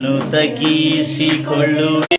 ತಗ್ಗಿಸಿಕೊಳ್ಳುವೆ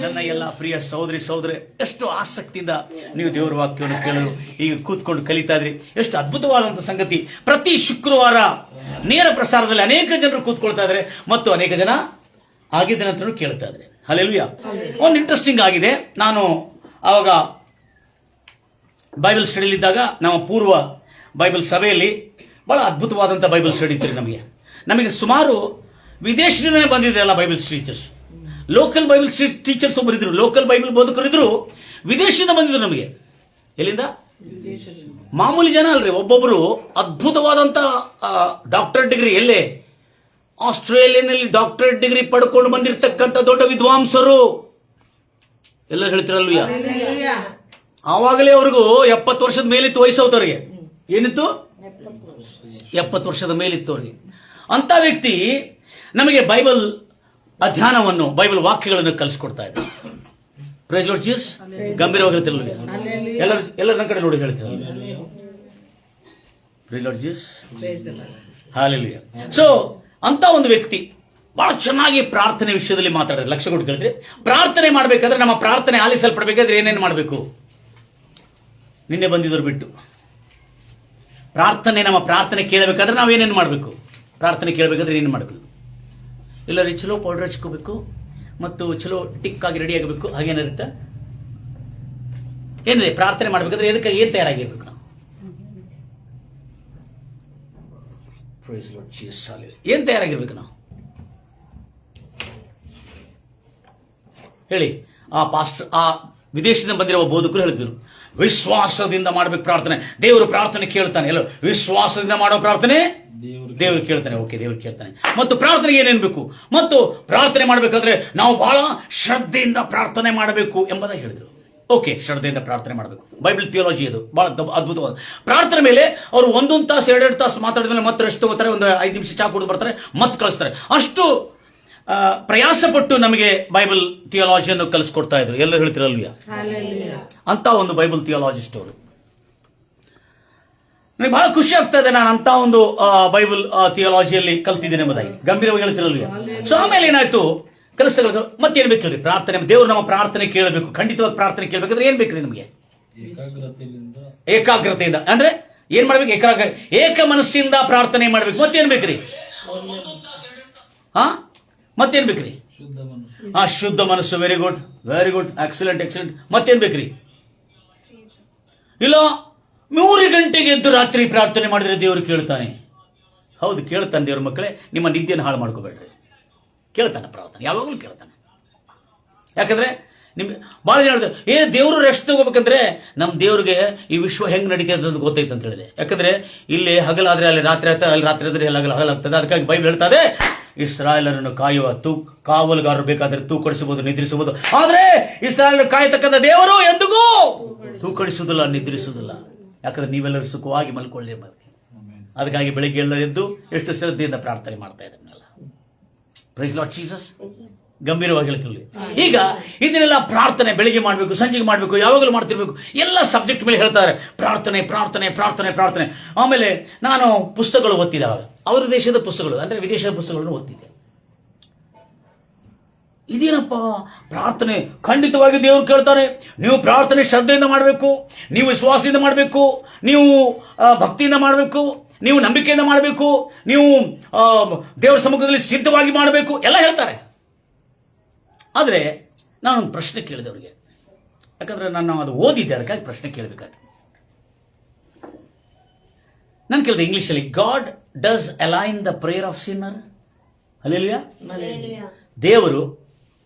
ನನ್ನ ಎಲ್ಲ ಪ್ರಿಯ ಸಹೋದರಿ ಸಹೋದರಿ, ಎಷ್ಟು ಆಸಕ್ತಿಯಿಂದ ನೀವು ದೇವರ ವಾಕ್ಯವನ್ನು ಕೇಳಲು ಈಗ ಕೂತ್ಕೊಂಡು ಕಲಿತಾ ಇದ್ರಿ. ಎಷ್ಟು ಅದ್ಭುತವಾದಂತಹ ಸಂಗತಿ. ಪ್ರತಿ ಶುಕ್ರವಾರ ನೇರ ಪ್ರಸಾರದಲ್ಲಿ ಅನೇಕ ಜನರು ಕೂತ್ಕೊಳ್ತಾ ಇದ್ದಾರೆ ಮತ್ತು ಅನೇಕ ಜನ ಆಗಿದ್ದ ನಂತರ ಕೇಳ್ತಾ ಇದ್ದಾರೆ. ಹಲ್ಲೆಲೂಯಾ. ಒಂದು ಇಂಟ್ರೆಸ್ಟಿಂಗ್ ಆಗಿದೆ. ನಾನು ಆವಾಗ ಬೈಬಲ್ ಸ್ಟಡಿಲಿದ್ದಾಗ ನಮ್ಮ ಪೂರ್ವ ಬೈಬಲ್ ಸಭೆಯಲ್ಲಿ ಬಹಳ ಅದ್ಭುತವಾದಂಥ ಬೈಬಲ್ ಸ್ಟಡಿ ಇತ್ತು. ನಮಗೆ ಸುಮಾರು ವಿದೇಶದಿಂದಲೇ ಬಂದಿದೆ Bible teachers. Local Bible teachers ಒಬ್ಬರು ಇದ್ರು, ಲೋಕಲ್ ಬೈಬಲ್ ಬೋಧಕರು ಇದ್ರು, ವಿದೇಶದಿಂದ ಬಂದಿದ್ರು ನಮಗೆ. ಎಲ್ಲಿಂದ? ಮಾಮೂಲಿ ಜನ ಅಲ್ರಿ, ಒಬ್ಬೊಬ್ರು ಅದ್ಭುತವಾದಂತ ಡಾಕ್ಟರೇಟ್ ಡಿಗ್ರಿ, ಎಲ್ಲೇ ಆಸ್ಟ್ರೇಲಿಯಾನಲ್ಲಿ ಡಾಕ್ಟರೇಟ್ ಡಿಗ್ರಿ ಪಡ್ಕೊಂಡು ಬಂದಿರತಕ್ಕಂಥ ದೊಡ್ಡ ವಿದ್ವಾಂಸರು. ಎಲ್ಲ ಹೇಳ್ತಿರಲ್ವಯ್ಯ. ಆವಾಗಲೇ ಅವ್ರಿಗೂ 70 ವರ್ಷದ ಮೇಲಿತ್ತು ವಯಸ್ಸವರಿಗೆ. ಏನಿತ್ತು? 70 ವರ್ಷದ ಮೇಲಿತ್ತು ಅವ್ರಿಗೆ. ಅಂತ ವ್ಯಕ್ತಿ ನಮಗೆ ಬೈಬಲ್ ಅಧ್ಯಯನವನ್ನು, ಬೈಬಲ್ ವಾಕ್ಯಗಳನ್ನು ಕಲಿಸ್ಕೊಡ್ತಾ ಇದ್ದಾರೆ. Praise Lord Jesus. ಗಂಭೀರವಾಗಿ ಹೇಳ್ತಿರಲ್ಲ, ಎಲ್ಲರ ನನ್ನ ಕಡೆ ನೋಡಿ ಹೇಳ್ತಾರೆ. Praise Lord Jesus. Hallelujah. So ಅಂತ ಒಂದು ವ್ಯಕ್ತಿ ಬಹಳ ಚೆನ್ನಾಗಿ ಪ್ರಾರ್ಥನೆ ವಿಷಯದಲ್ಲಿ ಮಾತಾಡಿದ್ರೆ, ಲಕ್ಷ್ಯ ಕೊಟ್ಟು ಕೇಳಿದ್ರೆ, ಪ್ರಾರ್ಥನೆ ಮಾಡಬೇಕಾದ್ರೆ, ನಮ್ಮ ಪ್ರಾರ್ಥನೆ ಆಲಿಸಲ್ಪಡಬೇಕಾದ್ರೆ ಏನೇನು ಮಾಡಬೇಕು? ನಿನ್ನೆ ಬಂದಿದ್ರು ಬಿಟ್ಟು ಪ್ರಾರ್ಥನೆ, ನಮ್ಮ ಪ್ರಾರ್ಥನೆ ಕೇಳಬೇಕಾದ್ರೆ ನಾವೇನೇನು ಮಾಡಬೇಕು? ಪ್ರಾರ್ಥನೆ ಕೇಳಬೇಕಾದ್ರೆ ಏನೇನು ಮಾಡಬೇಕು? ಎಲ್ಲರೂ ಚಲೋ ಪೌಡರ್ ಹಚ್ಕೋಬೇಕು ಮತ್ತು ಚಲೋ ಟಿಕ್ ಆಗಿ ರೆಡಿ ಆಗಬೇಕು. ಹಾಗೇನಿರುತ್ತೆ? ಏನಿದೆ? ಪ್ರಾರ್ಥನೆ ಮಾಡಬೇಕಾದ್ರೆ ಎದಕ್ಕೆ ಏನ್ ತಯಾರಾಗಿರ್ಬೇಕು ನಾವು? ಏನ್ ತಯಾರಾಗಿರ್ಬೇಕು ನಾವು? ಹೇಳಿ. ಆ ವಿದೇಶದಿಂದ ಬಂದಿರುವ ಬೋಧಕರು ಹೇಳಿದ್ರು, ವಿಶ್ವಾಸದಿಂದ ಮಾಡಬೇಕು ಪ್ರಾರ್ಥನೆ, ದೇವರು ಪ್ರಾರ್ಥನೆ ಕೇಳ್ತಾನೆ. ಎಲ್ಲೋ ವಿಶ್ವಾಸದಿಂದ ಮಾಡೋ ಪ್ರಾರ್ಥನೆ ದೇವರು ಕೇಳ್ತಾನೆ. ಓಕೆ, ದೇವರು ಕೇಳ್ತಾನೆ. ಮತ್ತು ಪ್ರಾರ್ಥನೆಗೆ ಏನೇನು ಬೇಕು? ಮತ್ತು ಪ್ರಾರ್ಥನೆ ಮಾಡಬೇಕಾದ್ರೆ ನಾವು ಬಹಳ ಶ್ರದ್ಧೆಯಿಂದ ಪ್ರಾರ್ಥನೆ ಮಾಡಬೇಕು ಎಂಬುದಾಗಿ ಹೇಳಿದ್ರು. ಓಕೆ, ಶ್ರದ್ಧೆಯಿಂದ ಪ್ರಾರ್ಥನೆ ಮಾಡಬೇಕು. ಬೈಬಲ್ ಥಿಯಾಲಜಿ ಅದು ಬಹಳ ಅದ್ಭುತವಾದ. ಪ್ರಾರ್ಥನೆ ಮೇಲೆ ಅವರು 1 ತಾಸು 2 ತಾಸು ಮಾತಾಡಿದ ಮೇಲೆ ಮತ್ತೆ ರೆಸ್ಟ್ ತಗೋತಾರೆ, ಒಂದು 5 ನಿಮಿಷ ಚಾ ಕುಡಿದು ಬರ್ತಾರೆ, ಮತ್ತೆ ಕಳಿಸ್ತಾರೆ. ಅಷ್ಟು ಪ್ರಯಾಸಪಟ್ಟು ನಮಗೆ ಬೈಬಲ್ ಥಿಯಾಲಜಿಯನ್ನು ಕಲಿಸ್ಕೊಡ್ತಾ ಇದ್ರು. ಎಲ್ಲರೂ ಹೇಳ್ತಿರಲ್ವಿಯ? ಅಂತ ಒಂದು ಬೈಬಲ್ ಥಿಯಾಲಜಿಸ್ಟ್ ಅವರು. ನನಗೆ ಬಹಳ ಖುಷಿ ಆಗ್ತಾ ಇದೆ, ನಾನು ಅಂತ ಒಂದು ಬೈಬಲ್ ಥಿಯಾಲಜಿಯಲ್ಲಿ ಕಲ್ತಿದ್ದೇನೆ ಎಂಬುದಾಗಿ ಗಂಭೀರವಾಗಿ ಹೇಳ್ತಿರಲ್ವಿಯ. ಸೊ ಆಮೇಲೆ ಏನಾಯ್ತು? ಕೆಲಸ ಮತ್ತೇನ್ ಬೇಕ್ರಿ? ಪ್ರಾರ್ಥನೆ. ದೇವರು ನಮ್ಮ ಪ್ರಾರ್ಥನೆ ಕೇಳಬೇಕು. ಖಂಡಿತವಾಗಿ ಪ್ರಾರ್ಥನೆ ಕೇಳಬೇಕಾದ್ರೆ ಏನ್ ಬೇಕ್ರಿ ನಮಗೆ? ಏಕಾಗ್ರತೆಯಿಂದ. ಅಂದ್ರೆ ಏನ್ ಮಾಡ್ಬೇಕು? ಏಕ ಮನಸ್ಸಿಂದ ಪ್ರಾರ್ಥನೆ ಮಾಡ್ಬೇಕು. ಮತ್ತೇನ್ ಬೇಕ್ರಿ? ಮತ್ತೇನ್ ಬೇಕ್ರಿ? ಶುದ್ಧ ಮನಸ್ಸು. Very good, very good, excellent. ಮತ್ತೇನ್ ಬೇಕ್ರಿ? ಇಲ್ಲ 3 ಗಂಟೆಗೆ ಎದ್ದು ರಾತ್ರಿ ಪ್ರಾರ್ಥನೆ ಮಾಡಿದ್ರೆ ದೇವರು ಕೇಳ್ತಾನೆ. ಹೌದು, ಕೇಳ್ತಾನೆ ದೇವ್ರ ಮಕ್ಕಳೇ. ನಿಮ್ಮ ನಿದ್ದೆಯನ್ನು ಹಾಳು ಮಾಡ್ಕೋಬೇಡ್ರಿ. ಕೇಳ್ತಾನೆ ಪ್ರಾರ್ಥನೆ, ಯಾವಾಗಲೂ ಕೇಳ್ತಾನೆ. ಯಾಕಂದ್ರೆ ನಿಮ್ಗೆ ಬಹಳ ಜನ ದೇವರು ರೆಸ್ಟ್ ತಗೋಬೇಕಂದ್ರೆ ನಮ್ಮ ದೇವ್ರಿಗೆ ಈ ವಿಶ್ವ ಹೆಂಗ್ ನಡೀತದೆ ಅಂತ ಗೊತ್ತೈತೆ ಅಂತ ಹೇಳಿದೆ. ಯಾಕಂದ್ರೆ ಇಲ್ಲಿ ಹಗಲಾದ್ರೆ ಅಲ್ಲಿ ರಾತ್ರಿ ಆಗ್ತದೆ, ಅಲ್ಲಿ ರಾತ್ರಿ ಆದ್ರೆ ಹಗಲಾಗ್ತದೆ. ಅದಕ್ಕಾಗಿ ಬೈಬಲ್ ಹೇಳ್ತದೆ, ಇಸ್ರಾಯೇಲರನ್ನು ಕಾಯುವ ಕಾವಲುಗಾರರು ಬೇಕಾದರೆ ತೂಕಡಿಸಬಹುದು, ನಿದ್ರಿಸಬಹುದು, ಆದರೆ ಇಸ್ರಾಯೇಲರು ಕಾಯತಕ್ಕಂಥ ದೇವರು ಎಂದಿಗೂ ತೂಕಡಿಸುವುದಿಲ್ಲ, ನಿದ್ರಿಸುವುದಿಲ್ಲ. ಯಾಕಂದ್ರೆ ನೀವೆಲ್ಲರೂ ಸುಖವಾಗಿ ಮಲ್ಕೊಳ್ಳಿ. ಅದಕ್ಕಾಗಿ ಬೆಳಿಗ್ಗೆ ಎಲ್ಲ ಎದ್ದು ಎಷ್ಟು ಶ್ರದ್ಧೆಯಿಂದ ಪ್ರಾರ್ಥನೆ ಮಾಡ್ತಾ ಇದ್ದನ್ನೆಲ್ಲ. Price Lord Jesus. ಗಂಭೀರವಾಗಿ ಹೇಳ್ತಿರ್ಲಿ. ಈಗ ಇದನ್ನೆಲ್ಲ ಪ್ರಾರ್ಥನೆ ಬೆಳಿಗ್ಗೆ ಮಾಡಬೇಕು, ಸಂಜೆಗೆ ಮಾಡಬೇಕು, ಯಾವಾಗಲೂ ಮಾಡ್ತಿರ್ಬೇಕು. ಎಲ್ಲ ಸಬ್ಜೆಕ್ಟ್ ಮೇಲೆ ಹೇಳ್ತಾರೆ ಪ್ರಾರ್ಥನೆ ಪ್ರಾರ್ಥನೆ ಪ್ರಾರ್ಥನೆ ಪ್ರಾರ್ಥನೆ. ಆಮೇಲೆ ನಾನು ಪುಸ್ತಕಗಳು ಓದ್ತಿದ್ದೆ, ಅವರ ದೇಶದ ಪುಸ್ತಕಗಳು ಅಂದ್ರೆ ವಿದೇಶದ ಪುಸ್ತಕಗಳನ್ನು ಓದ್ತಿದ್ದೆ. ಇದೇನಪ್ಪ ಪ್ರಾರ್ಥನೆ? ಖಂಡಿತವಾಗಿ ದೇವರು ಕೇಳ್ತಾರೆ. ನೀವು ಪ್ರಾರ್ಥನೆ ಶ್ರದ್ಧೆಯಿಂದ ಮಾಡಬೇಕು, ನೀವು ವಿಶ್ವಾಸದಿಂದ ಮಾಡಬೇಕು, ನೀವು ಭಕ್ತಿಯಿಂದ ಮಾಡಬೇಕು, ನೀವು ನಂಬಿಕೆಯಿಂದ ಮಾಡಬೇಕು, ನೀವು ದೇವರ ಸಮ್ಮುಖದಲ್ಲಿ ಸಿದ್ಧವಾಗಿ ಮಾಡಬೇಕು ಎಲ್ಲ ಹೇಳ್ತಾರೆ. ಆದರೆ ನಾನೊಂದು ಪ್ರಶ್ನೆ ಕೇಳಿದೆ ಅವರಿಗೆ, ಯಾಕಂದ್ರೆ ನಾನು ಅದು ಓದಿದ್ದೆ, ಅದಕ್ಕಾಗಿ ಪ್ರಶ್ನೆ ಕೇಳಬೇಕಾದ್ರೆ ನಾನು ಕೇಳಿದೆ ಇಂಗ್ಲಿಷಲ್ಲಿ, god does align the prayer of Sinner. Hallelujah. ದೇವರು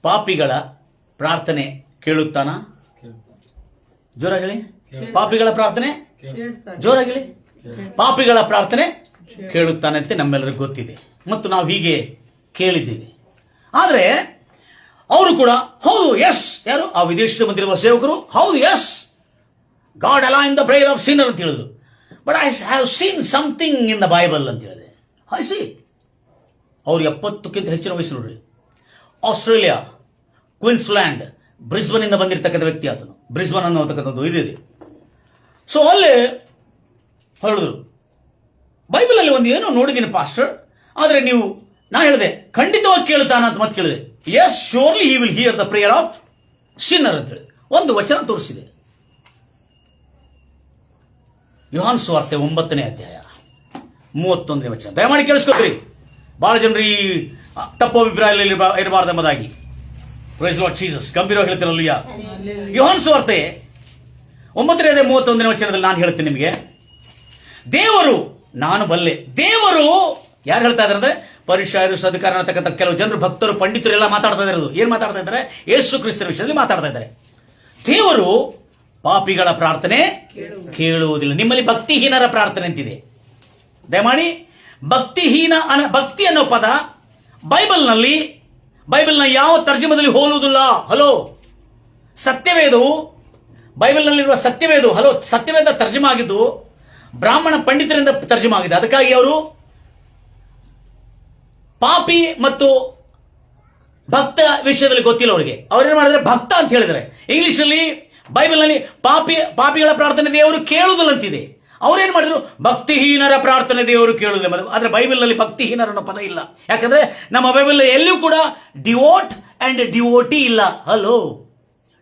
ಪಾಪಿಗಳ ಪ್ರಾರ್ಥನೆ ಕೇಳುತ್ತಾನ? ಜೋರಾಗಿ ಪಾಪಿಗಳ ಪ್ರಾರ್ಥನೆ ಜೋರಾಗಿ ಪಾಪಿಗಳ ಪ್ರಾರ್ಥನೆ ಕೇಳುತ್ತಾನಂತೆ ನಮ್ಮೆಲ್ಲರಿಗೂ ಗೊತ್ತಿದೆ ಮತ್ತು ನಾವು ಹೀಗೆ ಕೇಳಿದ್ದೀವಿ. ಆದರೆ ಅವರು ಕೂಡ ಹೌದು, ಎಸ್, ಯಾರು ಆ ವಿದೇಶದ ಬಂದಿರುವ ಸೇವಕರು, ಹೌದು, yes, God align the prayer of sinner ಅಂತ ಹೇಳಿದ್ರು. But I have seen something in the Bible ಅಂತ ಹೇಳಿದೆ. I see. ಅವ್ರು 70ಕ್ಕಿಂತ ಹೆಚ್ಚಿನ ವಯಸ್ಸು ನೋಡ್ರಿ. ಆಸ್ಟ್ರೇಲಿಯಾ, ಕ್ವೀನ್ಸ್ಲ್ಯಾಂಡ್, ಬ್ರಿಸ್ಬನ್ ಇಂದ ಬಂದಿರತಕ್ಕಂಥ ವ್ಯಕ್ತಿ ಆತನು. ಬ್ರಿಸ್ಬನ್ ಅನ್ನೋತಕ್ಕಂಥದ್ದು ಇದೆ. ಸೊ ಅಲ್ಲಿ ಹೇಳಿದ್ರು, ಬೈಬಲ್ ಅಲ್ಲಿ ಒಂದು ಏನೋ ನೋಡಿದ್ದೀನಿ ಪಾಸ್ಟರ್, ಆದರೆ ನೀವು, ನಾನು ಹೇಳಿದೆ ಖಂಡಿತವಾಗಿ ಕೇಳ್ತಾನ ಅಂತ ಮತ್ತೆ ಕೇಳಿದೆ. Yes, surely he will hear the prayer of sinner ಅಂತ ಹೇಳಿ ಒಂದು ವಚನ ತೋರಿಸಿದೆ. ಯೋಹಾನ್ ಸುವಾರ್ತೆ 9ನೇ ಅಧ್ಯಾಯ 31ನೇ ವಚನ. ದಯಮಾಡಿ ಕೇಳಿಸ್ಕೊತ್ರಿ. ಬಹಳ ಜನರು ಈ ತಪ್ಪು ಅಭಿಪ್ರಾಯದಲ್ಲಿ ಇರಬಾರ್ದು ಎಂಬುದಾಗಿ. Praise Lord Jesus. ಗಂಭೀರವಾಗಿ ಹೇಳ್ತಿರಲ್ಲ. ಯೋಹಾನ್ ಸುವಾರ್ತೆ 9ನೇ ಅಧ್ಯಾಯ 31ನೇ ವಚನದಲ್ಲಿ ನಾನು ಹೇಳ್ತೀನಿ ನಿಮಗೆ, ದೇವರು ನಾನು ಬಲ್ಲೆ. ದೇವರು ಯಾರು ಹೇಳ್ತಾ ಇದ್ದಾರೆ ಅಂದ್ರೆ ಪರಿಶಾಯರು, ಸದ್ಕಾರ ಅನ್ನತಕ್ಕಂಥ ಕೆಲವು ಜನರು, ಭಕ್ತರು, ಪಂಡಿತರು ಎಲ್ಲ ಮಾತಾಡ್ತಾ ಇರೋದು. ಏನ್ ಮಾತಾಡ್ತಾ ಇದ್ದಾರೆ? ಯೇಸು ಕ್ರಿಸ್ತನ ವಿಷಯದಲ್ಲಿ ಮಾತಾಡ್ತಾ ಇದ್ದಾರೆ. ದೇವರು ಪಾಪಿಗಳ ಪ್ರಾರ್ಥನೆ ಕೇಳುವುದಿಲ್ಲ. ನಿಮ್ಮಲ್ಲಿ ಭಕ್ತಿಹೀನರ ಪ್ರಾರ್ಥನೆ ಅಂತಿದೆ. ದಯಮಾಡಿ ಭಕ್ತಿ ಅನ್ನೋ ಪದ ಬೈಬಲ್ನ ಯಾವ ತರ್ಜಮದಲ್ಲಿ ಹೋಲುವುದಿಲ್ಲ. ಹಲೋ, ಸತ್ಯವೇದವು, ಬೈಬಲ್ನಲ್ಲಿರುವ ಸತ್ಯವೇದ, ಹಲೋ, ಸತ್ಯವೇದ ತರ್ಜಮಾ ಆಗಿದ್ದು ಬ್ರಾಹ್ಮಣ ಪಂಡಿತರಿಂದ ತರ್ಜಮಾ ಆಗಿದೆ. ಅದಕ್ಕಾಗಿ ಅವರು ಪಾಪಿ ಮತ್ತು ಭಕ್ತ ವಿಷಯದಲ್ಲಿ ಗೊತ್ತಿಲ್ಲ ಅವರಿಗೆ. ಅವ್ರೇನ್ ಮಾಡಿದ್ರೆ ಭಕ್ತ ಅಂತ ಹೇಳಿದ್ರೆ. ಇಂಗ್ಲಿಷಲ್ಲಿ ಬೈಬಲ್ನಲ್ಲಿ ಪಾಪಿಗಳ ಪ್ರಾರ್ಥನೆ ದೇವರು ಕೇಳುವುದಿಲ್ಲ ಅಂತಿದೆ. ಅವ್ರೇನ್ ಮಾಡಿದ್ರು? ಭಕ್ತಿಹೀನರ ಪ್ರಾರ್ಥನೆ ದೇವರು ಕೇಳುವುದಿಲ್ಲ. ಆದ್ರೆ ಬೈಬಲ್ನಲ್ಲಿ ಭಕ್ತಿಹೀನರ ಅನ್ನೋ ಪದ ಇಲ್ಲ. ಯಾಕಂದ್ರೆ ನಮ್ಮ ಬೈಬಲ್ ಎಲ್ಲಿಯೂ ಕೂಡ ಡಿವೋಟ್ ಅಂಡ್ ಡಿವೋಟಿ ಇಲ್ಲ. ಹಲೋ,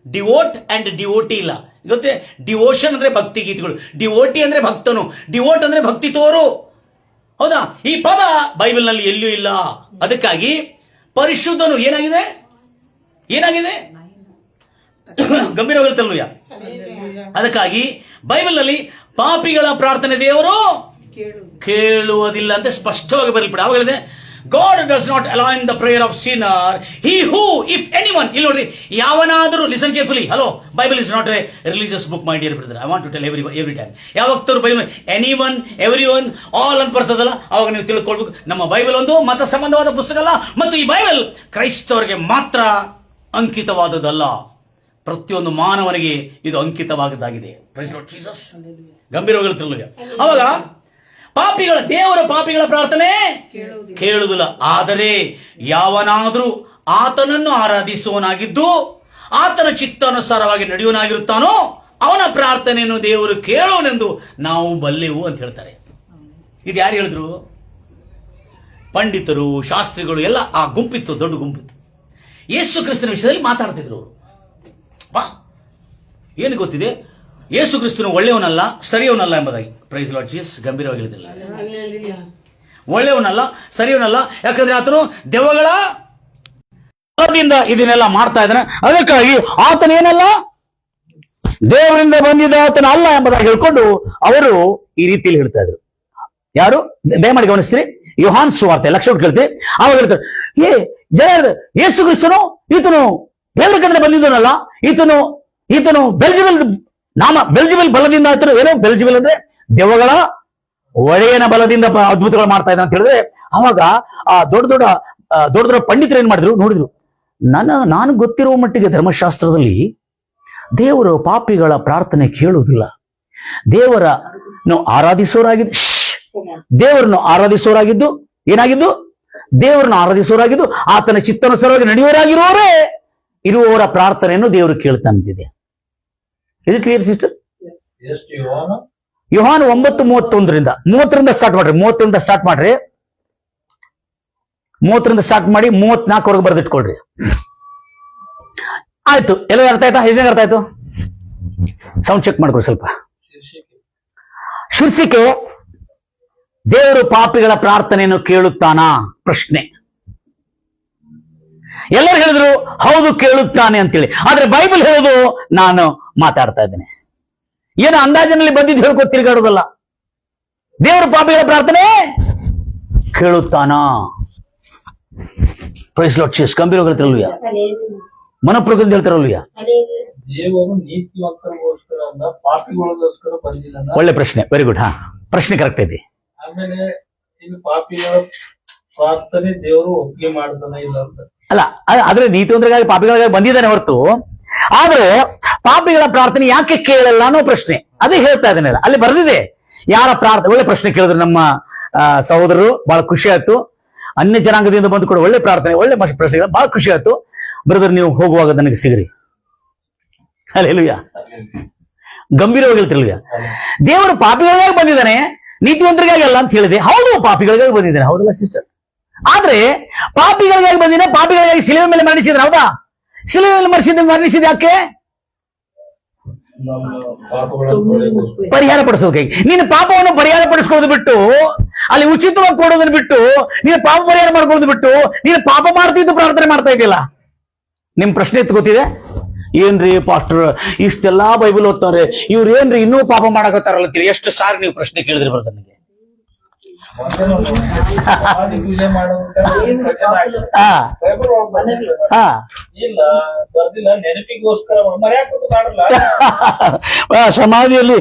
ಡಿವೋಟ್ ಅಂಡ್ ಡಿವೋಟಿ ಇಲ್ಲ. ಗೊತ್ತೇ? ಡಿವೋಷನ್ ಅಂದ್ರೆ ಭಕ್ತಿ ಗೀತೆಗಳು, ಡಿವೋಟಿ ಅಂದ್ರೆ ಭಕ್ತನು, ಡಿವೋಟ್ ಅಂದ್ರೆ ಭಕ್ತಿ ತೋರು. ಹೌದಾ? ಈ ಪದ ಬೈಬಲ್ನಲ್ಲಿ ಎಲ್ಲಿಯೂ ಇಲ್ಲ. ಅದಕ್ಕಾಗಿ ಪರಿಶುದ್ಧನು ಏನಾಗಿದೆ ಗಂಭೀರವಾಗಿ ಹೇಳ್ತಲ್ವಯ್ಯ. ಅದಕ್ಕಾಗಿ ಬೈಬಲ್ನಲ್ಲಿ ಪಾಪಿಗಳ ಪ್ರಾರ್ಥನೆ ದೇವರು ಕೇಳುವುದಿಲ್ಲ ಅಂತ ಸ್ಪಷ್ಟವಾಗಿ ಬರಲ್ಪಡ. ಅವಾಗ ಹೇಳಿದೆ, God does not align the prayer of sinner. He who, if anyone, ಇಲ್ಲಿ ನೋಡ್ರಿ, ಯಾವನಾದರೂ, listen carefully. Hello, Bible is not a religious book, my dear brother. I want to tell every time. ಯಾವತ್ತೂ ಬೈಬಲ್ anyone, everyone, all ಅಂತ ಬರ್ತದಲ್ಲ, ಅವಾಗ ನೀವು ತಿಳ್ಕೊಳ್ಬೇಕು, ನಮ್ಮ ಬೈಬಲ್ ಒಂದು ಮತ ಸಂಬಂಧವಾದ ಪುಸ್ತಕ ಅಲ್ಲ, ಮತ್ತು ಈ ಬೈಬಲ್ ಕ್ರೈಸ್ತವರಿಗೆ ಮಾತ್ರ ಅಂಕಿತವಾದದ್ದಲ್ಲ. ಪ್ರತಿಯೊಂದು ಮಾನವನಿಗೆ ಇದು ಅಂಕಿತವಾಗದ್ದಾಗಿದೆ. ಗಂಭೀರವಾಗಿ ಹೇಳ್ತಿರಲಿಲ್ಲ. ಅವಾಗ ದೇವರ ಪಾಪಿಗಳ ಪ್ರಾರ್ಥನೆ ಕೇಳುವುದಿಲ್ಲ. ಆದರೆ ಯಾವನಾದರೂ ಆತನನ್ನು ಆರಾಧಿಸುವನಾಗಿದ್ದು ಆತನ ಚಿತ್ತಾನುಸಾರವಾಗಿ ನಡೆಯುವನಾಗಿರುತ್ತಾನೋ ಅವನ ಪ್ರಾರ್ಥನೆಯನ್ನು ದೇವರು ಕೇಳೋನೆಂದು ನಾವು ಬಲ್ಲೆವು ಅಂತ ಹೇಳ್ತಾರೆ. ಇದು ಯಾರು ಹೇಳಿದ್ರು? ಪಂಡಿತರು, ಶಾಸ್ತ್ರಿಗಳು ಎಲ್ಲ ಆ ಗುಂಪಿತ್ತು, ದೊಡ್ಡ ಗುಂಪಿತ್ತು. ಯೇಸು ಕ್ರಿಸ್ತನ ವಿಷಯದಲ್ಲಿ ಮಾತಾಡ್ತಿದ್ರು ಅವರು. ಏನು ಗೊತ್ತಿದೆ? ಯೇಸು ಕ್ರಿಸ್ತನು ಒಳ್ಳೆಯವನಲ್ಲ, ಸರಿಯವನಲ್ಲ ಎಂಬುದಾಗಿ. Praise Lord Jesus. ಗಂಭೀರವಾಗಿ ಹೇಳಿದಿಲ್ಲ. ಒಳ್ಳೆಯವನಲ್ಲ, ಸರಿಯವನಲ್ಲ. ಯಾಕಂದ್ರೆ ಆತನು ದೆವ್ವಗಳ ಬಲದಿಂದ ಇದನ್ನೆಲ್ಲ ಮಾಡ್ತಾ ಇದ್ದಾನೆ. ಅದಕ್ಕಾಗಿ ಆತನೇನಲ್ಲ, ದೇವರಿಂದ ಬಂದಿದ್ದ ಆತನ ಅಲ್ಲ ಎಂಬುದಾಗಿ ಹೇಳ್ಕೊಂಡು ಅವರು ಈ ರೀತಿಯಲ್ಲಿ ಹೇಳ್ತಾ ಇದ್ರು. ಯಾರು? ದಯಮಾಡಿ ಗಮನಿಸ್ತೀರಿ, ಯೋಹಾನ್ ಸುವಾರ್ತೆ ಲಕ್ಷ ಕೇಳ್ತೀವಿ. ಅವಾಗ ಹೇಳ್ತಾರೆ, ಯೇಸು ಕ್ರಿಸ್ತನು ಈತನು ದೇವರ ಕಡೆ ಬಂದಿದ್ದನಲ್ಲ, ಈತನು ಬೆಲ್ಜಿಬಲ್ ಬಲದಿಂದ ಆತನು. ಏನೋ ಬೆಲ್ಜಿಬಲ್ ಅಂದ್ರೆ ದೆವ್ವಗಳ ಒಡೆಯನ ಬಲದಿಂದ ಅದ್ಭುತಗಳು ಮಾಡ್ತಾ ಇದ್ದಾನೆ ಅಂತ ಹೇಳಿದ್ರೆ, ಅವಾಗ ಆ ದೊಡ್ಡ ದೊಡ್ಡ ದೊಡ್ಡ ದೊಡ್ಡ ಪಂಡಿತರು ಏನ್ ಮಾಡಿದ್ರು ನೋಡಿದ್ರು, ನಾನು ಗೊತ್ತಿರುವ ಮಟ್ಟಿಗೆ ಧರ್ಮಶಾಸ್ತ್ರದಲ್ಲಿ ದೇವರು ಪಾಪಿಗಳ ಪ್ರಾರ್ಥನೆ ಕೇಳುವುದಿಲ್ಲ. ದೇವರನ್ನು ಆರಾಧಿಸೋರಾಗಿದ್ದು ಏನಾಗಿದ್ದು, ದೇವರನ್ನು ಆರಾಧಿಸೋರಾಗಿದ್ದು ಆತನ ಚಿತ್ತಾನುಸಾರವಾಗಿ ನಡೆಯುವವರಾಗಿರುವವರೇ ಇರುವವರ ಪ್ರಾರ್ಥನೆಯನ್ನು ದೇವರು ಕೇಳ್ತಾನಂತಿದೆ. ಇದು ಕ್ಲಿಯರ್ ಸಿಸ್ಟರ್? ಯೋಹಾನ 9:30 ಸ್ಟಾರ್ಟ್ ಮಾಡ್ರಿ. 30ರಿಂದ ಸ್ಟಾರ್ಟ್ ಮಾಡ್ರಿ. 30ರಿಂದ ಸ್ಟಾರ್ಟ್ ಮಾಡಿ 34ವರೆಗೆ ಬರೆದಿಟ್ಕೊಳ್ರಿ. ಆಯ್ತು, ಎಲ್ಲ ಅರ್ಥ ಆಯ್ತಾ? ಎಷ್ಟು ಅರ್ಥ ಆಯ್ತು? ಸೌಂಡ್ ಚೆಕ್ ಮಾಡ್ಕೊಡಿ ಸ್ವಲ್ಪ. ಶೀರ್ಷಿಕೆ ದೇವರು ಪಾಪಿಗಳ ಪ್ರಾರ್ಥನೆಯನ್ನು ಕೇಳುತ್ತಾನಾ ಪ್ರಶ್ನೆ. ಎಲ್ಲರೂ ಹೇಳಿದ್ರು ಹೌದು ಕೇಳುತ್ತಾನೆ ಅಂತೇಳಿ, ಆದ್ರೆ ಬೈಬಲ್ ಹೇಳೋದು ನಾನು ಮಾತಾಡ್ತಾ ಇದ್ದೇನೆ. ಏನು ಅಂದಾಜಿನಲ್ಲಿ ಬಂದಿದ್ದು ಹೇಳ್ಕೊ ತಿರುಗಾಡೋದಲ್ಲ. ದೇವರು ಪಾಪಿಗಳ ಪ್ರಾರ್ಥನೆ ಕೇಳುತ್ತಾನಾ? ಪ್ರೈಸ್ ಲಾರ್ಡ್ ಚೀಸ್ ಗಂಭೀರವಾಗಿ ಹೇಳ್ತಿರಲ್ವಯ್ಯ, ಮನಪ್ರಕೃತಿ ಹೇಳ್ತಾರಲ್ವಯ್ಯ. ದೇವರು ನೀತಿವಂತರಿಗೋಸ್ಕರ ಪಾಪಿಗಳಿಗೋಸ್ಕರ ಬಂದಿಲ್ಲ. ಒಳ್ಳೆ ಪ್ರಶ್ನೆ, ವೆರಿ ಗುಡ್. ಪ್ರಶ್ನೆ ಕರೆಕ್ಟ್ ಐತಿ. ಆಮೇಲೆ ಇನ್ನು ಪಾಪಿಗಳ ಪ್ರಾರ್ಥನೆ ದೇವರು ಒಪ್ಪಿಗೆ ಮಾಡ್ತಾನೆ ಇಲ್ಲ ಅಂತ ಅಲ್ಲ, ಆದ್ರೆ ನೀತಿವಂತರಿಗಾಗಿ ಪಾಪಿಗಳಿಗಾಗಿ ಬಂದಿದ್ದಾನೆ ಹೊರತು, ಆದ್ರೆ ಪಾಪಿಗಳ ಪ್ರಾರ್ಥನೆ ಯಾಕೆ ಕೇಳಲ್ಲ ಅನ್ನೋ ಪ್ರಶ್ನೆ ಅದೇ ಹೇಳ್ತಾ ಇದ್ದೇನೆ. ಅಲ್ಲಿ ಬರೆದಿದೆ ಯಾರ ಪ್ರಾರ್ಥನೆ. ಒಳ್ಳೆ ಪ್ರಶ್ನೆ ಕೇಳಿದ್ರು ನಮ್ಮ ಸಹೋದರರು, ಬಹಳ ಖುಷಿ ಆಯ್ತು. ಅನ್ಯ ಜನಾಂಗದಿಂದ ಬಂದು ಕೂಡ ಒಳ್ಳೆ ಪ್ರಾರ್ಥನೆ, ಒಳ್ಳೆ ಪ್ರಶ್ನೆಗಳು, ಬಹಳ ಖುಷಿ ಆಯ್ತು. ಬ್ರದರ್, ನೀವು ಹೋಗುವಾಗ ನನಗೆ ಸಿಗ್ರಿ. ಅಲ್ಲೇಲುಯ್ಯ, ಗಂಭೀರವಾಗಿ ಹೇಳ್ತಿರ್ಲಿಲ್ಲ. ದೇವರು ಪಾಪಿಗಳಿಗಾಗಿ ಬಂದಿದ್ದಾನೆ, ನೀತಿವಂತರಿಗಾಗಿ ಅಲ್ಲ ಅಂತ ಹೇಳಿದೆ. ಹೌದು, ಪಾಪಿಗಳಿಗಾಗಿ ಬಂದಿದ್ದಾನೆ, ಹೌದಲ್ಲ ಸಿಸ್ಟರ್? ಆದ್ರೆ ಪಾಪಿಗಳಿಗಾಗಿ ಬಂದಿದ್ದಾನೆ, ಪಾಪಿಗಳಿಗಾಗಿ ಶಿಲುಬೆ ಮೇಲೆ ಮರಣಿಸಿದ್ರೆ. ಹೌದಾ? ಶಿಲುಬೆ ಮೇಲೆ ಮರಣಿಸಿದ ಯಾಕೆ? ಪರಿಹಾರ ಪಡಿಸೋದಕ್ಕಾಗಿ. ನೀನು ಪಾಪವನ್ನು ಪರಿಹಾರ ಪಡಿಸ್ಕೊಳ್ಳೋದು ಬಿಟ್ಟು, ಅಲ್ಲಿ ಉಚಿತವಾಗಿ ಕೊಡೋದನ್ನ ಬಿಟ್ಟು, ನೀನು ಪಾಪ ಪರಿಹಾರ ಮಾಡ್ಕೊಳ್ಳೋದು ಬಿಟ್ಟು, ನೀನು ಪಾಪ ಮಾಡ್ತಿದ್ದು ಪ್ರಾರ್ಥನೆ ಮಾಡ್ತಾ ಇದೆಯಲ್ಲ. ನಿಮ್ ಪ್ರಶ್ನೆ ಎತ್ತು ಗೊತ್ತಿದೆ. ಏನ್ರಿ ಪಾಸ್ಟರ್ ಇಷ್ಟೆಲ್ಲಾ ಬೈಬಲ್ ಓದ್ತಾವ್ರೆ, ಇವ್ರು ಏನ್ರಿ ಇನ್ನೂ ಪಾಪ ಮಾಡಕತ್ತಾರಲ್ಲ? ಎಷ್ಟು ಸಾರಿ ನೀವು ಪ್ರಶ್ನೆ ಕೇಳಿದ್ರಿ ಬರೋದು ನನಗೆ. ಪೂಜೆ ಇಲ್ಲ ಬರ್ದಿಲ್ಲ, ನೆನಪಿಗೋಸ್ಕರ ಸಮಾಧಿಯಲ್ಲಿ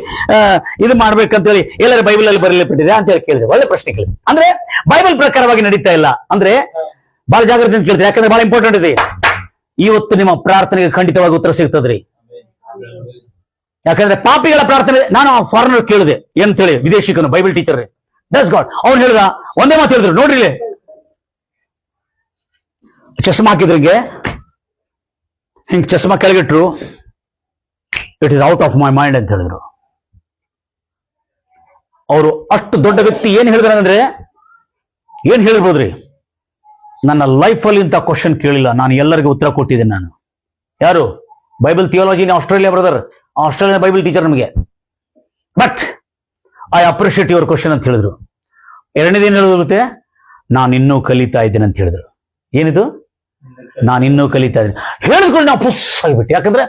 ಇದು ಮಾಡ್ಬೇಕಂತೇಳಿ ಎಲ್ಲರೂ ಬೈಬಲ್ ಅಲ್ಲಿ ಬರಲಿಪಟ್ಟಿದೆ ಅಂತ ಹೇಳಿ ಕೇಳಿದ್ರೆ ಒಳ್ಳೆ ಪ್ರಶ್ನೆ ಕೇಳಿದ್ರೆ. ಅಂದ್ರೆ ಬೈಬಲ್ ಪ್ರಕಾರವಾಗಿ ನಡೀತಾ ಇಲ್ಲ ಅಂದ್ರೆ ಬಹಳ ಜಾಗ್ರತೆ ಕೇಳ್ತೀರಿ. ಯಾಕಂದ್ರೆ ಬಹಳ ಇಂಪಾರ್ಟೆಂಟ್ ಇದೆ. ಇವತ್ತು ನಿಮ್ಮ ಪ್ರಾರ್ಥನೆಗೆ ಖಂಡಿತವಾಗಿ ಉತ್ತರ ಸಿಗ್ತದ್ರಿ. ಯಾಕಂದ್ರೆ ಪಾಪಿಗಳ ಪ್ರಾರ್ಥನೆ, ನಾನು ಆ ಫಾರಿನರ್ ಕೇಳಿದೆ ಏನಂತೇಳಿ, ವಿದೇಶಿಕನು ಬೈಬಲ್ ಟೀಚರ್ ಡಸ್ ಗಾಡ್, ಅವ್ನು ಹೇಳಿದ ಒಂದೇ ಮಾತು ಹೇಳಿದ್ರು. ನೋಡ್ರಿ, ಚಶ್ಮಾ ಹಾಕಿದ್ರಿಗೆ ಹಿಂಗ್ ಚಶ್ಮಾ ಕೆಳಗಿಟ್ರು, it is out of my mind ಅಂತ ಹೇಳಿದ್ರು. ಅವರು ಅಷ್ಟು ದೊಡ್ಡ ವ್ಯಕ್ತಿ ಏನ್ ಹೇಳಿದ್ರು ಅಂದ್ರೆ, ಏನ್ ಹೇಳಿರ್ಬೋದ್ರಿ, ನನ್ನ ಲೈಫಲ್ಲಿ ಇಂಥ ಕ್ವಶನ್ ಕೇಳಿಲ್ಲ, ನಾನು ಎಲ್ಲರಿಗೂ ಉತ್ತರ ಕೊಟ್ಟಿದ್ದೇನೆ. ನಾನು ಯಾರು? Bible theology Australia brother, Australia Bible teacher ನಮಗೆ. But I appreciate your question ಅಂತ ಹೇಳಿದ್ರು. ಎರಡನೇದೇನು ಹೇಳೋಗುತ್ತೆ, ನಾನು ಇನ್ನೂ ಕಲಿತಾ ಇದ್ದೇನೆ ಅಂತ ಹೇಳಿದ್ರು. ಏನಿದು? ನಾನು ಇನ್ನೂ ಕಲಿತಾ ಇದ್ದೇನೆ ಹೇಳಿದ್ಕೊಂಡು ನಾವು ಪುಸ್ ಆಗಿಬಿಟ್ಟು. ಯಾಕಂದ್ರೆ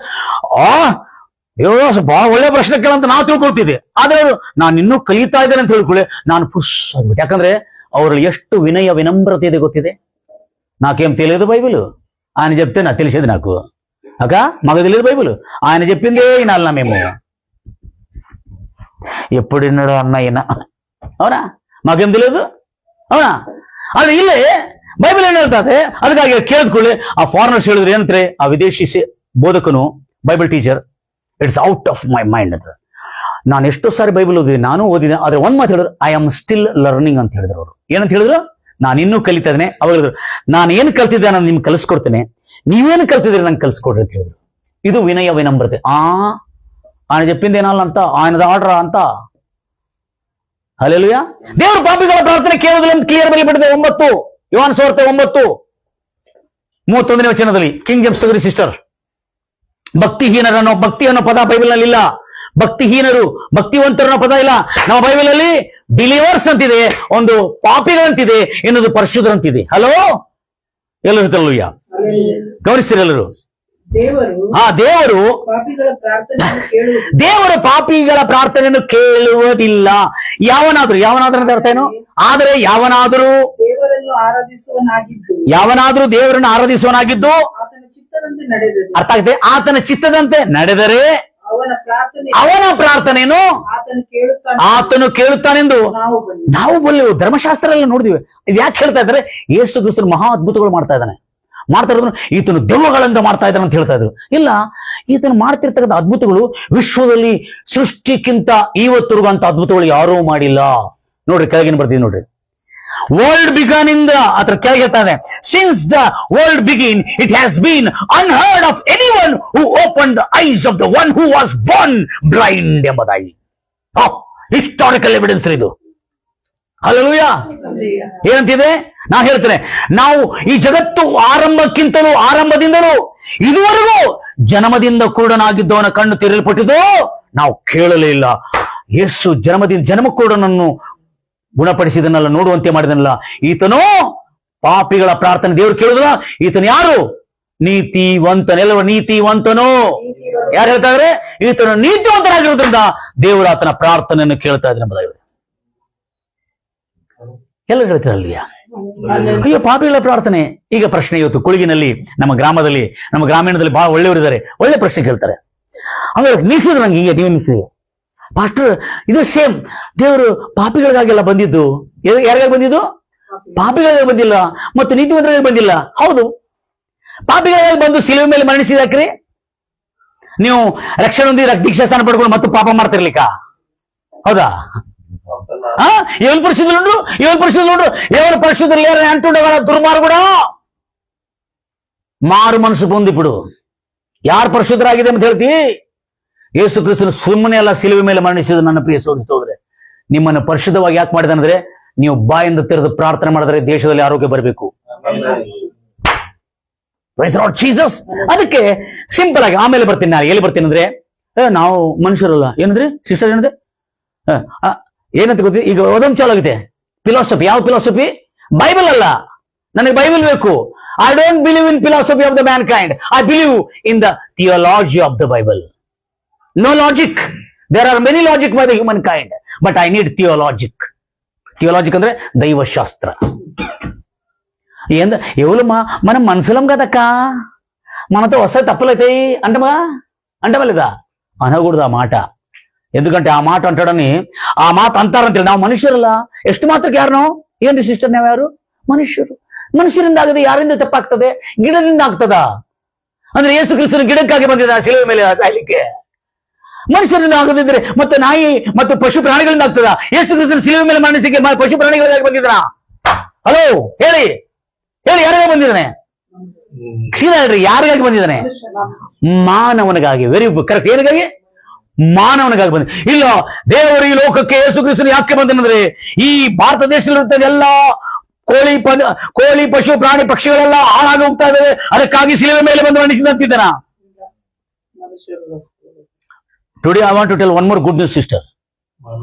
ಬಹಳ ಒಳ್ಳೆ ಪ್ರಶ್ನೆ ಕೇಳಂತ ನಾವು ತಿಳ್ಕೊಳ್ತಿದ್ದೆ. ಆದ್ರೆ ಅವರು ನಾನು ಇನ್ನೂ ಕಲಿತಾ ಇದ್ದೇನೆ ಅಂತ ಹೇಳ್ಕೊಳ್ಳಿ, ನಾನು ಪುಸ್ ಆಗ್ಬಿಟ್ಟು. ಯಾಕಂದ್ರೆ ಅವರಲ್ಲಿ ಎಷ್ಟು ವಿನಯ ವಿನಮ್ರತೆ ಇದೆ ಗೊತ್ತಿದೆ. నాకేం తెలియదు బైబిల్, ఆయన చెప్తే నాకు తెలిసేది. నాకు అక్క మాకు తెలియదు బైబిల్, ఆయన చెప్పిందే వినాలన్నా మేము. ఎప్పుడు విన్నాడు అన్న ఈయన? అవునా? మాకేం తెలియదు, అవునా? ಆದ್ರೆ ಇಲ್ಲೇ ಬೈಬಲ್ ಏನ್ ಹೇಳ್ತಾರೆ, ಅದಕ್ಕಾಗಿ ಕೇಳಿದ್ಕೊಳ್ಳಿ. ಆ ಫಾರಿನರ್ಸ್ ಹೇಳಿದ್ರು ಏನಂತಾರೆ, ಆ ವಿದೇಶಿ ಬೋಧಕನು Bible teacher, it's out of my mind ಅಂತ. ನಾನು ಎಷ್ಟೋ ಸಾರಿ ಬೈಬಲ್ ಓದಿದೆ, ನಾನು ಓದಿದೆ, ಆದ್ರೆ ಒಂದ್ ಮಾತು ಹೇಳಿದ್ರು, ಐ ಆಮ್ ಸ್ಟಿಲ್ ಲರ್ನಿಂಗ್ ಅಂತ ಹೇಳಿದ್ರು. ಅವರು ಏನಂತ ಹೇಳಿದ್ರು, ನಾನು ಇನ್ನೂ ಕಲಿತಾ ಇದ್ದೇನೆ. ಅವಾಗ ಹೇಳಿದ್ರು, ನಾನು ಏನು ಕಲ್ತಿದ್ದೆ ನಾನು ನಿಮ್ಗೆ ಕಲಿಸ್ಕೊಡ್ತೇನೆ, ನೀವೇನು ಕಲ್ತಿದ್ರೆ ನಂಗೆ ಕಲಿಸ್ಕೊಡ್ರಿ ಅಂತ ಹೇಳಿದ್ರು. ಇದು ವಿನಯ ವಿನಮ್ರತೆ. ఆయన చెప్పిందేనాలి ಅಂತ, ఆయనది ఆర్డర్ ಅಂತ. హల్లెలూయా. ದೇವರು ಪಾಪಿಗಳ ಪ್ರಾರ್ಥನೆ ಕೇಳುವುದಿಲ್ಲ ಅಂತ ಕ್ಲಿಯರ್ ಬರೆಯಲ್ಪಟ್ಟಿದೆ. 9 ಯೋಹಾನ ಸುವಾರ್ತೆ 9:31 ವಚನದಲ್ಲಿ, ಕಿಂಗ್ ಜೇಮ್ಸ್ ತಗರಿ ಸಿಸ್ಟರ್. ಭಕ್ತಿಹೀನರನ್ನೋ, ಭಕ್ತಿ ಅನ್ನೋ ಪದ ಬೈಬಲ್ ನಲ್ಲಿ ಇಲ್ಲ. ಭಕ್ತಿಹೀನರು, ಭಕ್ತಿವಂತರು ಅನ್ನೋ ಪದ ಇಲ್ಲ ನಮ್ಮ ಬೈಬಲ್ ಅಲ್ಲಿ. ಬಿಲೀವರ್ಸ್ ಅಂತಿದೆ, ಒಂದು ಪಾಪಿಗಳಂತಿದೆ, ಇನ್ನೊಂದು ಪರಿಶುದ್ಧರಂತಿದೆ. ಹಲೋ, ಎಲ್ಲರೂ ಹಲ್ಲೂಯ್ಯ, ಗಮನಿಸ್ತೀರಿ ಎಲ್ಲರೂ. ದೇವರು ಪಾಪಿಗಳ ಪ್ರಾರ್ಥನೆಯನ್ನು ಕೇಳುವುದಿಲ್ಲ. ಯಾವನಾದ್ರೂ ಅಂತ ಅರ್ಥ ಏನು? ಆದರೆ ಯಾವನಾದ್ರೂ ದೇವರನ್ನು ಆರಾಧಿಸುವನಾಗಿದ್ದು, ಅರ್ಥ ಆಗುತ್ತೆ, ಆತನ ಚಿತ್ತದಂತೆ ನಡೆದರೆ ಅವನ ಪ್ರಾರ್ಥನೆಯನ್ನು ಆತನು ಕೇಳುತ್ತಾನೆಂದು ನಾವು ಬಲ್ಲೆವು. ಧರ್ಮಶಾಸ್ತ್ರ ನೋಡಿದಿವಿ. ಇದು ಯಾಕೆ ಹೇಳ್ತಾ ಇದ್ದಾರೆ? ಯೇಸು ಕ್ರಿಸ್ತನು ಮಹಾ ಅದ್ಭುತಗಳು ಮಾಡ್ತಾ ಇದ್ದಾನೆ. ಮಾಡ್ತಾ ಇರೋದು ಈತನು ದೆವ್ವಗಳಿಂದ ಮಾಡ್ತಾ ಇದ್ದಾನೆ ಅಂತ ಹೇಳ್ತಾ ಇದ್ರು. ಇಲ್ಲ, ಈತನು ಮಾಡ್ತಿರ್ತಕ್ಕಂಥ ಅದ್ಭುತಗಳು ವಿಶ್ವದಲ್ಲಿ ಸೃಷ್ಟಿಕ್ಕಿಂತ ಇವತ್ತರೆಗೂ ಅಂತ ಅದ್ಭುತಗಳು ಯಾರೂ ಮಾಡಿಲ್ಲ. ನೋಡ್ರಿ, ಕೆಳಗಿನ ಬರ್ತೀವಿ ನೋಡ್ರಿ. ವರ್ಲ್ಡ್ ಬಿಗನ್ ಇಂದ ಅದ್ರ ಕೆಳಗೆ ಹೇಳ್ತಾನೆ, since the world begin it has been unheard of any one who open the eyes of the one who was Born blind ಎಂಬುದಾಗಿ. ಹಿಸ್ಟಾರಿಕಲ್ ಎವಿಡೆನ್ಸ್ ಇದು. ಹಲ್ಲೆಲೂಯಾ. ಏನಂತಿದೆ? ನಾನು ಹೇಳ್ತೇನೆ, ನಾವು ಈ ಜಗತ್ತು ಆರಂಭದಿಂದಲೂ ಇದುವರೆಗೂ ಜನ್ಮದಿಂದ ಕುರುಡನಾಗಿದ್ದವನ ಕಣ್ಣು ತೆರೆಯಲ್ಪಟ್ಟಿದ್ದು ನಾವು ಕೇಳಲೇ ಇಲ್ಲ. ಯೇಸು ಜನ್ಮ ಕುರುಡನನ್ನು ಗುಣಪಡಿಸಿದನಲ್ಲ, ನೋಡುವಂತೆ ಮಾಡಿದನಲ್ಲ. ಈತನು ಪಾಪಿಗಳ ಪ್ರಾರ್ಥನೆ ದೇವರು ಕೇಳುದಿಲ್ಲ. ಈತನು ಯಾರು? ನೀತಿವಂತನೆಲ್ಲ ನೀತಿವಂತನು. ಯಾರು ಹೇಳ್ತಾ ಇದ್ರೆ? ಈತನು ನೀತಿವಂತನಾಗಿರುವುದರಿಂದ ದೇವರು ಆತನ ಪ್ರಾರ್ಥನೆಯನ್ನು ಕೇಳ್ತಾ ಇದ್ರೆ ಎಂಬುದಾಗಿದೆ. ಎಲ್ಲ ಹೇಳ್ತೀರಲ್ವಿಯ? ಅಯ್ಯೋ, ಪಾಪಿಗಳ ಪ್ರಾರ್ಥನೆ. ಈಗ ಪ್ರಶ್ನೆ ಇವತ್ತು ಕುಳಿಗಿನಲ್ಲಿ ನಮ್ಮ ಗ್ರಾಮೀಣದಲ್ಲಿ ಬಹಳ ಒಳ್ಳೆಯವರಿದ್ದಾರೆ, ಒಳ್ಳೆ ಪ್ರಶ್ನೆ ಕೇಳ್ತಾರೆ. ಹಂಗಾರೆ ನಿಲ್ಸಿದ್ರು ನಂಗೆ, ಈಗ ನೀವು ನಿಲ್ಸಿ ಪಾಸ್ಟರ್, ಇದು ಸೇಮ್. ದೇವರು ಪಾಪಿಗಳಿಗಾಗೆಲ್ಲ ಬಂದಿದ್ದು. ಯಾರಿಗಾಗಿ ಬಂದಿದ್ದು? ಪಾಪಿಗಳಿಗಾಗಿ ಬಂದಿಲ್ಲ, ಮತ್ತು ನೀತಿವಂತರಿಗೆ ಬಂದಿಲ್ಲ. ಹೌದು, ಪಾಪಿಗಳಿಗಾಗಿ ಬಂದು ಶಿಲುಬೆ ಮೇಲೆ ಮರಣಿಸಿದಾಕ್ರಿ. ನೀವು ರಕ್ಷಣೆ ಹೊಂದಿ ದೀಕ್ಷಾ ಸ್ಥಾನ ಪಡ್ಕೊಂಡು ಮತ್ತು ಪಾಪ ಮಾಡ್ತಿರ್ಲಿಕ್ಕ? ಹೌದಾ? ఎవరు పరిశుద్ధులు లేరు అంటుండే వాళ్ళ దుర్మార్గుడా. మారు మనసు పొంది ఇప్పుడు ಯಾರು ಪರಿಶುದ್ಧರಾಗಿದೆ ಅಂತ ಹೇಳ್ತಿ? ಯೇಸು ಕ್ರಿಸ್ತನು ಸುಮ್ಮನೆ ಎಲ್ಲ ಶಿಲುಬೆ ಮೇಲೆ ಮರಣಿಸಿದ. ನನ್ನ ಪ್ರಿಯ ಸಹೋದರರೇ, ನಿಮ್ಮನ್ನು ಪರಿಶುದ್ಧವಾಗಿ ಯಾಕೆ ಮಾಡಿದಾನಂದ್ರೆ, ನೀವು ಬಾಯಿಂದ ತೆರೆದು ಪ್ರಾರ್ಥನೆ ಮಾಡಿದ್ರೆ ದೇಶದಲ್ಲಿ ಆರೋಗ್ಯ ಬರಬೇಕು. ಜೀಸಸ್. ಅದಕ್ಕೆ ಸಿಂಪಲ್ ಆಗಿ ಆಮೇಲೆ ಬರ್ತೀನಿ. ನಾನು ಎಲ್ಲಿ ಬರ್ತೀನಿ ಅಂದ್ರೆ, ನಾವು ಮನುಷ್ಯರಲ್ಲ. ಏನಂದ್ರೆ ಸಿಸ್ಟರ್, ಏನಂದ್ರೆ ಏನಂತ ಗೊತ್ತಿ? ಈಗ ಓದೋದು ಚಾಲು ಆಗಿದೆ. ಫಿಲಾಸಫಿ. ಯಾವ ಫಿಲಾಸಫಿ? ಬೈಬಲ್ ಅಲ್ಲ. ನನಗೆ ಬೈಬಲ್ ಬೇಕು. I don't believe in philosophy of the mankind. I believe in the theology of the Bible. No logic. There are many logic by the humankind, but I need theologic. Theologic ಅಂದ್ರೆ దైవశాస్త్ర. ఏంద ఎవలమ్మా మనం మనుషులం కదక్క, మనతో వస్తే తప్పులైతాయి అంటమా లేదా? అనకూడదు ఆ మాట. ఎందుకంటే ಆ ಮಾತು ಅಂಟಾಡನಿ, ಆ ಮಾತು ಅಂತಾರಂತೇಳಿ ನಾವು ಮನುಷ್ಯರಲ್ಲ. ಎಷ್ಟು ಮಾತ್ರಕ್ಕೆ ಯಾರು ನಾವು? ಏನ್ರಿ ಸಿಸ್ಟರ್, ನಾವು ಯಾರು? ಮನುಷ್ಯರು. ಮನುಷ್ಯರಿಂದ ಆಗದೆ ಯಾರಿಂದ ತಪ್ಪಾಗ್ತದೆ? ಗಿಡದಿಂದ ಆಗ್ತದ? ಅಂದ್ರೆ ಯೇಸು ಕ್ರಿಸ್ತನು ಗಿಡಕ್ಕಾಗಿ ಬಂದಿದ್ದ ಶಿಲುಬೆ ಮೇಲೆ ಕಾಯ್ಲಿಕ್ಕೆ. ಮನುಷ್ಯರಿಂದ ಆಗದಿದ್ರೆ ಮತ್ತೆ ನಾಯಿ ಮತ್ತು ಪಶು ಪ್ರಾಣಿಗಳಿಂದ ಆಗ್ತದ? ಯೇಸು ಕ್ರಿಸ್ತನು ಶಿಲುಬೆ ಮೇಲೆ ಮರಣಿಸಿಕೆ ಪಶು ಪ್ರಾಣಿಗಳಿಗಾಗಿ ಬಂದಿದ್ದ? ಹಲೋ, ಹೇಳಿ ಯಾರಿಗಾಗಿ ಬಂದಿದ್ದಾನೆ? ಸೀದಾ ಹೇಳ್ರಿ, ಯಾರಿಗಾಗಿ ಬಂದಿದ್ದಾನೆ? ಮಾನವನಿಗಾಗಿ. Very correct. ಏನಿಗಾಗಿ? ಮಾನವನಿಗಾಗಿ ಬಂದ. ಇಲ್ಲ, ದೇವರು ಈ ಲೋಕಕ್ಕೆ ಯೇಸು ಕ್ರಿಸ್ತನು ಯಾಕೆ ಬಂದನಂದ್ರೆ, ಈ ಭಾರತ ದೇಶದಲ್ಲಿರುತ್ತದೆ ಎಲ್ಲ ಕೋಳಿ ಪಶು ಪ್ರಾಣಿ ಪಕ್ಷಿಗಳೆಲ್ಲ ಹಾಳಾಗಿ ಹೋಗ್ತಾ ಇದ್ದಾವೆ, ಅದಕ್ಕಾಗಿ ಶಿಲುಬೆ ಮೇಲೆ ಬಂದು ಮರಣಿಸಿದಂತಿದ್ದಾನ. Today I want to tell one more good news sister.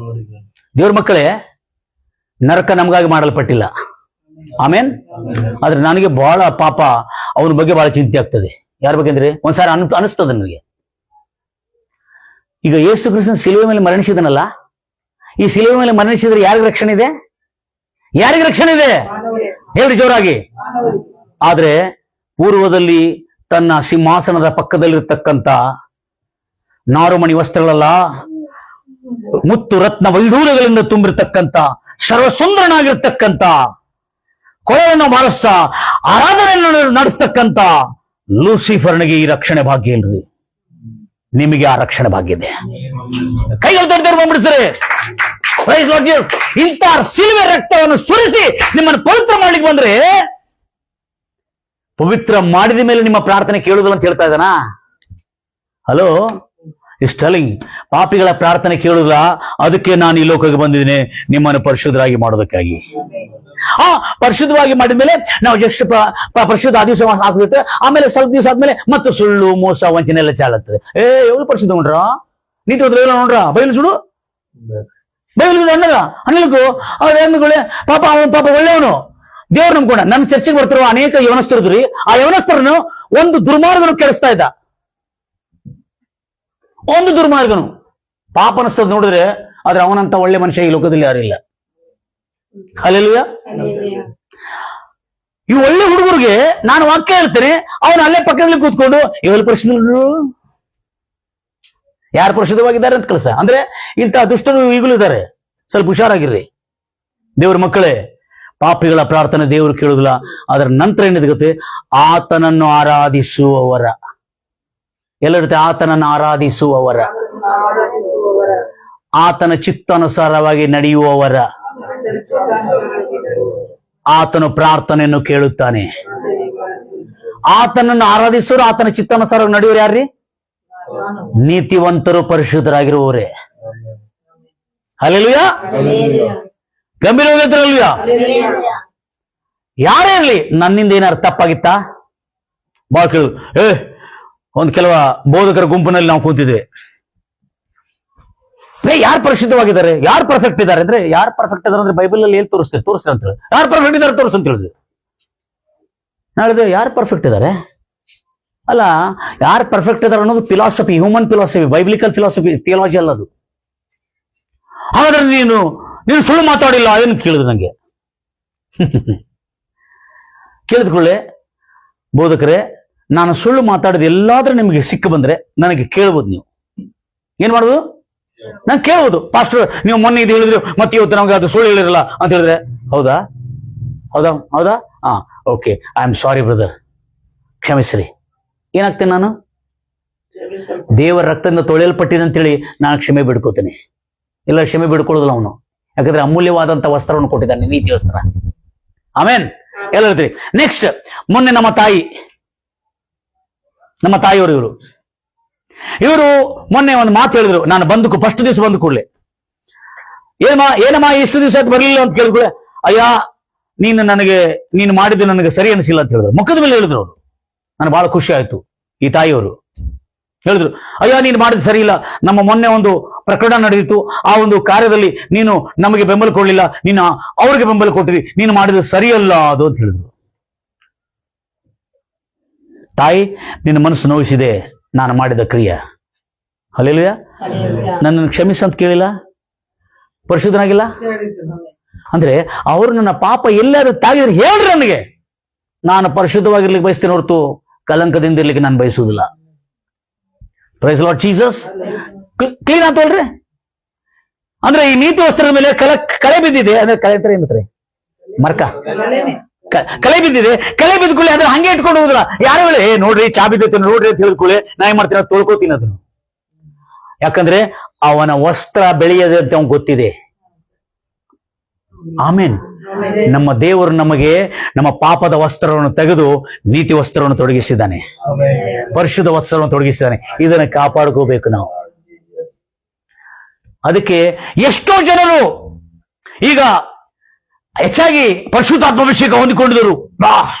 ದೇವ್ರ ಮಕ್ಕಳೇ, ನರಕ ನಮಗಾಗಿ ಮಾಡಲ್ಪಟ್ಟಿಲ್ಲ. ಆಮೇನ್. ಆದ್ರೆ ನನಗೆ ಬಹಳ ಪಾಪ ಅವನ ಬಗ್ಗೆ ಬಹಳ ಚಿಂತೆ ಆಗ್ತದೆ. ಯಾರ ಬಗ್ಗೆ ಅಂದ್ರೆ, ಒಂದ್ಸಾರಿ ಅನಿಸ್ತದೆ ನನಗೆ. ಈಗ ಯೇಸು ಕ್ರಿಸ್ತನ ಶಿಲುಬೆ ಮೇಲೆ ಮರಣಿಸಿದನಲ್ಲ, ಈ ಶಿಲುಬೆ ಮೇಲೆ ಮರಣಿಸಿದ್ರೆ ಯಾರಿಗೆ ರಕ್ಷಣೆ ಇದೆ? ಯಾರಿಗೆ ರಕ್ಷಣೆ ಇದೆ? ಹೇಳ್ರಿ ಜೋರಾಗಿ. ಆದ್ರೆ ಪೂರ್ವದಲ್ಲಿ ತನ್ನ ಸಿಂಹಾಸನದ ಪಕ್ಕದಲ್ಲಿರ್ತಕ್ಕಂಥ ನಾರುಮಣಿ ವಸ್ತ್ರಗಳಲ್ಲ, ಮುತ್ತು ರತ್ನ ವೈಢೂರ್ಯಗಳಿಂದ ತುಂಬಿರ್ತಕ್ಕಂಥ ಸರ್ವಸುಂದರನಾಗಿರ್ತಕ್ಕಂಥ ಕೊಳವನ್ನು ಬಾರಿಸ ಆರಾಧನೆಯನ್ನು ನಡೆಸ್ತಕ್ಕಂಥ ಲೂಸಿಫರ್ನಿಗೆ ಈ ರಕ್ಷಣೆ ಭಾಗ್ಯ ಇಲ್ರಿ. ನಿಮಗೆ ಆ ರಕ್ಷಣೆ ಭಾಗ್ಯ ಇದೆ. ಕೈಗಳು ದೊಡ್ಡ ಬಂದ್ಬಿಡಿಸ್ರಿ. ಇಂಥ ಶಿಲುಬೆ ರಕ್ತವನ್ನು ಸುರಿಸಿ ನಿಮ್ಮನ್ನು ಪವಿತ್ರ ಮಾಡ್ಲಿಕ್ಕೆ ಬಂದ್ರೆ, ಪವಿತ್ರ ಮಾಡಿದ ಮೇಲೆ ನಿಮ್ಮ ಪ್ರಾರ್ಥನೆ ಕೇಳುವುದಿಲ್ಲ ಅಂತ ಹೇಳ್ತಾ ಇದ್ದಾನ? ಹಲೋ, ಇಷ್ಟಲಿಂಗ್ ಪಾಪಿಗಳ ಪ್ರಾರ್ಥನೆ ಕೇಳುವುದಿಲ್ಲ. ಅದಕ್ಕೆ ನಾನು ಈ ಲೋಕಕ್ಕೆ ಬಂದಿದ್ದೇನೆ, ನಿಮ್ಮನ್ನು ಪರಿಶುದ್ಧರಾಗಿ ಮಾಡೋದಕ್ಕಾಗಿ. ಪರಿಶುದ್ಧವಾಗಿ ಮಾಡಿದ್ಮೇಲೆ ನಾವು ಜಸ್ಟ್ ಪರಿಶುದ್ಧ ಆ ದಿವಸ ಹಾಕುತ್ತೆ. ಆಮೇಲೆ ಸ್ವಲ್ಪ ದಿವಸ ಆದ್ಮೇಲೆ ಮತ್ತು ಸುಳ್ಳು, ಮೋಸ, ವಂಚನೆ ಎಲ್ಲ ಚಾಲುತ್ತದೆ. ಎವ್ರು ಪರಿಶುದ್ಧ ನೋಡ್ರ? ನೀತಿ ಹೋದ್ರೆ ನೋಡ್ರ? ಬೈಲು ಸುಡು, ಬೈಲು ಅನ್ನಲಕ್ಕೂ ಅವ್ರ ಹೆಣ್ಮಗಳು ಪಾಪ, ಅವನ ಪಾಪ ಒಳ್ಳೆಯವನು, ದೇವ್ರು ನಂಬ್ಕೊಂಡ. ನನ್ನ ಚರ್ಚೆಗೆ ಬರ್ತಿರುವ ಅನೇಕ ಯವನಸ್ಥರಿದ್ರಿ. ಆ ಯವನಸ್ಥರನ್ನು ಒಂದು ದುರ್ಮಾರ್ಗನು ಕೆಡಿಸ್ತಾ ಇದ್ದ. ಒಂದು ದುರ್ಮಾರ್ಗನು ಪಾಪ ಅನಿಸ್ತದ ನೋಡಿದ್ರೆ. ಆದ್ರೆ ಅವನಂತ ಒಳ್ಳೆ ಮನುಷ್ಯ ಈ ಲೋಕದಲ್ಲಿ ಯಾರಿಲ್ಲ. ಹಲ್ಲೆಲೂಯಾ. ಈ ಒಳ್ಳೆ ಹುಡುಗರಿಗೆ ನಾನು ವಾಕ್ಯ ಹೇಳ್ತೇನೆ, ಅವನು ಅಲ್ಲೇ ಪಕ್ಕದಲ್ಲಿ ಕೂತ್ಕೊಂಡು ಎಲ್ಲಿ ಪರಿಶುದ್ಧರು, ಯಾರು ಪರಿಶುದ್ಧವಾಗಿದ್ದಾರೆ ಅಂತ ಕಳಿಸ. ಅಂದ್ರೆ ಇಂಥ ದುಷ್ಟರು ಈಗಲೂ ಇದ್ದಾರೆ, ಸ್ವಲ್ಪ ಹುಷಾರಾಗಿರ್ರಿ ದೇವ್ರ ಮಕ್ಕಳೇ. ಪಾಪಿಗಳ ಪ್ರಾರ್ಥನೆ ದೇವರು ಕೇಳುದಿಲ್ಲ. ಅದರ ನಂತರ ಏನಿದೆ, ಆತನನ್ನು ಆರಾಧಿಸುವವರ, ಎಲ್ಲರುತ್ತೆ ಆತನನ್ನು ಆರಾಧಿಸುವವರ, ಆತನ ಚಿತ್ತಾನುಸಾರವಾಗಿ ನಡೆಯುವವರ, ಆತನು ಪ್ರಾರ್ಥನೆಯನ್ನು ಕೇಳುತ್ತಾನೆ. ಆತನನ್ನು ಆರಾಧಿಸುವರು, ಆತನ ಚಿತ್ತಾನುಸಾರವಾಗಿ ನಡೆಯುವರು ಯಾರ್ರಿ? ನೀತಿವಂತರು, ಪರಿಶುದ್ಧರಾಗಿರುವವರೇ. ಹಲ್ಲೆಲೂಯಾ, ಗಂಭೀರವಾಗಿದ್ರಲ್ವಾ? ಯಾರೇ ಇರ್ಲಿ, ನನ್ನಿಂದ ಏನಾರು ತಪ್ಪಾಗಿತ್ತಾ? ಬಾ ಕೇಳು. ಒಂದ್ ಕೆಲವ ಬೋಧಕರ ಗುಂಪಿನಲ್ಲಿ ನಾವು ಕೂತಿದ್ದೇವೆ. ಯಾರು ಪರಿಶುದ್ಧವಾಗಿದ್ದಾರೆ, ಯಾರು ಪರ್ಫೆಕ್ಟ್ ಇದ್ದಾರೆ ಅಂದ್ರೆ, ಯಾರು ಪರ್ಫೆಕ್ಟ್ ಇದಾರೆ ಅಂದ್ರೆ ಬೈಬಲ್ ಅಲ್ಲಿ ಏನ್ ತೋರಿಸ್ತಾರೆ ಅಂತ ಹೇಳಿ, ಯಾರು ಪರ್ಫೆಕ್ಟ್ ಇದ್ದಾರೆ ತೋರಿಸ್ ಅಂತ ಹೇಳಿದ್ರು. ನಾಳಿದ್ರೆ ಯಾರು ಪರ್ಫೆಕ್ಟ್ ಇದ್ದಾರೆ ಅಲ್ಲ, ಯಾರು ಪರ್ಫೆಕ್ಟ್ ಇದ್ದಾರೆ ಅನ್ನೋದು philosophy, human philosophy, biblical philosophy, theology ಅಲ್ಲ ಅದು. ಹಾಗಾದ್ರೆ ನೀನು ಸುಳ್ಳು ಮಾತಾಡಿಲ್ಲ ಏನು ಕೇಳಿದ್ರು ನಂಗೆ. ಕೇಳಿದ್ಕೊಳ್ಳೆ, ಬೋಧಕರೇ ನಾನು ಸುಳ್ಳು ಮಾತಾಡಿದ ಎಲ್ಲಾದ್ರೂ ನಿಮಗೆ ಸಿಕ್ಕ ಬಂದ್ರೆ ನನಗೆ ಕೇಳ್ಬೋದು. ನೀವು ಏನ್ ಮಾಡುದು? ನಾನು ಕೇಳ್ಬೋದು. ಪಾಸ್ಟರ್ ನೀವು ಮೊನ್ನೆ ಇದು ಹೇಳಿದ್ರು ಮತ್ತೆ ಇವತ್ತು ನಮ್ಗೆ ಅದು ಸುಳ್ಳು ಹೇಳಿರಲ್ಲ ಅಂತ ಹೇಳಿದ್ರೆ, ಹೌದಾ ಹೌದಾ ಹೌದಾ ಹಾ okay, I am sorry brother, ಕ್ಷಮಿಸ್ರಿ. ಏನಾಗ್ತೇನೆ ನಾನು? ದೇವರ ರಕ್ತದಿಂದ ತೊಳೆಯಲ್ಪಟ್ಟಿದೆ ಅಂತೇಳಿ ನಾನು ಕ್ಷಮೆ ಬಿಡ್ಕೋತೇನೆ. ಇಲ್ಲ, ಕ್ಷಮೆ ಬಿಡ್ಕೊಳ್ಳೋದಿಲ್ಲ ಅವನು, ಯಾಕಂದ್ರೆ ಅಮೂಲ್ಯವಾದಂತ ವಸ್ತ್ರವನ್ನು ಕೊಟ್ಟಿದ್ದಾನೆ, ನೀತಿ ವಸ್ತ್ರ. ಆಮೇನ್. ಎಲ್ಲ ಹೇಳ್ತೀರಿ. ನೆಕ್ಸ್ಟ್, ಮೊನ್ನೆ ನಮ್ಮ ತಾಯಿಯವರು ಇವರು ಮೊನ್ನೆ ಒಂದು ಮಾತು ಹೇಳಿದ್ರು. ನಾನು ಫಸ್ಟ್ ದಿವಸ ಬಂದು ಕೂಡಲೇ, ಏನಮ್ಮ ಇಷ್ಟು ದಿವಸ ಬರಲಿಲ್ಲ ಅಂತ ಕೇಳಿದ್ರೆ, ಅಯ್ಯ ನೀನು ಮಾಡಿದ್ದು ನನಗೆ ಸರಿ ಅನಿಸಿಲ್ಲ ಅಂತ ಹೇಳಿದ್ರು. ಮುಖದ ಮೇಲೆ ಹೇಳಿದ್ರು ಅವರು. ನನಗೆ ಬಹಳ ಖುಷಿ ಆಯ್ತು. ಈ ತಾಯಿಯವರು ಹೇಳಿದ್ರು, ಅಯ್ಯ ನೀನು ಮಾಡಿದ್ದು ಸರಿ ಇಲ್ಲ, ನಮ್ಮ ಮೊನ್ನೆ ಒಂದು ಪ್ರಕರಣ ನಡೆದಿತ್ತು, ಆ ಒಂದು ಕಾರ್ಯದಲ್ಲಿ ನೀನು ನಮಗೆ ಬೆಂಬಲ ಕೊಡಲಿಲ್ಲ, ನೀನು ಅವ್ರಿಗೆ ಬೆಂಬಲ ಕೊಟ್ಟಿದ್ದಿ, ನೀನು ಮಾಡಿದ್ದು ಸರಿಯಲ್ಲ ಅದು ಅಂತ ಹೇಳಿದ್ರು. ತಾಯಿ, ನಿನ್ನ ಮನಸ್ಸು ನೋಯಿಸಿದೆ ನಾನು ಮಾಡಿದ ಕ್ರಿಯೆ. ಹಲ್ಲೆಲೂಯಾ. ನನ್ನನ್ನು ಕ್ಷಮಿಸಂತ ಕೇಳಿಲ್ಲ, ಪರಿಶುದ್ಧನಾಗಿಲ್ಲ ಅಂದ್ರೆ ಅವರು ನನ್ನ ಪಾಪ ಎಲ್ಲಾದ್ರೂ ತಾಗಿದ್ರೆ ಹೇಳ್ರಿ ನನಗೆ, ನಾನು ಪರಿಶುದ್ಧವಾಗಿರ್ಲಿಕ್ಕೆ ಬಯಸ್ತೇನೆ ಹೊರತು ಕಲಂಕದಿಂದ ಇರ್ಲಿಕ್ಕೆ ನಾನು ಬಯಸುವುದಿಲ್ಲ. Praise Lord Jesus. ಕ್ಲೀನ್ ಆತಲ್ರಿ? ಅಂದ್ರೆ ಈ ನೀತಿ ವಸ್ತ್ರದ ಮೇಲೆ ಕಳೆ ಬಿದ್ದಿದೆ, ಅಂದ್ರೆ ಕಳೆ ಹತ್ರ ಏನ್ರಿ ಮರ್ಕ ಕಲೆ ಬಿದ್ದಿದೆ. ಕಲೆ ಬಿದ್ದುಕೊಳ್ಳಿ ಅದ್ರ ಹಂಗೆ ಇಟ್ಕೊಂಡು ಹೋಗುದಿಲ್ಲ. ಯಾರು ಹೇಳಿ ನೋಡ್ರಿ ಚಾ ಬಿದ್ದೈತೆ ನೋಡ್ರಿ ಅಂತ ಹೇಳಿದ್ಕೊಳ್ಳಿ, ನಾ ಏನ್ ಮಾಡ್ತೀನಿ, ತೊಳ್ಕೋತೀನಿ ಅದನ್ನು. ಯಾಕಂದ್ರೆ ಅವನ ವಸ್ತ್ರ ಬೆಳೆಯದೆ ಅಂತ ಅವ್ನು ಗೊತ್ತಿದೆ. ಆಮೇನ್. ನಮ್ಮ ದೇವರು ನಮಗೆ ನಮ್ಮ ಪಾಪದ ವಸ್ತ್ರವನ್ನು ತೆಗೆದು ನೀತಿ ವಸ್ತ್ರವನ್ನು ತೊಡಗಿಸಿದ್ದಾನೆ, ಪರಿಶುದ್ಧ ವಸ್ತ್ರವನ್ನು ತೊಡಗಿಸಿದ್ದಾನೆ. ಇದನ್ನು ಕಾಪಾಡ್ಕೋಬೇಕು ನಾವು. ಅದಕ್ಕೆ ಎಷ್ಟೋ ಜನರು ಈಗ ಹೆಚ್ಚಾಗಿ ಪರಿಶುದ್ಧಾತ್ಮಾಭಿಷೇಕ ಹೊಂದಿಕೊಂಡಿದ್ರು.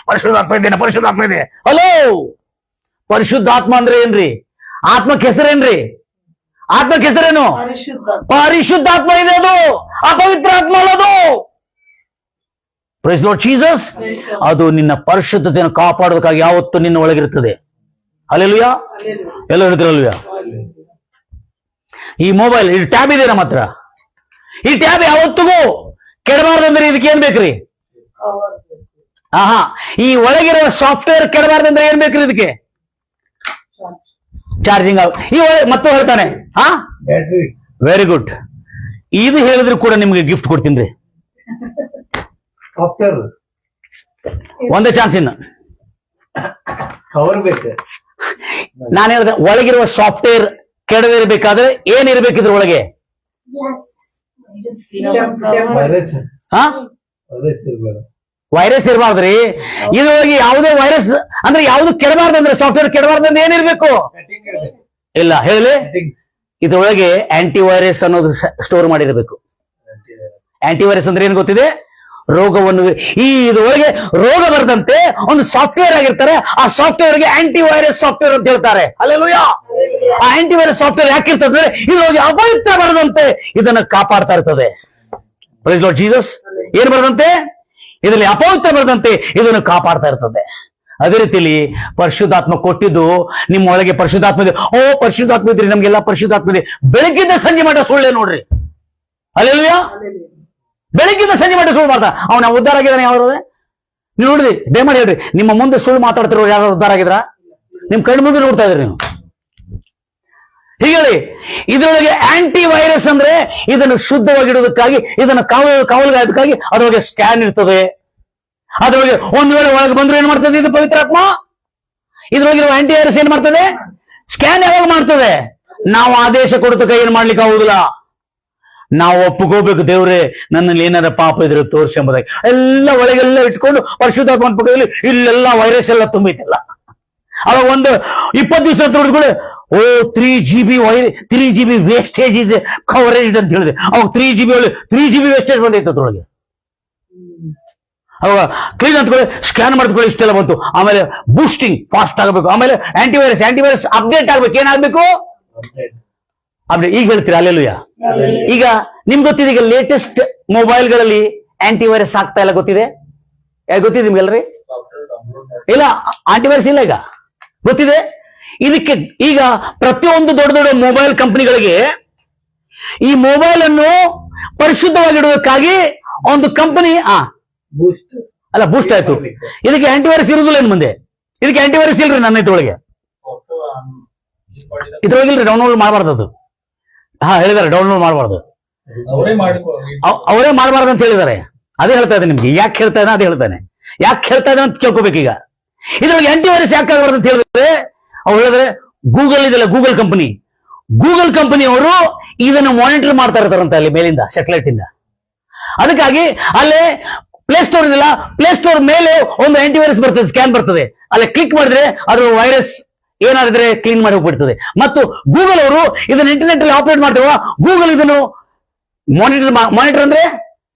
ಪರಿಶುದ್ಧಾತ್ಮ ಇದೆ. ಹಲೋ, ಪರಿಶುದ್ಧಾತ್ಮ ಅಂದ್ರೆ ಏನ್ರಿ? ಆತ್ಮಕ್ಕೆ ಹೆಸರೇನ್ರಿ? ಆತ್ಮಕ್ಕೆ ಹೆಸರೇನು? ಪರಿಶುದ್ಧಾತ್ಮ ಇದೆ, ಅದು ಅಪವಿತ್ರ ಆತ್ಮ ಅಲ್ಲದು. Price Lord Jesus. ಅದು ನಿನ್ನ ಪರಿಶುದ್ಧತೆಯನ್ನು ಕಾಪಾಡೋದಕ್ಕಾಗಿ ಯಾವತ್ತು ನಿನ್ನ ಒಳಗಿರುತ್ತದೆ. ಹಲ್ಲೆಲೂಯಾ. ಎಲ್ಲ ಹೇಳ್ತಿರಲ್ವಯಾ? ಈ ಮೊಬೈಲ್, ಈ ಟ್ಯಾಬ್ ಇದೆ ನಮ್ಮ ಹತ್ರ. ಈ ಟ್ಯಾಬ್ ಯಾವತ್ತಿಗೂ ಕೆಡಬಾರ್ದಂದ್ರೆ ಇದಕ್ಕೆ ಏನ್ ಬೇಕ್ರಿ? ಈ ಒಳಗಿರುವ ಸಾಫ್ಟ್ವೇರ್ ಕೆಡಬಾರ್ದಂದ್ರೆ ಏನ್ ಬೇಕ್ರಿ? ಇದಕ್ಕೆ ಚಾರ್ಜಿಂಗ್. ಮತ್ತು ಹೇಳ್ತಾನೆ ವೆರಿ ಗುಡ್. ಇದು ಹೇಳಿದ್ರು ಕೂಡ ನಿಮ್ಗೆ ಗಿಫ್ಟ್ ಕೊಡ್ತೀನಿ. ಸಾಫ್ಟ್ವೇರ್ ಒಂದೇ ಚಾನ್ಸ್ ಇನ್ನು ಕವರ್ ಬೇಕು. ನಾನು ಹೇಳಿದೆ ಒಳಗಿರುವ ಸಾಫ್ಟ್ವೇರ್ ಕೆಡದಿರ್ಬೇಕಾದ್ರೆ ಏನಿರ್ಬೇಕಿದ್ರ ಒಳಗೆ? ವೈರಸ್ ಇರಬಾರ್ದ್ರಿ. ಇದ್ರೊಳಗೆ ಯಾವುದೇ ವೈರಸ್ ಅಂದ್ರೆ ಯಾವ್ದು ಕೆಡಬಾರ್ದಂದ್ರೆ, ಸಾಫ್ಟ್ವೇರ್ ಕೆಡಬಾರ್ದಂದ್ರೆ ಏನಿರ್ಬೇಕು? ಇಲ್ಲ ಹೇಳಿ. ಇದ್ರೊಳಗೆ ಆಂಟಿ ವೈರಸ್ ಅನ್ನೋದು ಸ್ಟೋರ್ ಮಾಡಿರ್ಬೇಕು. ಆಂಟಿ ವೈರಸ್ ಅಂದ್ರೆ ಏನ್ ಗೊತ್ತಿದೆ? ರೋಗವನ್ನು, ಇದ್ರೊಳಗೆ ರೋಗ ಬರದಂತೆ ಒಂದು ಸಾಫ್ಟ್ವೇರ್ ಆಗಿರ್ತಾರೆ. ಆ ಸಾಫ್ಟ್ವೇರ್ಗೆ ಆಂಟಿ ವೈರಸ್ ಸಾಫ್ಟ್ವೇರ್ ಅಂತ ಹೇಳ್ತಾರೆ. ಹಲ್ಲೆಲೂಯಾ. ಆ ಆಂಟಿ ವೈರಸ್ ಸಾಫ್ಟ್ವೇರ್ ಯಾಕಿರ್ತದೆ? ಇದ್ರೊಳಗೆ ಅಪವಿತ್ರ ಬರದಂತೆ ಇದನ್ನ ಕಾಪಾಡ್ತಾ ಇರ್ತದೆ. Praise Lord Jesus. ಏನ್ ಬರದಂತೆ? ಇದರಲ್ಲಿ ಅಪವಿತ್ರ ಬರದಂತೆ ಇದನ್ನು ಕಾಪಾಡ್ತಾ ಇರ್ತದೆ. ಅದೇ ರೀತಿಯಲ್ಲಿ ಪರಿಶುದ್ಧಾತ್ಮ ಕೊಟ್ಟಿದ್ದು ನಿಮ್ಮ ಒಳಗೆ ಪರಿಶುದ್ಧಾತ್ಮ ಇದೆ. ಪರಿಶುದ್ಧಾತ್ಮ ಇದ್ರಿ, ನಮ್ಗೆಲ್ಲ ಪರಿಶುದ್ಧಾತ್ಮ ಇದೆ. ಬೆಳಗ್ಗಿಂದ ಸಂಜೆ ಮಟ್ಟ ಸುಳ್ಳೆ ನೋಡ್ರಿ. ಹಲ್ಲೆಲೂಯಾ. ಬೆಳಗ್ಗಿಂದ ಸಂಜೆ ಮಟ್ಟ ಸುಳ್ಳು ಮಾಡ್ತಾ ಅವನ ಉದ್ಧಾರ ಆಗಿದ್ದಾನೆ. ಯಾರು ನೀವು ನೋಡ್ರಿ? ದಯಮಾಡಿ ಹೇಳ್ರಿ, ನಿಮ್ಮ ಮುಂದೆ ಸುಳ್ಳು ಮಾತಾಡ್ತಿರೋ ಯಾರು ಉದ್ಧಾರ ಆಗಿದ್ರ? ನಿಮ್ ಕಣ್ಣು ಮುಂದೆ ನೋಡ್ತಾ ಇದ್ರಿ ನೀವು. ಹೀಗೆ ಇದರೊಳಗೆ ಆಂಟಿ ವೈರಸ್ ಅಂದ್ರೆ ಇದನ್ನು ಶುದ್ಧವಾಗಿಡುವುದಕ್ಕಾಗಿ, ಇದನ್ನು ಕಾವಲುಗಾಯದಕ್ಕಾಗಿ ಅದರೊಳಗೆ ಸ್ಕ್ಯಾನ್ ಇರ್ತದೆ. ಅದರೊಳಗೆ ಒಂದು ವೇಳೆ ಒಳಗೆ ಬಂದ್ರೆ ಏನ್ ಮಾಡ್ತದೆ ಇದು ಪವಿತ್ರಾತ್ಮ? ಇದ್ರೊಳಗಿರುವ ಆಂಟಿ ವೈರಸ್ ಏನ್ ಮಾಡ್ತದೆ? ಸ್ಕ್ಯಾನ್ ಯಾವಾಗ ಮಾಡ್ತದೆ? ನಾವು ಆದೇಶ ಕೊಡ್ತಕ್ಕ ಏನ್ ಮಾಡ್ಲಿಕ್ಕೆ ಆಗುದಿಲ್ಲ. ನಾವು ಒಪ್ಪಿಕೋಬೇಕು, ದೇವ್ರೆ ನನ್ನಲ್ಲಿ ಏನಾರ ಪಾಪ ಇದ್ರೆ ತೋರಿಸಿ ಎಂಬುದಾಗಿ. ಎಲ್ಲ ಒಳಗೆಲ್ಲ ಇಟ್ಕೊಂಡು ಪರಿಶುದ್ಧಾತ್ಮ ಪಕ್ಕದಲ್ಲಿ ಇಲ್ಲೆಲ್ಲ ವೈರಸ್ ಎಲ್ಲ ತುಂಬಿತಿಲ್ಲ. ಅವಾಗ ಒಂದು 20 ದಿವಸ ನೋಡಿದ್ಕೊಳ್ಳಿ, 3 GB ವೇಸ್ಟೇಜ್ ಇದೆ ಕವರೇಜ್ ಅಂತ ಹೇಳಿದೆ. ಅವಾಗ 3 GB ವೇಸ್ಟೇಜ್ ಬಂದೈತೆ ಅದ್ರೊಳಗೆ. ಅವಾಗ ಕ್ಲೀನ್ ಅಂತ್ಕೊಳ್ಳಿ, ಸ್ಕ್ಯಾನ್ ಮಾಡ್ಕೊಳ್ಳಿ, ಇಷ್ಟೆಲ್ಲ ಬಂತು. ಆಮೇಲೆ ಬೂಸ್ಟಿಂಗ್ ಫಾಸ್ಟ್ ಆಗಬೇಕು. ಆಮೇಲೆ ಆಂಟಿವೈರಸ್ ಅಪ್ಡೇಟ್ ಆಗ್ಬೇಕು. ಏನಾಗ್ಬೇಕು? ಅಪ್ಡೇಟ್. ಈಗ ಹೇಳ್ತೀರಾ ಅಲ್ಲೆಲ್ಲೂಯ? ಈಗ ನಿಮ್ಗೆ ಗೊತ್ತಿದೆ, ಈಗ ಲೇಟೆಸ್ಟ್ ಮೊಬೈಲ್ಗಳಲ್ಲಿ ಆಂಟಿವೈರಸ್ ಆಗ್ತಾ ಇಲ್ಲ, ಗೊತ್ತಿದೆ? ಗೊತ್ತಿದೆ ನಿಮ್ಗೆಲ್ರಿ? ಇಲ್ಲ, ಆಂಟಿವೈರಸ್ ಇಲ್ಲ ಈಗ, ಗೊತ್ತಿದೆ. ಇದಕ್ಕೆ ಈಗ ಪ್ರತಿಯೊಂದು ದೊಡ್ಡ ದೊಡ್ಡ ಮೊಬೈಲ್ ಕಂಪನಿಗಳಿಗೆ ಈ ಮೊಬೈಲ್ ಅನ್ನು ಪರಿಶುದ್ಧವಾಗಿಡುವುದಕ್ಕಾಗಿ ಒಂದು ಕಂಪನಿ ಬೂಸ್ಟ್ ಆಯ್ತು. ಇದಕ್ಕೆ ಆಂಟಿವೈರಸ್ ಇರುವುದಿಲ್ಲ ಇನ್ನು ಮುಂದೆ. ಇದಕ್ಕೆ ಆಂಟಿವೈರಸ್ ಇಲ್ರಿ ನನ್ನ ಇದ್ರೊಳಗೆ. ಇದ್ರೊಳಗಿಲ್ರಿ, ಡೌನ್ಲೋಡ್ ಮಾಡಬಾರ್ದು ಅದು. ಹೇಳಿದಾರೆ ಡೌನ್ಲೋಡ್ ಮಾಡಬಾರ್ದು, ಅವರೇ ಮಾಡಬಾರ್ದು ಅಂತ ಹೇಳಿದ್ದಾರೆ. ಅದೇ ಹೇಳ್ತಾ ಇದ್ದೇನೆ ನಿಮ್ಗೆ. ಯಾಕೆ ಹೇಳ್ತಾ ಇದ್ದಾನೆ ಅದೇ ಹೇಳ್ತಾನೆ. ಯಾಕೆ ಹೇಳ್ತಾ ಇದ್ದಾನೆ ಅಂತ ಕೇಳ್ಕೋಬೇಕು. ಈಗ ಇದ್ರೊಳಗೆ ಆಂಟಿವೈರಸ್ ಯಾಕೆ ಆಗಬಾರ್ದು ಅಂತ ಹೇಳಿದ್ರೆ, ಅವ್ರು ಹೇಳಿದ್ರೆ ಗೂಗಲ್ ಇದೆಲ್ಲ, ಗೂಗಲ್ ಕಂಪನಿ ಅವರು ಇದನ್ನು ಮಾನಿಟರ್ ಮಾಡ್ತಾ ಇರ್ತಾರಂತ ಅಲ್ಲಿ ಮೇಲಿಂದ, ಸ್ಯಾಟಲೈಟ್ ಇಂದ. ಅದಕ್ಕಾಗಿ ಅಲ್ಲೇ ಪ್ಲೇಸ್ಟೋರ್ ಇದೆಲ್ಲ, ಪ್ಲೇಸ್ಟೋರ್ ಮೇಲೆ ಒಂದು ಆಂಟಿವೈರಸ್ ಬರ್ತದೆ, ಸ್ಕ್ಯಾನ್ ಬರ್ತದೆ. ಅಲ್ಲೇ ಕ್ಲಿಕ್ ಮಾಡಿದ್ರೆ ಅದು ವೈರಸ್ ಏನಾದ್ರೆ ಕ್ಲೀನ್ ಮಾಡಿ ಹೋಗ್ಬಿಡ್ತದೆ. ಮತ್ತು ಗೂಗಲ್ ಅವರು ಇದನ್ನು ಇಂಟರ್ನೆಟ್ ಅಲ್ಲಿ ಆಪರೇಟ್ ಮಾಡ್ತಾವ. ಗೂಗಲ್ ಇದನ್ನು ಮಾನಿಟರ್ ಅಂದ್ರೆ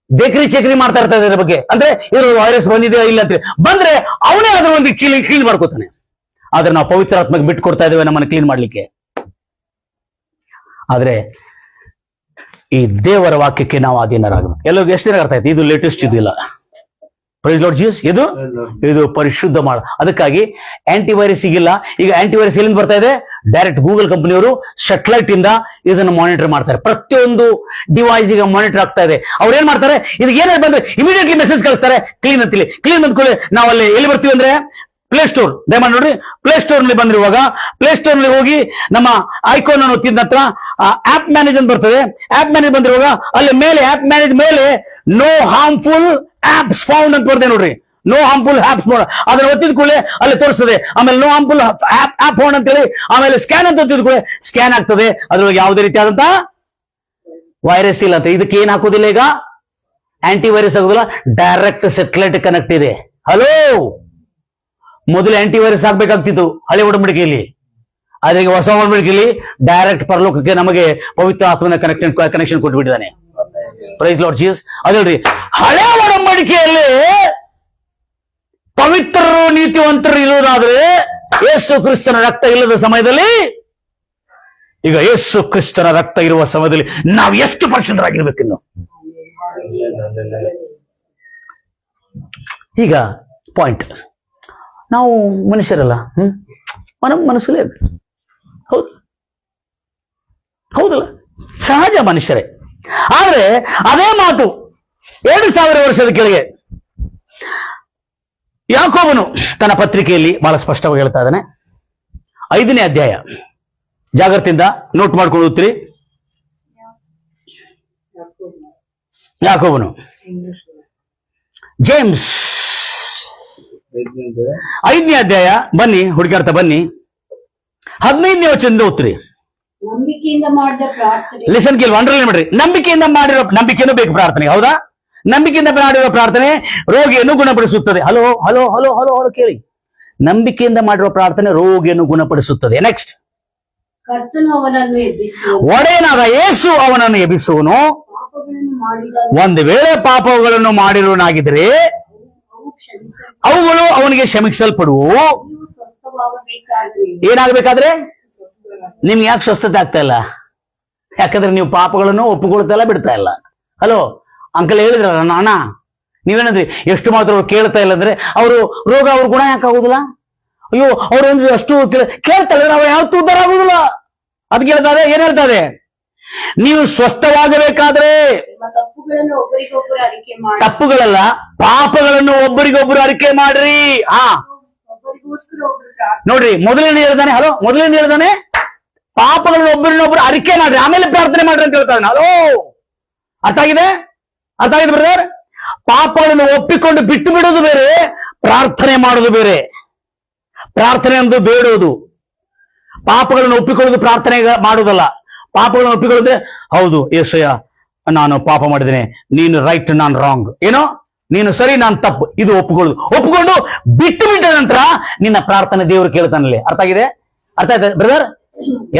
ಚಕ್ರಿ ಮಾಡ್ತಾ ಇರ್ತಾರೆ ಇದ್ರ ಬಗ್ಗೆ. ಅಂದ್ರೆ ಇವರು ವೈರಸ್ ಬಂದಿದೆ ಇಲ್ಲ ಅಂತ ಬಂದ್ರೆ ಅವನೇ ಅದನ್ನ ಒಂದು ಕ್ಲೀನ್ ಮಾಡ್ಕೋತಾನೆ. ಆದ್ರೆ ನಾವು ಪವಿತ್ರಾತ್ಮಕ್ಕೆ ಬಿಟ್ಟು ಕೊಡ್ತಾ ಇದ್ದೇವೆ ನಮ್ಮನ್ನು ಕ್ಲೀನ್ ಮಾಡ್ಲಿಕ್ಕೆ. ಆದ್ರೆ ಈ ದೇವರ ವಾಕ್ಯಕ್ಕೆ ನಾವು ಅಧೀನರಾಗಬೇಕು. ಎಲ್ಲರಿಗೂ ಎಷ್ಟು ದಿನ ಅರ್ಥ ಆಯ್ತು? ಇದು ಲೇಟೆಸ್ಟ್ ಇದಿಲ್ಲ. Praise Lord Jesus. ಇದು ಪರಿಶುದ್ಧ ಮಾಡ. ಅದಕ್ಕಾಗಿ ಆಂಟಿವೈರಸ್ ಸಿಗಿಲ್ಲ. ಈಗ ಆಂಟಿವೈರಸ್ ಎಲ್ಲಿಂದ ಬರ್ತಾ ಇದೆ? ಡೈರೆಕ್ಟ್ ಗೂಗಲ್ ಕಂಪನಿಯವರು ಸ್ಯಾಟಲೈಟ್ ಇಂದ ಇದನ್ನು ಮಾನಿಟರ್ ಮಾಡ್ತಾರೆ. ಪ್ರತಿಯೊಂದು ಡಿವೈಸ್ ಈಗ ಮಾನಿಟರ್ ಆಗ್ತಾ ಇದೆ. ಅವ್ರು ಏನ್ ಮಾಡ್ತಾರೆ, ಇದಕ್ಕೆ ಏನಾದ್ರು ಬಂದ್ರೆ ಇಮಿಡಿಯೇಟ್ಲಿ ಮೆಸೇಜ್ ಕಳಿಸ್ತಾರೆ, ಕ್ಲೀನ್ ಅಂತೇಳಿ. ಕ್ಲೀನ್ ಅಂದ್ಕೊಳ್ಳಿ ನಾವು ಅಲ್ಲಿ ಎಲ್ಲಿ ಬರ್ತೀವಿ ಅಂದ್ರೆ ಪ್ಲೇಸ್ಟೋರ್. ದಯಮಾಡಿ ನೋಡ್ರಿ, ಪ್ಲೇಸ್ಟೋರ್ ನಲ್ಲಿ ಬಂದಿರುವಾಗ ಪ್ಲೇಸ್ಟೋರ್ ನಲ್ಲಿ ಹೋಗಿ ನಮ್ಮ ಐಕಾನ್ ಅನ್ನು ಒತ್ತಿದ ನಂತರ ಆಪ್ ಮ್ಯಾನೇಜ್ ಅಂತ ಬರ್ತದೆ. ಆಪ್ ಮ್ಯಾನೇಜ್ ಬಂದಿರುವಾಗ ಅಲ್ಲಿ ಮೇಲೆ ಆಪ್ ಮ್ಯಾನೇಜ್ ಮೇಲೆ ನೋ ಹಾರ್ಮ್ಫುಲ್ ಆಪ್ಸ್ ಫೌಂಡ್ ಅಂತ ಬರ್ತದೆ ನೋಡ್ರಿ. ನೋ ಹಾರ್ಮ್ಫುಲ್ ಆಪ್ಸ್ ಫೌಂಡ್ ಅದನ್ನ ಒತ್ತಿದ ಕೂಡಲೇ ಅಲ್ಲಿ ತೋರಿಸ್ತದೆ. ಆಮೇಲೆ ನೋ ಹಾರ್ಮ್ಫುಲ್ ಆಪ್ ಫೌಂಡ್ ಅಂತೇಳಿ ಆಮೇಲೆ ಸ್ಕ್ಯಾನ್ ಅಂತ ಒತ್ತಿದ ಕೂಡಲೇ ಸ್ಕ್ಯಾನ್ ಆಗ್ತದೆ. ಅದ್ರೊಳಗೆ ಯಾವುದೇ ರೀತಿಯಾದಂತ ವೈರಸ್ ಇಲ್ಲ ಅಂತ. ಇದಕ್ಕೆ ಏನ್ ಹಾಕೋದಿಲ್ಲ, ಈಗ ಆಂಟಿ ವೈರಸ್ ಆಗೋದಿಲ್ಲ, ಡೈರೆಕ್ಟ್ ಸ್ಯಾಟಲೈಟ್ ಕನೆಕ್ಟ್ ಇದೆ. ಹಲೋ, ಮೊದಲು ಆಂಟಿವೈರಸ್ ಆಗ್ಬೇಕಾಗ್ತಿತ್ತು ಹಳೆ ಒಡಂಬಡಿಕೆಯಲ್ಲಿ. ಆದ್ರೆ ಈಗ ಹೊಸ ಒಡಂಬಡಿಕೆಯಲ್ಲಿ ಡೈರೆಕ್ಟ್ ಪರಲೋಕಕ್ಕೆ ನಮಗೆ ಪವಿತ್ರ ಆತ್ಮನ ಕನೆಕ್ಷನ್ ಕೊಟ್ಬಿಟ್ಟಿದ್ದಾನೆ. Praise Lord Jesus. ಅದಲ್ರಿ, ಹಳೆ ಒಡಂಬಡಿಕೆಯಲ್ಲಿ ಪವಿತ್ರರು ನೀತಿವಂತರು ಇರುವುದಾದ್ರೆ ಯೇಸು ಕ್ರಿಸ್ತನ ರಕ್ತ ಇಲ್ಲದ ಸಮಯದಲ್ಲಿ, ಈಗ ಯೇಸು ಕ್ರಿಸ್ತನ ರಕ್ತ ಇರುವ ಸಮಯದಲ್ಲಿ ನಾವು ಎಷ್ಟು ಪರಿಶುದ್ಧರಾಗಿರ್ಬೇಕಿನ್ನು. ಈಗ ಪಾಯಿಂಟ್, ನಾವು ಮನುಷ್ಯರಲ್ಲ, ನಮ್ಮ ಮನಸ್ಸಲ್ಲೇ ಹೌದು, ಹೌದಲ್ಲ, ಸಹಜ ಮನುಷ್ಯರೇ. ಆದ್ರೆ ಅದೇ ಮಾತು 2000 ವರ್ಷದ ಕೆಳಗೆ ಯಾಕೋಬನು ತನ್ನ ಪತ್ರಿಕೆಯಲ್ಲಿ ಬಹಳ ಸ್ಪಷ್ಟವಾಗಿ ಹೇಳ್ತಾ ಇದ್ದಾನೆ. 5ನೇ ಅಧ್ಯಾಯ, ಜಾಗ್ರತೆಯಿಂದ ನೋಟ್ ಮಾಡ್ಕೊಂಡು ಹೋಗ್ತೀರಿ. ಯಾಕೋಬನು, ಜೇಮ್ಸ್ 5ನೇ ಅಧ್ಯಾಯ, ಬನ್ನಿ ಹುಡುಗಾಡ್ತಾ ಬನ್ನಿ, 15ನೇ ವಚನದಿಂದ ಓದ್ತೀರಿ. ನಂಬಿಕೆಯಿಂದ ಮಾಡಿದ ಪ್ರಾರ್ಥನೆ. ಲಿಸನ್ ಕೇಳಿ, ಅಂಡರ್ಲೈನ್ ಮಾಡ್ರಿ. ನಂಬಿಕೆನೂ ಬೇಕು ಪ್ರಾರ್ಥನೆ, ಹೌದಾ? ನಂಬಿಕೆಯಿಂದ ಮಾಡಿರುವ ಪ್ರಾರ್ಥನೆ ರೋಗಿಯನ್ನು ಗುಣಪಡಿಸುತ್ತದೆ. Hello hello hello hello hello ಕೇಳಿ, ನಂಬಿಕೆಯಿಂದ ಮಾಡಿರುವ ಪ್ರಾರ್ಥನೆ ರೋಗಿಯನ್ನು ಗುಣಪಡಿಸುತ್ತದೆ. ನೆಕ್ಸ್ಟ್, ಕರ್ತನು ಅವನನ್ನು ಎಬ್ಬಿಸುವನು. ಒಡೆಯನಾದ ಯೇಸು ಅವನನ್ನು ಎಬ್ಬಿಸುವನು. ಪಾಪಗಳನ್ನು ಮಾಡಿದ ಒಂದು ವೇಳೆ ಪಾಪಗಳನ್ನು ಮಾಡಿರುವನಾಗಿದ್ರೆ ಅವು ಕ್ಷಮಿಸಲ್ಪಡುವವು. ಅವುಗಳು ಅವನಿಗೆ ಕ್ಷಮಿಸಲ್ಪಡುವು. ನೀವು ಸ್ವಸ್ಥವಾಗಬೇಕಾದರೆ ಏನಾಗಬೇಕಾದ್ರೆ ನಿಮ್ಗೆ ಯಾಕೆ ಸ್ವಸ್ಥತೆ ಆಗ್ತಾ ಇಲ್ಲ? ಯಾಕಂದ್ರೆ ನೀವು ಪಾಪಗಳನ್ನು ಒಪ್ಪಿಕೊಳ್ತಾ ಇಲ್ಲ, ಬಿಡ್ತಾ ಇಲ್ಲ. ಹಲೋ ಅಂಕಲ್ ಹೇಳಿದ್ರಲ್ಲ, ಅಣ್ಣ ನೀವೇನಂದ್ರಿ, ಎಷ್ಟು ಮಾತ್ರ ಅವ್ರು ಕೇಳ್ತಾ ಇಲ್ಲ ಅಂದ್ರೆ ಅವರು ರೋಗ ಅವ್ರ ಗುಣ ಯಾಕೆ ಆಗುದಿಲ್ಲ? ಅಯ್ಯೋ ಅವ್ರು ಅಂದ್ರೆ ಅಷ್ಟು ಕೇಳ್ತಾ ಇಲ್ಲ, ನಾವು ಯಾವತ್ತೂ ಉದ್ಧಾರ ಆಗುದಿಲ್ಲ. ಅದಕ್ಕೆ ಹೇಳ್ತಾರೆ, ಏನ್ ಹೇಳ್ತಾರೆ, ನೀವು ಸ್ವಸ್ಥವಾಗಬೇಕಾದ್ರೆ ನಿಮ್ಮ ತಪ್ಪುಗಳನ್ನು ಒಬ್ಬರಿಗೊಬ್ಬರು ಅರಿಕೆ ಮಾಡಿ ತಪ್ಪುಗಳಲ್ಲ, ಪಾಪಗಳನ್ನು ಒಬ್ಬರಿಗೊಬ್ಬರು ಅರಿಕೆ ಮಾಡ್ರಿ. ಒಬ್ಬರಿಗೋಸ್ಕರ ಒಬ್ಬರು ಪ್ರಾರ್ಥನೆ ನೋಡ್ರಿ, ಮೊದಲನೇ ಹೇಳ್ದಾನೆ. ಹಲೋ, ಮೊದಲನೇ ಹೇಳ್ದಾನೆ ಪಾಪಗಳನ್ನ ಒಬ್ಬರನ್ನೊಬ್ರು ಅರಿಕೆ ಮಾಡ್ರಿ, ಆಮೇಲೆ ಪ್ರಾರ್ಥನೆ ಮಾಡ್ರಿ ಅಂತ ಹೇಳ್ತಾರೆ. ಹಲೋ, ಅರ್ಥ ಆಗಿದೆ? ಅರ್ಥ ಆಗಿದೆ ಬ್ರದರ್? ಪಾಪಗಳನ್ನು ಒಪ್ಪಿಕೊಂಡು ಬಿಟ್ಟು ಬಿಡೋದು ಬೇರೆ, ಪ್ರಾರ್ಥನೆ ಮಾಡೋದು ಬೇರೆ. ಪ್ರಾರ್ಥನೆ ಎಂದು ಬೇಡೋದು, ಪಾಪಗಳನ್ನು ಒಪ್ಪಿಕೊಳ್ಳೋದು ಪ್ರಾರ್ಥನೆ ಮಾಡೋದಲ್ಲ. ಪಾಪಗಳನ್ನು ಒಪ್ಪಿಕೊಳ್ಳೋದ್ರೆ, ಹೌದು ಯೇಸಯ್ಯ ನಾನು ಪಾಪ ಮಾಡಿದ್ದೇನೆ, ನೀನು ರೈಟ್ ನಾನು ರಾಂಗ್, ಏನೋ ನೀನು ಸರಿ ನಾನು ತಪ್ಪು, ಇದು ಒಪ್ಪಿಕೊಂಡು ಬಿಟ್ಟು ಬಿಟ್ಟ ನಂತರ ನಿನ್ನ ಪ್ರಾರ್ಥನೆ ದೇವರು ಕೇಳ್ತಾನಲ್ಲಿ. ಅರ್ಥ ಆಗಿದೆ? ಅರ್ಥ ಆಯ್ತಾ ಬ್ರದರ್?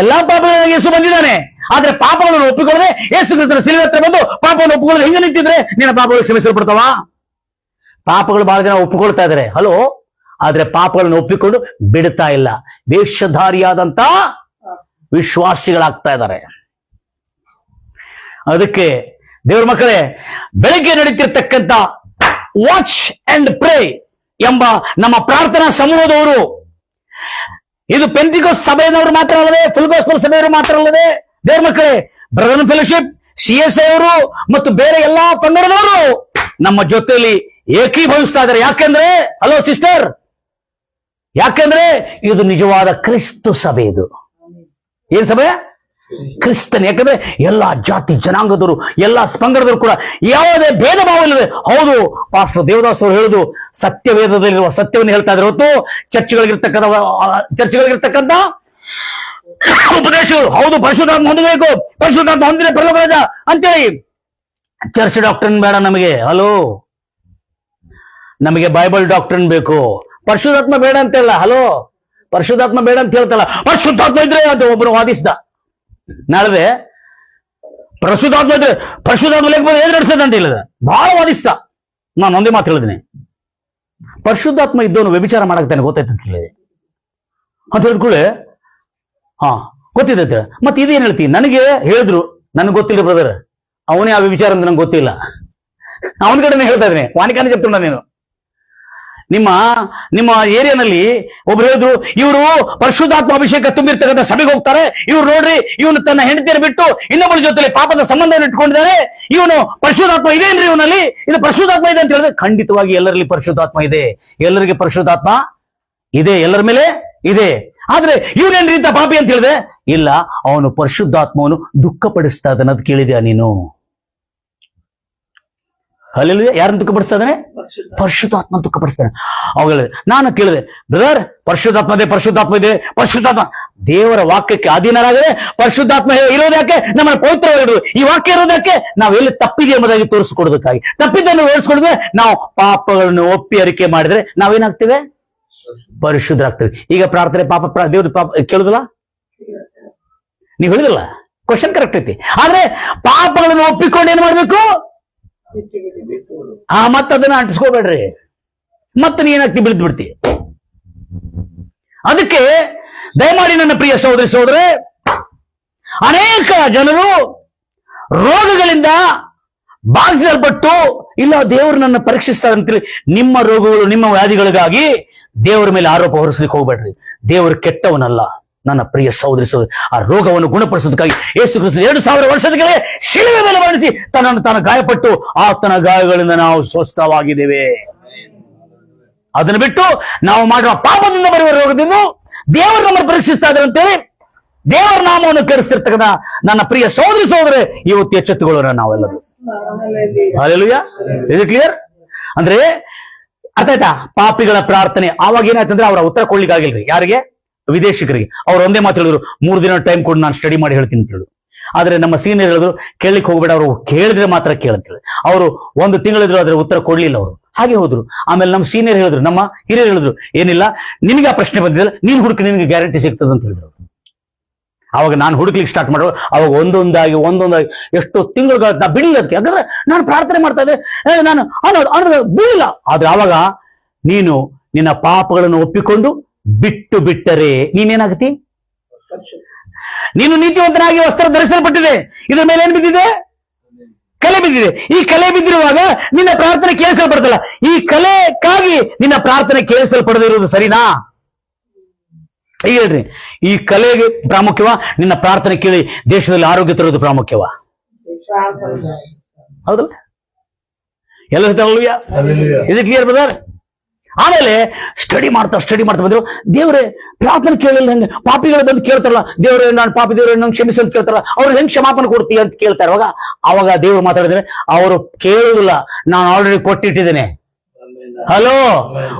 ಎಲ್ಲಾ ಪಾಪಗಳನ್ನು ಯೇಸು ಬಂದಿದ್ದಾನೆ, ಆದ್ರೆ ಪಾಪಗಳನ್ನು ಒಪ್ಪಿಕೊಳ್ಳದೆ ಯೇಸು ಕ್ರಿಸ್ತನ ಶಿಲುಬೆ ಹತ್ರ ಬಂದು ಪಾಪವನ್ನು ಒಪ್ಪಿಕೊಳ್ಳದೆ ಹಿಂಗೆ ನಿಂತಿದ್ರೆ ನಿನ್ನ ಪಾಪಗಳು ಕ್ಷಮಿಸಲ್ಪಡ್ತಾವ? ಪಾಪಗಳು ಬಹಳ ಜನ ಒಪ್ಪಿಕೊಳ್ತಾ ಇದಾರೆ, ಹಲೋ, ಆದ್ರೆ ಪಾಪಗಳನ್ನು ಒಪ್ಪಿಕೊಂಡು ಬಿಡ್ತಾ ಇಲ್ಲ. ವೇಷಧಾರಿಯಾದಂತ ವಿಶ್ವಾಸಿಗಳಾಗ್ತಾ ಇದ್ದಾರೆ. ಅದಕ್ಕೆ ದೇವರ ಮಕ್ಕಳೇ, ಬೆಳಗ್ಗೆ ನಡೀತಿರ್ತಕ್ಕಂಥ ವಾಚ್ ಅಂಡ್ ಪ್ರೇ ಎಂಬ ನಮ್ಮ ಪ್ರಾರ್ಥನಾ ಸಮೂಹದವರು, ಇದು ಪೆಂಟಿಕೋಸ್ಟ್ ಸಭೆಯವರು ಮಾತ್ರ ಅಲ್ಲದೆ, ಫುಲ್ ಗಾಸ್ಪಲ್ ಸಭೆಯವರು ಮಾತ್ರ ಅಲ್ಲದೆ, ದೇವರ ಮಕ್ಕಳೇ, ಬ್ರದರ್ ಫೆಲೋಶಿಪ್, CSI ಅವರು ಮತ್ತು ಬೇರೆ ಎಲ್ಲಾ ಪಂಗಡದವರು ನಮ್ಮ ಜೊತೆಯಲ್ಲಿ ಏಕೀಭವಿಸ್ತಾ ಇದ್ದಾರೆ. ಯಾಕೆಂದ್ರೆ, ಹಲೋ ಸಿಸ್ಟರ್, ಯಾಕೆಂದ್ರೆ ಇದು ನಿಜವಾದ ಕ್ರಿಸ್ತು ಸಭೆ. ಇದು ಏನ್ ಸಭೆ? ಕ್ರಿಸ್ತನ್. ಯಾಕಂದ್ರೆ ಎಲ್ಲಾ ಜಾತಿ ಜನಾಂಗದವರು, ಎಲ್ಲಾ ಪಂಗಡದವರು ಕೂಡ ಯಾವುದೇ ಭೇದ ಭಾವ ಇಲ್ಲದೆ, ಹೌದು ಪಾಸ್ಟರ್ ದೇವದಾಸ್ ಅವರು ಹೇಳುದು ಸತ್ಯವೇದದಲ್ಲಿರುವ ಸತ್ಯವನ್ನು ಹೇಳ್ತಾ ಇದ್ರೆ ಹೊತ್ತು ಚರ್ಚ್ಗಳಿಗಿರ್ತಕ್ಕಂಥ ಉಪದೇಶಗಳು, ಹೌದು ಪರಿಶುದ್ಧಾತ್ಮ ಹೊಂದಬೇಕು, ಪರಿಶುದ್ಧಾತ್ಮ ಹೊಂದಿದೆ ಪರಲೋಕ ರಾಜ ಅಂತೇಳಿ ಚರ್ಚ್ ಡಾಕ್ಟ್ರಿನ್ ಬೇಡ ನಮಗೆ. ಹಲೋ, ನಮಗೆ ಬೈಬಲ್ ಡಾಕ್ಟ್ರಿನ್ ಬೇಕು, ಪರಿಶುದ್ಧಾತ್ಮ ಬೇಡ ಅಂತೆಲ್ಲ. ಹಲೋ, ಪರಿಶುದ್ಧಾತ್ಮ ಬೇಡ ಅಂತ ಹೇಳ್ತಲ್ಲ, ಪರಿಶುದ್ಧಾತ್ಮ ಇದ್ರೆ ಅಂತ ಒಬ್ಬರು ವಾದಿಸಿದ. ನಾಳೆ ಪರಿಶುದ್ಧಾತ್ಮ ಇದ್ರೆ ಪರಿಶುದ್ಧಾತ್ಮ ಲೇಖನ ಏನ್ ನಡೆಸ್ತದೆ ಅಂತ ಹೇಳಿದ, ಬಹಳ ವಾದಿಸ್ತ. ನಾನು ಒಂದೇ ಮಾತು ಹೇಳಿದ್ದೀನಿ, ಪರಿಶುದ್ಧಾತ್ಮ ಇದ್ದವನು ವ್ಯಭಿಚಾರ ಮಾಡಕ್ತಾನೆ ಗೊತ್ತಾಯ್ತು ಅಂತ ಹೇಳಿದೆ ಅಂತ ಹೇಳಿದ್ಕೂಳೆ, ಹಾ ಗೊತ್ತಿದ್ದೈತೆ. ಮತ್ತೆ ಇದೇನ್ ಹೇಳ್ತೀನಿ, ನನಗೆ ಹೇಳಿದ್ರು, ನನಗೆ ಗೊತ್ತಿಲ್ಲ ಬ್ರದರ್, ಅವನೇ ಆ ವ್ಯಭಿಚಾರ ಅಂತ ನಂಗೆ ಗೊತ್ತಿಲ್ಲ, ಅವನ ಕಡೆನೇ ಹೇಳ್ತಾ ಇದ್ದೀನಿ. ವಾಣಿಕಾನೆ ಚೆಪ್ತುಂಡ ನೀನು. ನಿಮ್ಮ ಏರಿಯಾನಲ್ಲಿ ಒಬ್ರು ಹೇಳಿದ್ರು, ಇವರು ಪರಿಶುದ್ಧಾತ್ಮ ಅಭಿಷೇಕ ತುಂಬಿರ್ತಕ್ಕಂಥ ಸಭೆಗೆ ಹೋಗ್ತಾರೆ, ಇವ್ರು ನೋಡ್ರಿ ಇವನು ತನ್ನ ಹೆಂಡತಿಯನ್ನು ಬಿಟ್ಟು ಇನ್ನೊಬ್ಬರ ಜೊತೆ ಪಾಪದ ಸಂಬಂಧವನ್ನು ಇಟ್ಕೊಂಡಿದ್ದಾರೆ, ಇವನು ಪರಿಶುದ್ಧಾತ್ಮ ಇದೇನ್ರಿ ಇವನಲ್ಲಿ, ಇದು ಪರಿಶುದ್ಧಾತ್ಮ ಇದೆ ಅಂತ ಹೇಳಿದ್ರೆ, ಖಂಡಿತವಾಗಿ ಎಲ್ಲರಲ್ಲಿ ಪರಿಶುದ್ಧಾತ್ಮ ಇದೆ, ಎಲ್ಲರಿಗೆ ಪರಿಶುದ್ಧಾತ್ಮ ಇದೆ, ಎಲ್ಲರ ಮೇಲೆ ಇದೆ. ಆದ್ರೆ ಇವನೇನ್ರಿ ಇಂತ ಪಾಪಿ ಅಂತ ಹೇಳಿದೆ, ಇಲ್ಲ ಅವನು ಪರಿಶುದ್ಧಾತ್ಮವನ್ನು ದುಃಖಪಡಿಸ್ತಾ ಇದ್ದಾನೆ. ಅದು ಕೇಳಿದ್ಯಾ ನೀನು? ಅಲ್ಲಿ ಯಾರನ್ನು ದುಃಖಪಡಿಸ್ತಾ ಇದ್ದಾನೆ? ಪರಿಶುದ್ಧಾತ್ಮ ದುಃಖಪಡಿಸ್ತಾನೆ. ಅವಾಗ ನಾನು ಕೇಳಿದೆ, ಬ್ರದರ್ ಪರಿಶುದ್ಧಾತ್ಮ ಇದೆ, ಪರಿಶುದ್ಧಾತ್ಮ ಇದೆ, ಪರಿಶುದ್ಧಾತ್ಮ ದೇವರ ವಾಕ್ಯಕ್ಕೆ ಅಧೀನರಾಗದೆ ಪರಿಶುದ್ಧಾತ್ಮ ಇರೋದಕ್ಕೆ ನಮ್ಮನ್ನು ಪವಿತ್ರವಾಗಿಡುದು, ಈ ವಾಕ್ಯ ಇರೋದಕ್ಕೆ ನಾವು ಎಲ್ಲಿ ತಪ್ಪಿದೆ ಎಂಬುದಾಗಿ ತೋರಿಸ್ಕೊಡೋದಕ್ಕಾಗಿ. ತಪ್ಪಿದ್ದನ್ನು ಹೇಳಿಸ್ಕೊಡಿದ್ರೆ, ನಾವು ಪಾಪಗಳನ್ನು ಒಪ್ಪಿ ಅರಿಕೆ ಮಾಡಿದ್ರೆ ನಾವೇನಾಗ್ತೇವೆ? ಪರಿಶುದ್ಧರಾಗ್ತೇವೆ. ಈಗ ಪ್ರಾರ್ಥನೆ ದೇವ್ರ ಪಾಪ ಕೇಳುದಿಲ್ಲ, ನೀವು ಹೇಳಿದಿಲ್ಲ, ಕ್ವಶನ್ ಕರೆಕ್ಟ್ ಐತಿ. ಆದ್ರೆ ಪಾಪಗಳನ್ನು ಒಪ್ಪಿಕೊಂಡು ಏನ್ ಮಾಡ್ಬೇಕು? ಮತ್ತೆ ಅದನ್ನ ಅಂಟಿಸ್ಕೋಬೇಡ್ರಿ, ಮತ್ತೆ ನೀನಾಗ್ತಿ ಬಿಳಿದ್ ಬಿಡ್ತಿ. ಅದಕ್ಕೆ ದಯಮಾಡಿ ನನ್ನ ಪ್ರಿಯ ಸಹೋದರಿ ಸಹೋದರೇ, ಅನೇಕ ಜನರು ರೋಗಗಳಿಂದ ಬಾಧಿಸಲ್ಪಟ್ಟು, ಇಲ್ಲ ದೇವರು ನನ್ನ ಪರೀಕ್ಷಿಸ್ತಾರೆ ಅಂತೇಳಿ ನಿಮ್ಮ ರೋಗಗಳು ನಿಮ್ಮ ವ್ಯಾಧಿಗಳಿಗಾಗಿ ದೇವರ ಮೇಲೆ ಆರೋಪ ಹೊರಿಸ್ಲಿಕ್ಕೆ ಹೋಗ್ಬೇಡ್ರಿ. ದೇವರು ಕೆಟ್ಟವನಲ್ಲ ನನ್ನ ಪ್ರಿಯ ಸಹೋದರಿ ಸಹೋದರಿ. ಆ ರೋಗವನ್ನು ಗುಣಪಡಿಸೋದಕ್ಕಾಗಿ ಯೇಸು ಕ್ರಿಸ್ತ 2000 ವರ್ಷದಕ್ಕೆ ಶಿಲುಬೆ ಮೇಲೆ ಮಡಿಸಿ ತನ್ನನ್ನು ತಾನು ಗಾಯಪಟ್ಟು ಆತನ ಗಾಯಗಳಿಂದ ನಾವು ಸ್ವಸ್ಥವಾಗಿದ್ದೇವೆ. ಅದನ್ನು ಬಿಟ್ಟು ನಾವು ಮಾಡುವ ಪಾಪದಿಂದ ಬರುವ ರೋಗದಿಂದ ದೇವರು ನಮ್ಮನ್ನು ಪರೀಕ್ಷಿಸ್ತಾ ಇದ್ದಾರೆ ಅಂತೇಳಿ ದೇವರ ನಾಮವನ್ನು ಕೆಡಿಸ್ತಿರ್ತಕ್ಕಂಥ ನನ್ನ ಪ್ರಿಯ ಸಹೋದರಿ ಸಹೋದರೇ, ಇವತ್ತು ಎಚ್ಚೆತ್ತುಕೊಳ್ಳೋಣ ನಾವೆಲ್ಲರೂ. ಹಲ್ಲೆಲೂಯಾ. ಇದು ಕ್ಲಿಯರ್? ಅಂದ್ರೆ ಅರ್ಥ ಆಯ್ತಾ? ಪಾಪಿಗಳ ಪ್ರಾರ್ಥನೆ ಆವಾಗ ಏನಾಯ್ತಂದ್ರೆ ಅವರ ಉತ್ತರ ಕೊಡ್ಲಿಕ್ಕಾಗಿಲ್ರಿ. ಯಾರಿಗೆ? ವಿದೇಶಿಕರಿಗೆ. ಅವ್ರು ಒಂದೇ ಮಾತು ಹೇಳಿದ್ರು, 3 ದಿನ ಟೈಮ್ ಕೊಡು, ನಾನು ಸ್ಟಡಿ ಮಾಡಿ ಹೇಳ್ತೀನಿ ಅಂತ ಹೇಳಿದ್ರು. ಆದ್ರೆ ನಮ್ಮ ಸೀನಿಯರ್ ಹೇಳಿದ್ರು, ಕೇಳಲಿಕ್ಕೆ ಹೋಗ್ಬೇಡ, ಅವರು ಕೇಳಿದ್ರೆ ಮಾತ್ರ ಕೇಳಂತೇಳಿ. ಅವರು 1 ತಿಂಗಳಿದ್ರು, ಅದ್ರ ಉತ್ತರ ಕೊಡ್ಲಿಲ್ಲ ಅವರು, ಹಾಗೆ ಹೋದ್ರು. ಆಮೇಲೆ ನಮ್ಮ ಸೀನಿಯರ್ ಹೇಳಿದ್ರು, ನಮ್ಮ ಹಿರಿಯರು ಹೇಳಿದ್ರು, ಏನಿಲ್ಲ ನಿನಗೆ ಆ ಪ್ರಶ್ನೆ ಬಂದಿಲ್ಲ, ನೀನ್ ಹುಡುಕಿ, ನಿನಗೆ ಗ್ಯಾರಂಟಿ ಸಿಗ್ತದೆ ಅಂತ ಹೇಳಿದ್ರು. ಅವಾಗ ನಾನು ಹುಡುಕ್ಲಿಕ್ಕೆ ಸ್ಟಾರ್ಟ್ ಮಾಡೋ, ಅವಾಗ ಒಂದೊಂದಾಗಿ ಎಷ್ಟೋ ತಿಂಗಳು ನಾ ಬಿಡಲಿಲ್ಲ ಅದಕ್ಕೆ. ಯಾಕಂದ್ರೆ ನಾನು ಪ್ರಾರ್ಥನೆ ಮಾಡ್ತಾ ಇದ್ದೆ, ನಾನು ಅನ್ನೋದು ಬಿಡಲಿಲ್ಲ. ಆದ್ರೆ ಆವಾಗ ನೀನು ನಿನ್ನ ಪಾಪಗಳನ್ನು ಒಪ್ಪಿಕೊಂಡು ಬಿಟ್ಟು ಬಿಟ್ಟರೆ ನೀನೇನಾಗತಿ? ನೀನು ನೀತಿವಂತನಾಗಿ ವಸ್ತ್ರ ಧರಿಸಲ್ಪಟ್ಟಿದೆ, ಇದ್ರ ಮೇಲೆ ಏನ್ ಬಿದ್ದಿದೆ? ಕಲೆ ಬಿದ್ದಿದೆ. ಈ ಕಲೆ ಬಿದ್ದಿರುವಾಗ ನಿನ್ನ ಪ್ರಾರ್ಥನೆ ಕೇಳಿಸಲ್ಪಡ್ತಲ್ಲ, ಈ ಕಲೆಗಾಗಿ ನಿನ್ನ ಪ್ರಾರ್ಥನೆ ಕೇಳಿಸಲ್ಪಡದೇ ಇರುವುದು ಸರಿನಾ? ಈಗ ಹೇಳ್ರಿ, ಈ ಕಲೆಗೆ ಪ್ರಾಮುಖ್ಯವಾ, ನಿನ್ನ ಪ್ರಾರ್ಥನೆ ಕೇಳಿ ದೇಶದಲ್ಲಿ ಆರೋಗ್ಯ ತರೋದು ಪ್ರಾಮುಖ್ಯವಾ? ಹೌದಲ್ಲ? ಎಲ್ಲ ಇದು ಕ್ಲಿಯರ್ ಬ್ರದರ್? ಆಮೇಲೆ ಸ್ಟಡಿ ಮಾಡ್ತಾ ಬಂದ್ರು. ದೇವ್ರೆ ಪ್ರಾರ್ಥನೆ ಕೇಳಿಲ್ಲ ಹೆಂಗೆ, ಪಾಪಿಗಳು ಬಂದು ಕೇಳ್ತಾರಲ್ಲ, ದೇವ್ರೆ ನಾನು ಪಾಪಿ, ದೇವ್ರೆ ನಂಗೆ ಕ್ಷಮಿಸಿ ಅಂತ ಕೇಳ್ತಾರಲ್ಲ, ಅವ್ರು ಹೆಂಗ್ ಕ್ಷಮಾಪಣೆ ಕೊಡ್ತೀಯ ಅಂತ ಕೇಳ್ತಾರೆ. ಅವಾಗ ದೇವ್ರು ಮಾತಾಡಿದ್ರೆ, ಅವರು ಕೇಳುದಿಲ್ಲ, ನಾನು ಆಲ್ರೆಡಿ ಕೊಟ್ಟಿಟ್ಟಿದ್ದೇನೆ. हेलो,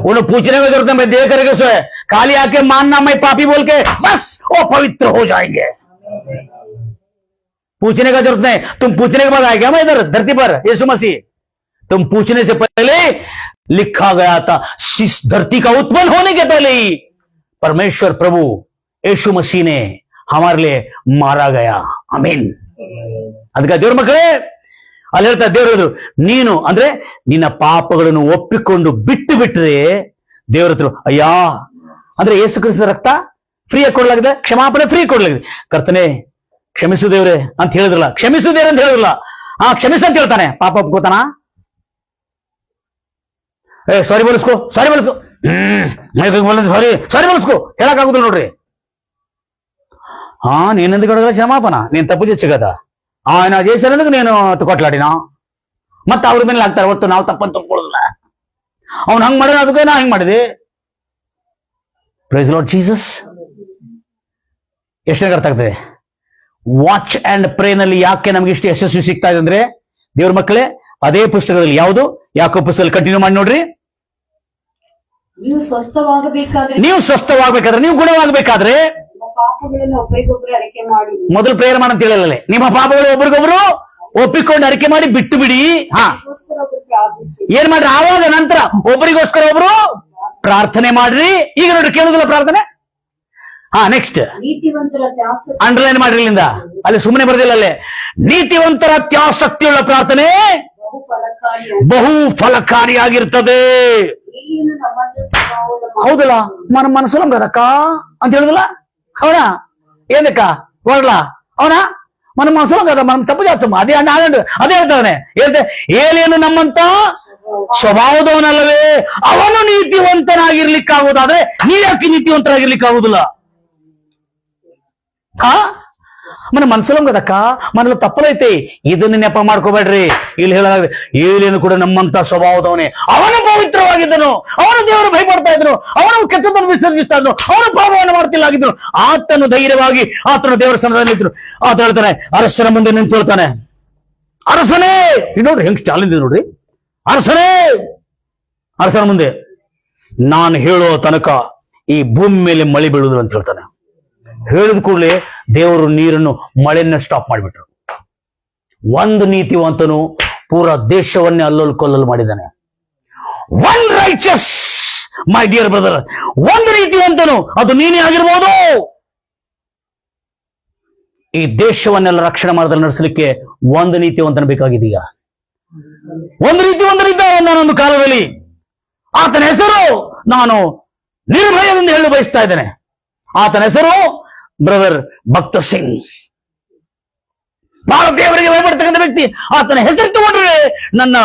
उन्हें पूछने में जरूरत है, मैं दे करके सोए, खाली आके मानना मैं पापी बोल के बस वो पवित्र हो जाएंगे. पूछने का जरूरत नहीं, तुम पूछने के बाद आए क्या मैं इधर धरती पर, यीशु मसीह तुम पूछने से पहले लिखा गया था, इस धरती का उत्पन्न होने के पहले ही परमेश्वर प्रभु यीशु मसीह ने हमारे लिए मारा गया. आमीन. ಅದಕ್ಕೆ ದೇವ್ರ ಮಕ್ಕಳೇ ಅಲ್ಲಿ ಹೇಳ್ತಾರೆ, ದೇವ್ರು ಹೇಳಿದ್ರು, ನೀನು ಅಂದ್ರೆ ನಿನ್ನ ಪಾಪಗಳನ್ನು ಒಪ್ಪಿಕೊಂಡು ಬಿಟ್ಟು ಬಿಟ್ರೆ ದೇವ್ರ ಹತ್ರ ಅಯ್ಯಾ ಅಂದ್ರೆ ಯೇಸು ಕ್ರಿಸ್ತ ರಕ್ತ ಫ್ರೀಯಾಗಿ ಕೊಡ್ಲಾಗಿದೆ, ಕ್ಷಮಾಪಣೆ ಫ್ರೀ ಕೊಡ್ಲಾಗಿದೆ. ಕರ್ತನೆ ಕ್ಷಮಿಸು ದೇವ್ರೆ ಅಂತ ಹೇಳಿದ್ರಲ್ಲ, ಕ್ಷಮಿಸು ದೇವ್ರೆ ಅಂತ ಹೇಳಿದ್ರಲ್ಲ, ಕ್ಷಮಿಸ ಅಂತ ಹೇಳ್ತಾನೆ. ಪಾಪ ಒಪ್ಕೋತಾನ? ಸಾರಿ ಬಳಸ್ಕೋ, ಸಾರಿ ಬಳಸ್ಕೋ, ಸಾರಿ ಬಳಸ್ಕೋ ಹೇಳಕ್ಕಾಗುದಿಲ್ಲ ನೋಡ್ರಿ. నేనెందుకు అడగల క్షమాపణ, నేను తప్పు చేసి కదా, ఆయన చేసినందుకు నేను కొట్లాడినా, ಮತ್ತೆ ಅವ್ರ ಮೇಲೆ ಹಾಕ್ತಾರೆ ಹೊತ್ತು ನಾವು ತಪ್ಪಂತ ತಗೊಳ್ಳೋದಿಲ್ಲ. ಅವ್ನು ಹಂಗ್ ಮಾಡಿದ ಅದಕ್ಕೆ ನಾ ಹಿಂಗ್ ಮಾಡಿದೆ. Praise Lord Jesus. ಎಷ್ಟೇ ಅರ್ಥ ಆಗ್ತದೆ? ವಾಚ್ ಅಂಡ್ ಪ್ರೇ ನಲ್ಲಿ ಯಾಕೆ ನಮ್ಗೆ ಇಷ್ಟು ಯಶಸ್ವಿ ಸಿಗ್ತಾ ಇದೆ ಅಂದ್ರೆ, ದೇವ್ರ ಮಕ್ಕಳೇ ಅದೇ ಪುಸ್ತಕದಲ್ಲಿ, ಯಾವುದು ಯಾಕೋ ಪುಸ್ತಕದಲ್ಲಿ ಕಂಟಿನ್ಯೂ ಮಾಡಿ ನೋಡ್ರಿ. ನೀವು ಸ್ವಸ್ಥವಾಗಬೇಕಾದ್ರೆ, ನೀವು ಗುಣವಾಗಬೇಕಾದ್ರೆ ಪಾಪಗಳನ್ನು ಒಬ್ಬರಿಗೊಬ್ಬರು ಅರಿಕೆ ಮಾಡಿ. ಮೊದಲು ಪ್ರೇಯರ್ ಮಾಡಂತ ಹೇಳಲ್ಲ, ನಿಮ್ಮ ಪಾಪಗಳು ಒಬ್ರಿಗೊಬ್ರು ಒಪ್ಪಿಕೊಂಡು ಅರಿಕೆ ಮಾಡಿ ಬಿಟ್ಟು ಬಿಡಿ. ಏನ್ ಮಾಡ್ರಿ? ಆವಾಗ ನಂತರ ಒಬ್ಬರಿಗೋಸ್ಕರ ಒಬ್ರು ಪ್ರಾರ್ಥನೆ ಮಾಡ್ರಿ. ಈಗ ನೋಡ್ರಿ, ಕೇಳುದಿಲ್ಲ ಪ್ರಾರ್ಥನೆ. ನೆಕ್ಸ್ಟ್ ಅಂಡರ್ಲೈನ್ ಮಾಡ್ರಿ ಇಲ್ಲಿಂದ, ಅಲ್ಲಿ ಸುಮ್ಮನೆ ಬರ್ದಿಲ್ಲ, ಅಲ್ಲೇ ನೀತಿವಂತರ ಅತ್ಯಾಸಕ್ತಿಯುಳ್ಳ ಪ್ರಾರ್ಥನೆ ಬಹು ಫಲಕಾರಿಯಾಗಿರ್ತದೆ. ಹೌದಲ್ಲ, మన మనసులో కదక్క ಅಂತ ಹೇಳುದಿಲ್ಲ? అవునా? ఏందక్క ఓడలా? అవునా? మన మనసులో కదా మనం తప్పు చేస్తాం. అదే అదే ಹೇಳ್ತಾನೆ, ಏನಂತೆ? ಏಲಿಯನು ನಮ್ಮಂತ ಸ್ವಭಾವದವನಲ್ಲವೇ, ಅವನು ನೀತಿವಂತನಾಗಿರ್ಲಿಕ್ಕಾಗುವುದಾದ್ರೆ ನೀವ್ಯಾಕೆ ನೀತಿವಂತರಾಗಿರ್ಲಿಕ್ಕಾಗುದಿಲ್ಲ? మన మనసులో కదక్క, మనలో తప్పులైతే ಇದನ್ನ ನೆಪ ಮಾಡ್ಕೋಬೇಡ್ರಿ. ಇಲ್ಲಿ ಹೇಳಲಾಗಿದೆ, ಏಲಿಯನು ಕೂಡ ನಮ್ಮಂತ ಸ್ವಭಾವದವನೇ, ಅವನು ಪವಿತ್ರವಾಗಿದ್ದನು, ಅವನು ದೇವರು ಭಯಪಡ್ತಾ ಇದ್ದನು, ಅವನು ಕೆಟ್ಟದನ್ನು ವಿಸರ್ಜಿಸ್ತಾ ಇದ್ದನು, ಅವನು ಪಾಪವನ್ನು ಮಾಡ್ತಿಲ್ಲಾಗಿದ್ದನು. ಆತನು ಧೈರ್ಯವಾಗಿ ಆತನು ದೇವರ ಸನ್ನಿಧಾನದಲ್ಲಿದ್ರು. ಆತ ಹೇಳ್ತಾನೆ, ಅರಸನ ಮುಂದೆ ನಿಂತು ಹೇಳ್ತಾನೆ, ಅರಸನೇ, ನೋಡ್ರಿ ಹೆಂಗ್ ಸ್ಟಾಲಿನ್ ಇದೆ ನೋಡ್ರಿ, ಅರಸನ ಮುಂದೆ ನಾನು ಹೇಳೋ ತನಕ ಈ ಭೂಮಿ ಮೇಲೆ ಮಳೆ ಬೀಳುವುದು ಅಂತ ಹೇಳ್ತಾನೆ. ಹೇಳಿದ ಕೂಡಲೇ ದೇವರು ನೀರನ್ನು, ಮಳೆಯನ್ನ ಸ್ಟಾಪ್ ಮಾಡಿಬಿಟ್ರು. ಒಂದು ನೀತಿವಂತನು ಪೂರಾ ದೇಶವನ್ನೇ ಅಲ್ಲೋಲ್ ಕೊಲ್ಲಲು ಮಾಡಿದ್ದಾನೆ. One righteous my dear brother, ಒಂದು ನೀತಿವಂತನು, ಅದು ನೀನೇ ಆಗಿರ್ಬೋದು, ಈ ದೇಶವನ್ನೆಲ್ಲ ರಕ್ಷಣೆ ಮಾಡೋದ್ರಲ್ಲಿ ನಡೆಸಲಿಕ್ಕೆ ಒಂದು ನೀತಿವಂತನ ಬೇಕಾಗಿದೀಗ. ಒಂದು ನೀತಿವಂತನಿದ್ದ ಒಂದೊಂದು ಕಾಲದಲ್ಲಿ. ಆತನ ಹೆಸರು ನಾನು ನಿರ್ಭಯದಿಂದ ಹೇಳಲು ಬಯಸ್ತಾ ಇದ್ದೇನೆ. ಆತನ ಹೆಸರು ಬ್ರದರ್ ಭಕ್ತ ಸಿಂಗ್. ಬಹಳ ದೇವರಿಗೆ ಭಯಪಡ್ತಕ್ಕಂಥ ವ್ಯಕ್ತಿ. ಆತನ ಹೆಸರು ತಗೊಂಡ್ರೆ ನನ್ನ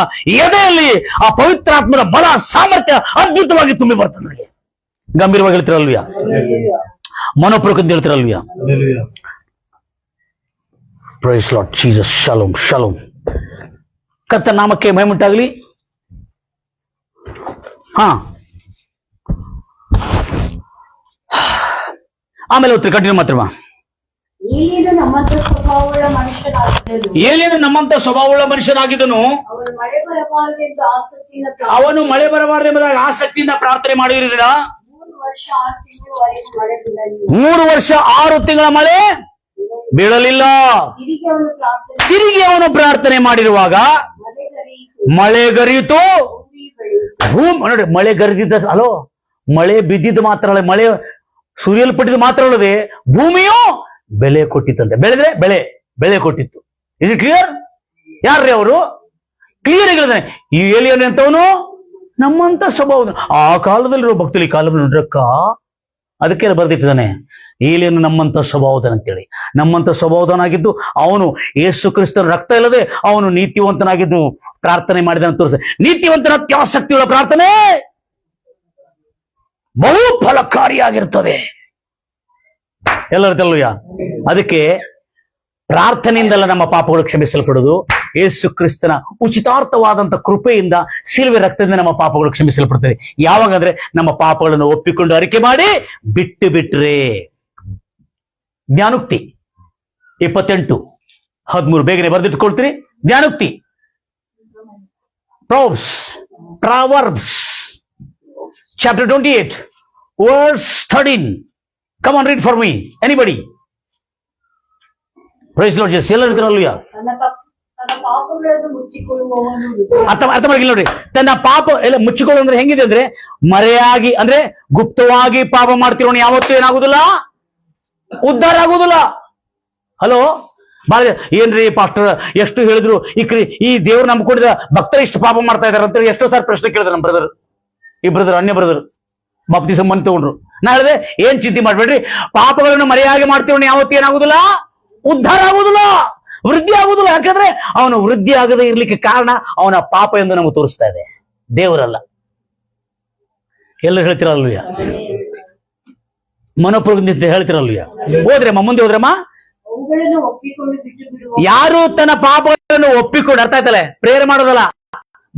ಎದೆಯಲ್ಲಿ ಆ ಪವಿತ್ರಾತ್ಮದ ಬಲ, ಸಾಮರ್ಥ್ಯ ಅದ್ಭುತವಾಗಿ ತುಂಬಿ ಬರ್ತದೆ ನನಗೆ. ಗಂಭೀರವಾಗಿ ಹೇಳ್ತಿರಲ್ವಿಯಾ? ಮನೋಪೂರ್ವಕ ಹೇಳ್ತಿರಲ್ವಿಯಾ? Praise Lord Jesus. Shalom shalom. ಕರ್ತನ ನಾಮಕ್ಕೆ ಮಹಿಮೆಯುಂಟಾಗಲಿ. ಆಮೇಲೆ ಉತ್ತರ ಕಂಟಿನ್ಯೂ ಮಾತ್ರ. ಏಲಿಯನು ನಮ್ಮಂತ ಸ್ವಭಾವವುಳ್ಳ ಮನುಷ್ಯನಾಗಿದ್ದನು, ಅವನು ಮಳೆ ಬರಬಾರದೆಂಬುದಾಗಿ ಆಸಕ್ತಿಯಿಂದ ಪ್ರಾರ್ಥನೆ ಮಾಡಿರಲಿಲ್ಲ. 3 ವರ್ಷ 6 ತಿಂಗಳ ಮಳೆ ಬೀಳಲಿಲ್ಲ. ತಿರುಗಿ ಅವನು ಪ್ರಾರ್ಥನೆ ಮಾಡಿರುವಾಗ ಮಳೆಗರೀತು. ನೋಡಿ, ಮಳೆ ಗರಿದಿದ್ದ, ಅಲೋ, ಮಳೆ ಬಿದ್ದಿದ್ದು ಮಾತ್ರ ಅಲ್ಲ, ಮಳೆ ಸುರಿಯಲ್ಪಟ್ಟಿದ್ದು ಮಾತ್ರ ಅಲ್ಲದೆ ಭೂಮಿಯು ಬೆಲೆ ಕೊಟ್ಟಿತ್ತಂತೆ. ಬೆಳೆದ್ರೆ ಬೆಳೆ ಕೊಟ್ಟಿತ್ತು. ಇದು ಕ್ಲಿಯರ್? ಯಾರ್ರೀ ಅವರು? ಕ್ಲಿಯರ್ ಹೇಳಿದಾನೆ, ಈ ಏಲಿಯನ್ ಅಂತವನು ನಮ್ಮಂತ ಸ್ವಭಾವ. ಆ ಕಾಲದಲ್ಲಿರೋ ಭಕ್ತಲಿ ಕಾಲ ನೋಡ್ರಕ್ಕ, ಅದಕ್ಕೆ ಬರ್ದಿಟ್ಟಿದ್ದಾನೆ, ಏಲಿಯನು ನಮ್ಮಂತ ಸ್ವಭಾವದನಂತೇಳಿ. ನಮ್ಮಂತ ಸ್ವಭಾವದನಾಗಿದ್ದು ಅವನು ಯೇಸು ಕ್ರಿಸ್ತನ ರಕ್ತ ಇಲ್ಲದೆ ಅವನು ನೀತಿವಂತನಾಗಿದ್ದು ಪ್ರಾರ್ಥನೆ ಮಾಡಿದ ತೋರಿಸ. ನೀತಿವಂತನ ಅತ್ಯಾಸಕ್ತಿಯುಳ್ಳ ಪ್ರಾರ್ಥನೆ ಬಹು ಫಲಕಾರಿಯಾಗಿರ್ತದೆ. ಎಲ್ಲರೂ ತೆಲ್ಲುಯ್ಯ. ಅದಕ್ಕೆ ಪ್ರಾರ್ಥನೆಯಿಂದಲ್ಲ ನಮ್ಮ ಪಾಪಗಳು ಕ್ಷಮಿಸಲ್ಪಡುವುದು, ಯೇಸು ಕ್ರಿಸ್ತನ ಉಚಿತಾರ್ಥವಾದಂತ ಕೃಪೆಯಿಂದ ಶಿಲುಬೆ ರಕ್ತದಿಂದ ನಮ್ಮ ಪಾಪಗಳು ಕ್ಷಮಿಸಲ್ಪಡ್ತವೆ. ಯಾವಾಗಂದ್ರೆ ನಮ್ಮ ಪಾಪಗಳನ್ನು ಒಪ್ಪಿಕೊಂಡು ಅರಿಕೆ ಮಾಡಿ ಬಿಟ್ಟು ಬಿಟ್ರೆ. ಜ್ಞಾನೋಕ್ತಿ 28:13 ಬೇಗನೆ ಬರೆದಿಟ್ಕೊಳ್ತೀರಿ. ಜ್ಞಾನೋಕ್ತಿ Proverbs chapter 28 verse 13. Come on, read for me. Anybody? Praise Lord Jesus. ಎಲ್ಲರೂ ಇರ್ತಾರಲ್ವ? ತನ್ನ ಪಾಪಗಳನ್ನು ಮುಚ್ಚಿಕೊಳ್ಳುವವನು ಅರ್ಥ ಮಾಡಿ ನೋಡಿ. ತನ್ನ ಪಾಪ ಎಲ್ಲ ಮುಚ್ಚಿಕೊಳ್ಳು ಅಂದ್ರೆ ಹೆಂಗಿದೆ ಅಂದ್ರೆ, ಮರೆಯಾಗಿ ಅಂದ್ರೆ ಗುಪ್ತವಾಗಿ ಪಾಪ ಮಾಡ್ತಿರೋನು ಯಾವತ್ತೂ ಏನಾಗುದಿಲ್ಲ, ಉದ್ಧಾರ ಆಗುದಿಲ್ಲ. ಹಲೋ, ಬಾಳ ಏನ್ರಿ ಪಾಸ್ಟರ್ ಎಷ್ಟು ಹೇಳಿದ್ರು ಈ ದೇವ್ರು ನಮ್ಗೆ ಕೊಡಿದ ಭಕ್ತರು ಇಷ್ಟು ಪಾಪ ಮಾಡ್ತಾ ಇದಾರೆ ಅಂತೇಳಿ ಎಷ್ಟೋ ಸಾರಿ ಪ್ರಶ್ನೆ ಕೇಳಿದ್ರು ನಮ್ಮ ಬ್ರದರ್, ಈ ಬ್ರದರ್ ಅನ್ಯ ಬ್ರದರ್ ಬಾಪ್ತಿ ಸಂಬಂಧ ತಗೊಂಡ್ರು. ನಾ ಹೇಳಿದೆ ಏನ್ ಚಿಂತೆ ಮಾಡ್ಬೇಡ್ರಿ, ಪಾಪಗಳನ್ನು ಮರೆಯಾಗಿ ಮಾಡ್ತೀವಣ್ಣ ಯಾವತ್ತೂ ಏನಾಗುದಿಲ್ಲ, ಉದ್ಧಾರ ಆಗುದಿಲ್ಲ, ವೃದ್ಧಿ ಆಗುದಿಲ್ಲ. ಯಾಕಂದ್ರೆ ಅವನು ವೃದ್ಧಿ ಆಗದೆ ಇರ್ಲಿಕ್ಕೆ ಕಾರಣ ಅವನ ಪಾಪ ಎಂದು ನಮಗೆ ತೋರಿಸ್ತಾ ಇದೆ, ದೇವರಲ್ಲ. ಎಲ್ಲ ಹೇಳ್ತಿರಲ್ವಯ್ಯ, ಮನೋಪ್ರಜ್ಞೆ ಹೇಳ್ತಿರಲ್ವಯ್ಯ. ಹೋದ್ರಮ್ಮ, ಮುಂದೆ ಹೋದ್ರಮ್ಮ. ಅವುಗಳನ್ನು ಒಪ್ಪಿಕೊಂಡು ಬಿಟ್ಟು ಬಿಡುವ ಯಾರು ತನ್ನ ಪಾಪಗಳನ್ನು ಒಪ್ಪಿಕೊಂಡು, ಅರ್ಥ ಆಯ್ತಲ್ಲ, ಪ್ರೇಯರ್ ಮಾಡೋದಲ್ಲ.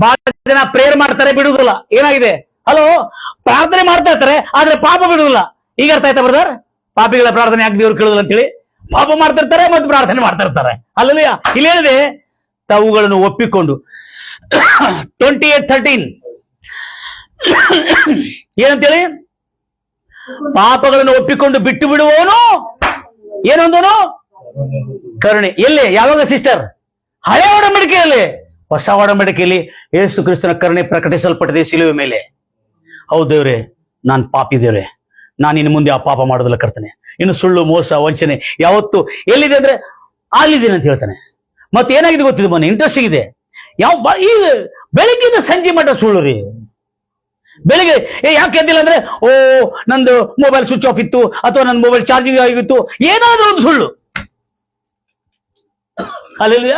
ಬಹಳ ಜನ ಪ್ರೇಯರ್ ಮಾಡ್ತಾರೆ, ಬಿಡುವುದಿಲ್ಲ. ಏನಾಗಿದೆ, ಹಲೋ, ಪ್ರಾರ್ಥನೆ ಮಾಡ್ತಾ ಇರ್ತಾರೆ ಆದ್ರೆ ಪಾಪ ಬಿಡುವುದಿಲ್ಲ. ಈಗ ಅರ್ಥ ಆಯ್ತಾ ಬ್ರದರ್? ಪಾಪಿಗಳ ಪ್ರಾರ್ಥನೆ ಯಾಕೆ ದೇವ್ರು ಕೇಳುದಿಲ್ಲ ಅಂತೇಳಿ ಪಾಪ ಮಾಡ್ತಿರ್ತಾರೆ ಮತ್ತು ಪ್ರಾರ್ಥನೆ ಮಾಡ್ತಾ ಇರ್ತಾರೆ. ಅಲ್ಲಲ್ಲ, ಇಲ್ಲಿ ಹೇಳಿದೆ ತಾವುಗಳನ್ನು ಒಪ್ಪಿಕೊಂಡು 28:13 ಏನಂತೇಳಿ, ಪಾಪಗಳನ್ನು ಒಪ್ಪಿಕೊಂಡು ಬಿಟ್ಟು ಬಿಡುವವನು ಏನೊಂದನು ಕರುಣೆ. ಎಲ್ಲಿ, ಯಾವಾಗ ಸಿಸ್ಟರ್? ಹಳೆ ಒಡಂಬಡಿಕೆಯಲ್ಲಿ. ಹೊಸ ಒಡಂಬಡಿಕೆಯಲ್ಲಿ ಯೇಸು ಕ್ರಿಸ್ತನ ಕರುಣೆ ಪ್ರಕಟಿಸಲ್ಪಟ್ಟಿದೆ ಶಿಲುವೆ ಮೇಲೆ. ಹೌದು ದೇವ್ರೆ, ನಾನು ಪಾಪಿ ದೇವ್ರೆ, ನಾನು ಇನ್ನು ಮುಂದೆ ಆ ಪಾಪ ಮಾಡೋದಿಲ್ಲ ಕರ್ತನೆ. ಇನ್ನು ಸುಳ್ಳು, ಮೋಸ, ವಂಚನೆ ಯಾವತ್ತು ಎಲ್ಲಿದೆ ಅಂದ್ರೆ ಅಲ್ಲಿದ್ದೇನೆ ಅಂತ ಹೇಳ್ತಾನೆ. ಮತ್ತೆ ಏನಾಗಿದೆ ಗೊತ್ತಿದೆ, ಮೊನ್ನೆ ಇಂಟ್ರೆಸ್ಟಿಂಗ್ ಇದೆ. ಈ ಬೆಳಿಗ್ಗೆಯಿಂದ ಸಂಜೆ ಮಟ್ಟ ಸುಳ್ಳು ರೀ. ಬೆಳಿಗ್ಗೆ ಯಾಕೆ ಎದ್ದಿಲ್ಲ ಅಂದ್ರೆ, ಓ ನಂದು ಮೊಬೈಲ್ ಸ್ವಿಚ್ ಆಫ್ ಇತ್ತು, ಅಥವಾ ನನ್ನ ಮೊಬೈಲ್ ಚಾರ್ಜಿಂಗ್ ಆಗಿತ್ತು, ಏನಾದ್ರೂ ಒಂದು ಸುಳ್ಳು. ಅಲ್ಲೆಲ್ಲ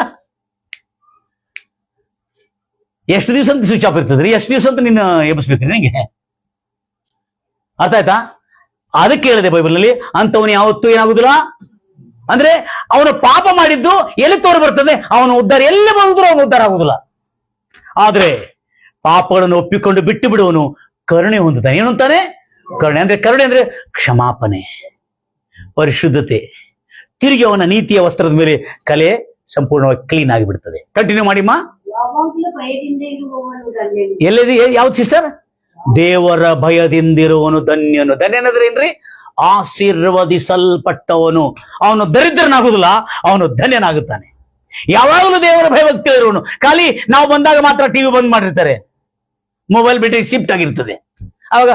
ಎಷ್ಟು ದಿವಸ ಅಂತ ಸ್ವಿಚ್ ಆಫ್ ಇರ್ತದ್ರಿ, ಎಷ್ಟು ದಿವಸ ಅಂತ ನಿನ್ನ ಎಬ್ಬಿಸ್ಬೇಕ್ರಿ ನಂಗೆ? ಅರ್ಥ ಆಯ್ತಾ? ಅದಕ್ಕೆ ಹೇಳಿದೆ ಬೈಬಲ್ನಲ್ಲಿ, ಅಂತವನು ಯಾವತ್ತೂ ಏನಾಗುದಿಲ್ಲ ಅಂದ್ರೆ ಅವನು ಪಾಪ ಮಾಡಿದ್ದು ಎಲ್ಲಿ ತೋರು ಬರ್ತದೆ, ಅವನು ಉದ್ಧಾರ ಎಲ್ಲಿ ಬಂದ್ರು ಅವನು ಉದ್ಧಾರ ಆಗುದಿಲ್ಲ. ಆದ್ರೆ ಪಾಪಗಳನ್ನು ಒಪ್ಪಿಕೊಂಡು ಬಿಟ್ಟು ಬಿಡುವನು ಕರುಣೆ ಹೊಂದುತ್ತಾನೆ. ಏನು ಅಂತಾನೆ? ಕರುಣೆ ಅಂದ್ರೆ, ಕರುಣೆ ಅಂದ್ರೆ ಕ್ಷಮಾಪಣೆ, ಪರಿಶುದ್ಧತೆ. ತಿರುಗಿ ಅವನ ನೀತಿಯ ವಸ್ತ್ರದ ಮೇಲೆ ಕಲೆ ಸಂಪೂರ್ಣವಾಗಿ ಕ್ಲೀನ್ ಆಗಿಬಿಡ್ತದೆ. ಕಂಟಿನ್ಯೂ ಮಾಡಿಮ್ಮ. ಯಾವಾಗಲೂ ಭಯದಿಂದ ಇರುವವನು ಧನ್ಯನು. ಎಲ್ಲಿದೆ ಯಾವ್ದು ಸಿಸ್ಟರ್? ದೇವರ ಭಯದಿಂದಿರುವವನು ಧನ್ಯನು. ಧನ್ಯನಂದ್ರೆ ಏನ್ರಿ? ಆಶೀರ್ವದಿಸಲ್ಪಟ್ಟವನು. ಅವನು ದರಿದ್ರನಾಗುದಿಲ್ಲ, ಅವನು ಧನ್ಯನಾಗುತ್ತಾನೆ. ಯಾವಾಗಲೂ ದೇವರ ಭಯಭಕ್ತಿ ಇರುವನು. ಖಾಲಿ ನಾವು ಬಂದಾಗ ಮಾತ್ರ ಟಿವಿ ಬಂದ್ ಮಾಡಿರ್ತಾರೆ, ಮೊಬೈಲ್ ಬ್ಯಾಟರಿ ಶಿಫ್ಟ್ ಆಗಿರ್ತದೆ. ಅವಾಗ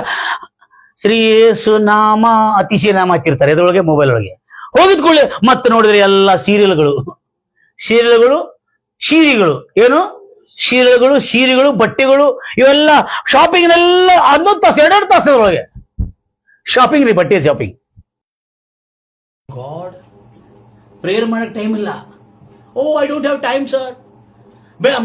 ಶ್ರೀ ಯೇಸು ನಾಮ ಅತಿಶಯ ನಾಮ ಹಚ್ಚಿರ್ತಾರೆ ಇದ್ರೊಳಗೆ, ಮೊಬೈಲ್ ಒಳಗೆ. ಹೋಗಿದ ಕೂಡಲೇ ಮತ್ತೆ ನೋಡಿದ್ರೆ ಎಲ್ಲ ಸೀರಿಯಲ್ಗಳು, ಏನು ಸೀರೆಗಳು, ಬಟ್ಟೆಗಳು, ಇವೆಲ್ಲ ಶಾಪಿಂಗ್ನೆಲ್ಲ 11 ತಾಸು 2 ತಾಸದೊಳಗೆ ಶಾಪಿಂಗ್ ರೀ, ಬಟ್ಟೆ ಶಾಪಿಂಗ್. ಗಾಡ್, ಪ್ರೇಯರ್ ಮಾಡಕ್ ಟೈಮ್ ಇಲ್ಲ. Oh I don't have time sir.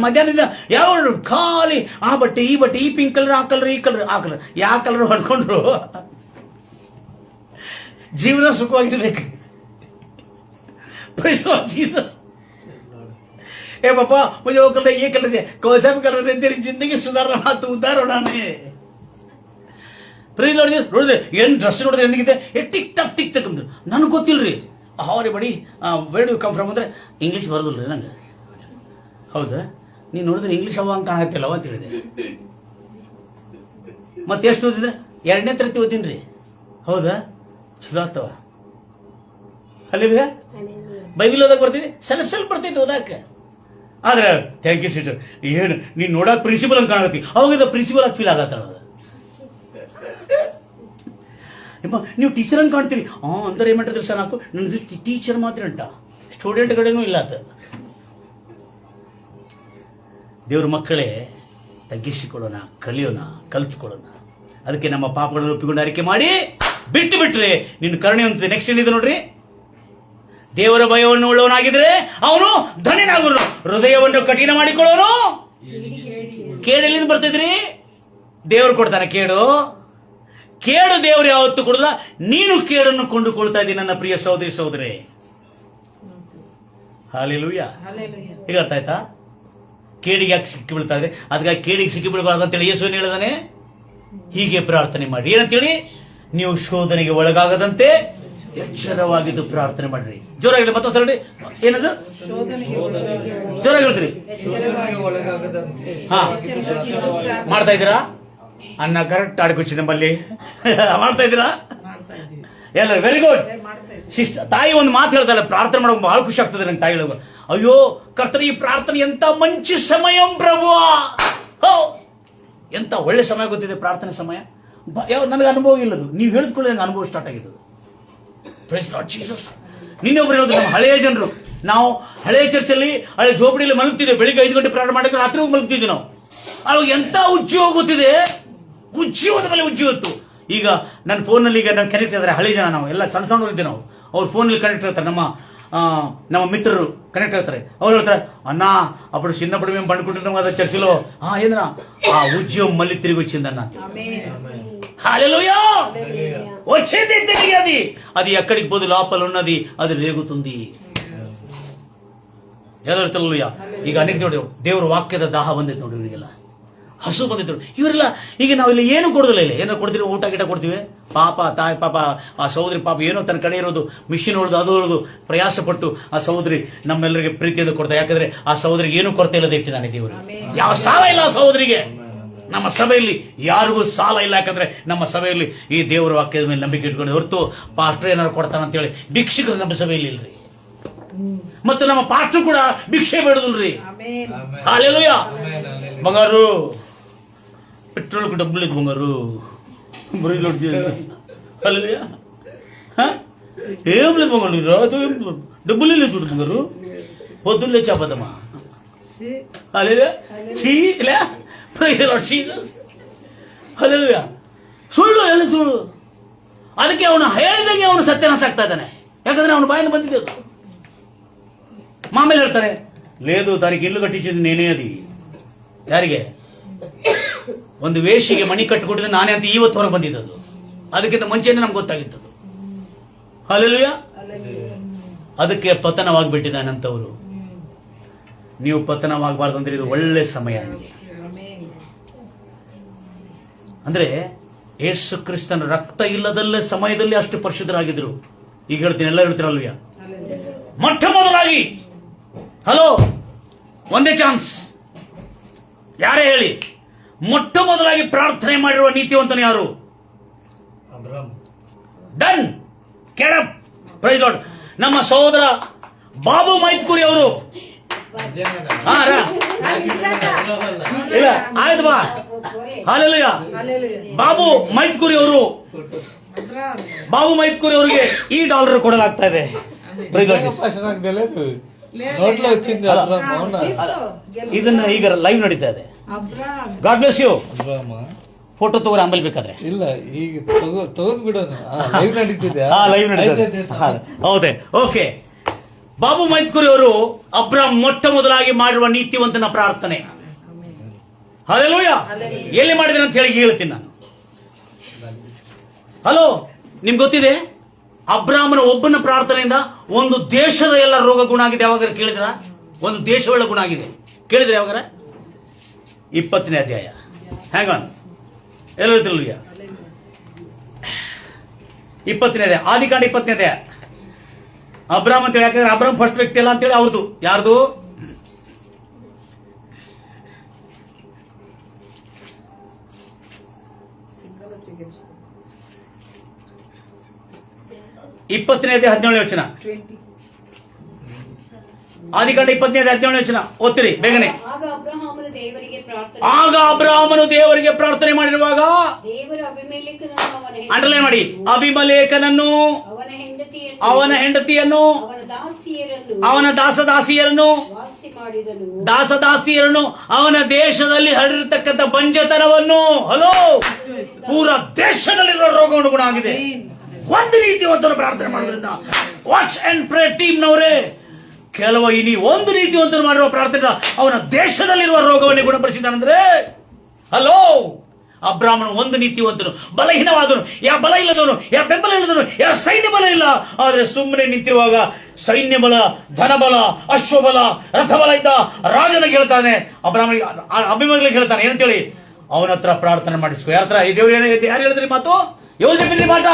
ಮಧ್ಯಾಹ್ನದಿಂದ ಯಾವ ಖಾಲಿ ಆ ಬಟ್ಟೆ, ಈ ಬಟ್ಟೆ, ಈ ಪಿಂಕ್ ಕಲರ್, ಆ ಕಲರ್, ಈ ಕಲರ್, ಆ ಕಲರ್, ಯಾವ ಕಲರ್ ಹೊಡ್ಕೊಂಡ್ರು ಜೀವನ ಸುಖವಾಗಿರ್ಬೇಕು. Praise Lord Jesus. ए पापा मुझे वो कलर, ये कलर, कौन-सा भी कलर दे, तेरी जिंदगी सुधारना, तू उद्धार होना नहीं. Praise Lord Jesus. ನೋಡಿದ್ರೆ ಏನ್ ಡ್ರೆಸ್ ನೋಡಿದ್ರೆ ಏನಿಗಿದೆ, ಟಿಕ್ ಟಕ್ ಅಂದ್ರೆ ನನಗೆ ಗೊತ್ತಿಲ್ರಿ. ಹಾರಿ buddy where do you come from ಅಂದ್ರೆ ಇಂಗ್ಲೀಷ್ ಬರೋದಿಲ್ರಿ ನಂಗೆ. ಹೌದಾ, ನೀನು ನೋಡಿದ್ರೆ ಇಂಗ್ಲೀಷ್ ಅವ ಅಂತ ಕಾಣತ್ತಿಲ್ಲವ ಅಂತ ಹೇಳಿದೆ. ಮತ್ತೆ ಎಷ್ಟು ಓದಿದ್ರೆ? 2ನೇ ತರಗತಿ ಓದಿನ್ರಿ. ಹೌದಾ, ಚಲೋ ಆಗ್ತವ. ಅಲ್ಲಿ ಬೈಬಲ್ ಓದಕ್ ಬರ್ತಿದ್ದೆ, ಸ್ವಲ್ಪ ಬರ್ತೈತಿ ಓದಾಕ. ಆದ್ರೆ ಥ್ಯಾಂಕ್ ಯು ಸಿಸ್ಟರ್, ಏನು ನೀನ್ ನೋಡಕ್ ಪ್ರಿನ್ಸಿಪಲ್ ಅಂತ ಕಾಣಕತ್ತಿ, ಅವಾಗ ಪ್ರಿನ್ಸಿಪಲ್ ಆಗಿ ಫೀಲ್ ಆಗತ್ತ. ನೀವು ಟೀಚರ್ ಅಂತ ಕಾಣ್ತೀರಿ. ಅಂದ್ರೆ ಏನ್ ಮಾಡ್ತಿದ್ರಿ ಸರ್, ನಾಲ್ಕು ನನ್ನ ಟೀಚರ್ ಮಾತ್ರ ಅಂಟ, ಸ್ಟೂಡೆಂಟ್ ಕಡೆನೂ ಇಲ್ಲ ಆತ. ದೇವ್ರ ಮಕ್ಕಳೇ, ತಗ್ಗಿಸಿಕೊಳ್ಳೋಣ, ಕಲಿಯೋಣ, ಕಲ್ತ್ಕೊಳ್ಳೋಣ. ಅದಕ್ಕೆ ನಮ್ಮ ಪಾಪಗಳನ್ನು ಒಪ್ಪಿಕೊಂಡು ಅರಿಕೆ ಮಾಡಿ ಬಿಟ್ಟು ಬಿಟ್ರೆ ನಿನ್ನ ಕರುಣೆ ಅಂತ. ನೆಕ್ಸ್ಟ್ ಏನಿದೆ ನೋಡ್ರಿ, ದೇವರ ಭಯವನ್ನು ಉಳ್ಳವನಾಗಿದ್ರೆ ಅವನು ಧನ್ಯನಾಗುವನು. ಹೃದಯವನ್ನು ಕಠಿಣ ಮಾಡಿಕೊಳ್ಳೋನು ಕೇಡು ಎಲ್ಲಿಂದ ಬರ್ತಿದ್ರಿ? ದೇವರು ಕೊಡ್ತಾನೆ ಕೇಡು. ದೇವರು ಯಾವತ್ತು ಕೊಡಲ್ಲ. ನೀನು ಕೇಡನ್ನು ಕೊಂಡುಕೊಳ್ತಾ ಇದ್ದೀನಿ ನನ್ನ ಪ್ರಿಯ ಸಹೋದರಿ ಸಹೋದರೇ. ಹಾಲೆಲೂಯ. ಈಗ ಅರ್ಥ ಆಯ್ತಾ? ಕೇಡಿಗೆ ಯಾಕೆ ಸಿಕ್ಕಿ ಬೀಳ್ತಾ ಇದ್ರೆ, ಅದಕ್ಕಾಗಿ ಕೇಡಿಗೆ ಸಿಕ್ಕಿ ಬೀಳಬಾರ್ದು ಅಂತೇಳಿ ಯೇಸು ಏನು ಹೇಳಿದಾನೆ? ಹೀಗೆ ಪ್ರಾರ್ಥನೆ ಮಾಡಿ. ಏನಂತೇಳಿ? ನೀವು ಶೋಧನೆಗೆ ಒಳಗಾಗದಂತೆ ಎಚ್ಚರವಾಗಿದ್ದು ಪ್ರಾರ್ಥನೆ ಮಾಡ್ರಿ. ಜೋರಾಗಿ ಮತ್ತೊಂದು ಹೇಳಿ. ಏನದು? ಜೋರಾಗಿ ಹೇಳ್ತೀರಿ. ಹಾ, ಮಾಡ್ತಾ ಇದ್ದೀರಾ? ಅನ್ನ ಕರೆಕ್ಟ್ ಆಡ್ಕೊಚ್ಚಿ ನಮ್ಮಲ್ಲಿ ಮಾಡ್ತಾ ಇದ್ದೀರಾ ಎಲ್ಲರೂ? Very good sister. ತಾಯಿ ಒಂದು ಮಾತು ಹೇಳ್ತಾಳೆ, ಪ್ರಾರ್ಥನೆ ಮಾಡೋಕೆ ಬಹಳ ಖುಷಿ ಆಗ್ತದೆ ನಂಗೆ. ತಾಯಿ ಹೇಳುವ, ಅಯ್ಯೋ ಕರ್ತನ ಈ ಪ್ರಾರ್ಥನೆ ಎಂತ ಮಂಚಿ ಸಮಯ ಪ್ರಭು, ಎಂತ ಒಳ್ಳೆ ಸಮಯ ಗೊತ್ತಿದೆ ಪ್ರಾರ್ಥನೆ ಸಮಯ. ನನಗೆ ಅನುಭವ ಇಲ್ಲದು, ನೀವು ಹೇಳಿದ್ಕೊಳ್ಳಿ ನಂಗೆ ಅನುಭವ ಸ್ಟಾರ್ಟ್ ಆಗಿದ್ದು. Praise Lord Jesus. ನಿನ್ನೆ ಒಬ್ರು ಹೇಳಿದ್ರು, ನಮ್ಮ ಹಳೆಯ ಜನರು, ನಾವು ಹಳೆಯ ಚರ್ಚಲ್ಲಿ ಹಳೆ ಜೋಪಡಿಯಲ್ಲಿ ಮಲಗ್ತಿದ್ದೇವೆ. ಬೆಳಿಗ್ಗೆ 5 ಗಂಟೆ ಪ್ರಾರ್ಥನೆ ಮಾಡಿದ್ರೆ ರಾತ್ರಿ ಹೋಗಿ ಮಲಗ್ತಿದ್ವಿ ನಾವು. ಅವಾಗ ಎಂತ ಉಜ್ಜಿ ಹೋಗುತ್ತಿದೆ, ಉಜ್ಜಿ ಹೋದ ಮೇಲೆ ಉಜ್ಜಿ ಹೊತ್ತು. ಈಗ ನನ್ನ ಫೋನಲ್ಲಿ ಈಗ ನಾನು ಕನೆಕ್ಟ್ ಇದ್ದಾರೆ, ಹಳೆ ಜನ ನಾವು ಎಲ್ಲ ಸಣ್ಣ ಸಣ್ಣ ಇದ್ದೀವಿ ನಾವು. ಅವ್ರ ಫೋನಲ್ಲಿ ಕನೆಕ್ಟ್ ಇರ್ತಾರೆ, ನಮ್ಮ ಮಿತ್ರರು ಕನೆಕ್ಟ್ ಆಗ್ತಾರೆ. ಅವ್ರು ಹೇಳ್ತಾರೆ, ಅಣ್ಣ ಅప్పుడు చిన్నప్పుడు మేము పండుకుంటున్నాం కదా చర్చిలో ఏంద్రా ఆ ఉద్యోగం మళ్ళీ తిరిగి వచ్చిందన్న. హల్లెలూయా. వచ్చింది తిరిగి. అది ఎక్కడికి పోదు, లోపల ఉన్నది అది రేగుతుంది. ಎಲ್ಲರೂ ಈಗ ಅನೇಕ ನೋಡಿ ದೇವರ ವಾಕ್ಯದ ದಾಹ ಬಂದಿತ್ತು ನೋಡಿ, ಇವರಿಗೆಲ್ಲ ಹಸು ಬಂದಿತ್ತು. ಇವರೆಲ್ಲ ಈಗ ನಾವಿಲ್ಲಿ ಏನು ಕೊಡೋದಿಲ್ಲ, ಇಲ್ಲ ಏನೋ ಕೊಡ್ತೀವಿ, ಊಟ ಗಿಟ ಕೊಡ್ತೀವಿ. ಪಾಪ ತಾಯಿ ಪಾಪ ಆ ಸಹೋದರಿ ಪಾಪ ಏನೋ ತನ್ನ ಕಡೆ ಇರೋದು ಮಿಷಿನ್ ಹೊಡೆದು ಅದು ಹೊಡೆದು ಪ್ರಯಾಸ ಪಟ್ಟು ಆ ಸಹೋದರಿ ನಮ್ಮೆಲ್ಲರಿಗೆ ಪ್ರೀತಿಯಿಂದ ಕೊಡ್ತಾರೆ. ಯಾಕಂದ್ರೆ ಆ ಸಹೋದರಿಗೆ ಏನು ಕೊರತೆ ಇಲ್ಲದೆ ಇಟ್ಟಿದ್ದಾನೆ ದೇವರು. ಯಾವ ಸಾಲ ಇಲ್ಲ ಆ ಸಹೋದರಿಗೆ. ನಮ್ಮ ಸಭೆಯಲ್ಲಿ ಯಾರಿಗೂ ಸಾಲ ಇಲ್ಲ, ಯಾಕಂದ್ರೆ ನಮ್ಮ ಸಭೆಯಲ್ಲಿ ಈ ದೇವರ ವಾಕ್ಯದ ಮೇಲೆ ನಂಬಿಕೆ ಇಟ್ಕೊಂಡು ಹೊರತು ಪಾಸ್ಟರ್ ಏನಾರು ಕೊಡ್ತಾನಂತೇಳಿ ಭಿಕ್ಷಕರು ನಮ್ಮ ಸಭೆಯಲ್ಲಿ ಇಲ್ರಿ. ಮತ್ತು ನಮ್ಮ ಪಾಸ್ಟರ್ ಕೂಡ ಭಿಕ್ಷೆ ಬೇಡದಲ್ರಿ. ಹಲ್ಲೆಲೂಯಾ. ಬಂಗಾರು పెట్రోల్కి డబ్బులు లేదు బంగారు, ఏం లేదు బంగారు, రాదు ఏం డబ్బులు లేదు చూడు బంగారు. పొద్దున్న లేచి అబద్ధమా? ಸುಳ್ಳು ಎಲ್ಲ ಸುಳ್ಳು. ಅದಕ್ಕೆ ಅವನು ಹೇಳಿದಂಗೆ ಅವನು ಸತ್ಯನಾಶ ಆಗ್ತಾ ಇದ್ದಾನೆ, ಯಾಕಂದ್ರೆ ಅವನು ಬಾಯಿಂದ ಬಂದಿದ್ದೆ. ಮಾಮೇಲೆ ಹೇಳ್ತಾರೆ, ಲೇದು ತನಗೆ ಇಲ್ಲು ಕಟ್ಟಿಸಿದ್ದು ನೇನೇ ಅದಿ. ಯಾರಿಗೆ? ಒಂದು ವೇಷಿಗೆ ಮಣಿ ಕಟ್ಟಿಕೊಟ್ಟಿದ್ದು ನಾನೇ ಅಂತ ಇವತ್ತು ಹೊರ ಬಂದಿದ್ದದು. ಅದಕ್ಕಿಂತ ಮುಂಚೆನೇ ನಮ್ಗೆ ಗೊತ್ತಾಗಿತ್ತದು. ಹಲ್ಲೆಲೂಯಾ. ಅದಕ್ಕೆ ಪತನವಾಗಿಬಿಟ್ಟಿದ್ದಾನಂತವರು. ನೀವು ಪತನವಾಗಬಾರ್ದು ಅಂದ್ರೆ ಇದು ಒಳ್ಳೆ ಸಮಯ. ಅಂದ್ರೆ ಯೇಸು ಕ್ರಿಸ್ತನ ರಕ್ತ ಇಲ್ಲದಲ್ಲೇ ಸಮಯದಲ್ಲಿ ಅಷ್ಟು ಪರಿಶುದ್ಧರಾಗಿದ್ರು. ಈಗ ಹೇಳ್ತೀನಿ, ಎಲ್ಲ ಹೇಳ್ತೀರಲ್ವಿಯಾ? ಮೊಟ್ಟ ಮೊದಲಾಗಿ ಹಲೋ ಒಂದೇ ಚಾನ್ಸ್, ಯಾರೇ ಹೇಳಿ, ಮೊಟ್ಟ ಮೊದಲಾಗಿ ಪ್ರಾರ್ಥನೆ ಮಾಡಿರುವ ನೀತಿವಂತನು ಯಾರು? ಡನ್ ಕೆಡಪ್. Praise Lord. ನಮ್ಮ ಸಹೋದರ ಬಾಬು ಮೈತ್ಕುರಿ ಅವರು. ಇಲ್ಲ ಆಯ್ತು ಬಾ. ಹಲ್ಲೆಲೂಯಾ. ಬಾಬು ಮೈತ್ಕುರಿ ಅವರು, ಬಾಬು ಮೈತ್ಕುರಿ ಅವರಿಗೆ $1 ಕೊಡಲಾಗ್ತಾ ಇದೆ. ಇದನ್ನ ಈಗ ಲೈವ್ ನಡೀತಾ ಇದೆ. God bless you. ಫೋಟೋ ತಗೋರಿ ಆಮೇಲೆ ಬೇಕಾದ್ರೆ. ಇಲ್ಲ ಈಗ ತಗೊಂಡ್ ಬಿಡೋಣ. ಲೈವ್ ನಡೀತಿದೆ. ಲೈವ್ ನಡೀತಿದೆ. ಹೌದೇ? ಓಕೆ. ಬಾಬು ಮೈತ್ಕುರಿ ಅವರು ಅಬ್ರಾಮ್ ಮೊಟ್ಟ ಮೊದಲಾಗಿ ಮಾಡಿರುವ ನೀತಿವಂತನ ಪ್ರಾರ್ಥನೆ. ಹಲ್ಲೆಲೂಯಾ. ಎಲ್ಲಿ ಮಾಡಿದ್ರೆ ಅಂತ ಹೇಳಿ ಹೇಳ್ತೀನಿ ನಾನು. ಹಲೋ, ನಿಮ್ಗೆ ಗೊತ್ತಿದೆ ಅಬ್ರಾಮನ ಒಬ್ಬನ ಪ್ರಾರ್ಥನೆಯಿಂದ ಒಂದು ದೇಶದ ಎಲ್ಲ ರೋಗ ಗುಣ ಆಗಿದೆ. ಯಾವಾಗ ಕೇಳಿದ್ರ? ಒಂದು ದೇಶವೆಲ್ಲ ಗುಣ ಆಗಿದೆ. ಕೇಳಿದ್ರೆ ಯಾವಾಗ? 20ನೇ ಅಧ್ಯಾಯ. ಹ್ಯಾಂಗ್ ಆನ್, ಎಲ್ಲ ಹೇಳ್ತಿಲ್ಲ. 20ನೇ ಅಧ್ಯಾಯ, ಆದಿಕಾಂಡ 20ನೇ ಅಧ್ಯಾಯ. ಅಬ್ರಾಮ್ ಅಂತ ಹೇಳಿ, ಯಾಕಂದ್ರೆ ಅಬ್ರಾಮ್ ಫಸ್ಟ್ ವ್ಯಕ್ತಿ ಅಲ್ಲ ಅಂತೇಳಿ ಅವ್ರದ್ದು. ಯಾರ್ದು? ಇಪ್ಪತ್ತನೇ ಅಧ್ಯಾಯ 17ನೇ ವಚನ. ಆದಿಕಾಂಡ 20ನೇ ಅಧ್ಯಾಯ 17ನೇ ವಚನ ಓದ್ತೀರಿ ಬೇಗನೆ. ಆಗ ಅಬ್ರಾಮನು ದೇವರಿಗೆ ಪ್ರಾರ್ಥನೆ ಮಾಡಿರುವಾಗ, ಅಂಡರ್ಲೈನ್ ಮಾಡಿ, ಅಬಿಮೆಲೆಕನನ್ನು, ಅವನ ಹೆಂಡತಿಯನ್ನು, ಅವನ ದಾಸದಾಸಿಯರನ್ನು, ಅವನ ದೇಶದಲ್ಲಿ ಹರಡಿರತಕ್ಕಂಥ ಬಂಜತನವನ್ನು, ಹಲೋ, ಪೂರ ದೇಶದಲ್ಲಿರುವ ರೋಗವನ್ನು ಗುಣ ಆಗಿದೆ. ಒಂದು ನೀತಿವಂತನ ಪ್ರಾರ್ಥನೆ ಮಾಡೋದ್ರಿಂದ, ವಾಚ್ ಅಂಡ್ ಪ್ರೇ ಟೀಮ್ ನವರೇ, ಕೆಲವು ಇನಿ ಒಂದು ನೀತಿವಂತನು ಮಾಡಿರುವ ಪ್ರಾರ್ಥನೆ ಅವನ ದೇಶದಲ್ಲಿರುವ ರೋಗವನ್ನೇ ಗುಣಪಡಿಸಿದ್ದಾನಂದ್ರೆ, ಹಲೋ, ಅಬ್ರಾಮನು ಒಂದು ನೀತಿವಂತನು, ಬಲಹೀನವಾದನು, ಯಾವ ಬಲ ಇಲ್ಲದವನು, ಯಾವ ಬೆಂಬಲ ಇಲ್ಲದವನು, ಯಾವ ಸೈನ್ಯ ಬಲ ಇಲ್ಲ. ಆದರೆ ಸುಮ್ಮನೆ ನಿಂತಿರುವಾಗ ಸೈನ್ಯ ಬಲ, ಧನಬಲ, ಅಶ್ವಬಲ, ರಥಬಲ ಇದ್ದ ರಾಜನಿಗೆ ಹೇಳ್ತಾನೆ, ಅಭಿಮನ್ಯುವಿಗೆ ಹೇಳ್ತಾನೆ ಏನಂತೇಳಿ, ಅವನ ಹತ್ರ ಪ್ರಾರ್ಥನೆ ಮಾಡಿಸ್ಕೊ. ಯಾರ ಹತ್ರ? ದೇವ್ರು ಯಾರು ಹೇಳಿದ್ರಿ ಮಾತು? ಯೋಸೇಫನ ಮಾಟ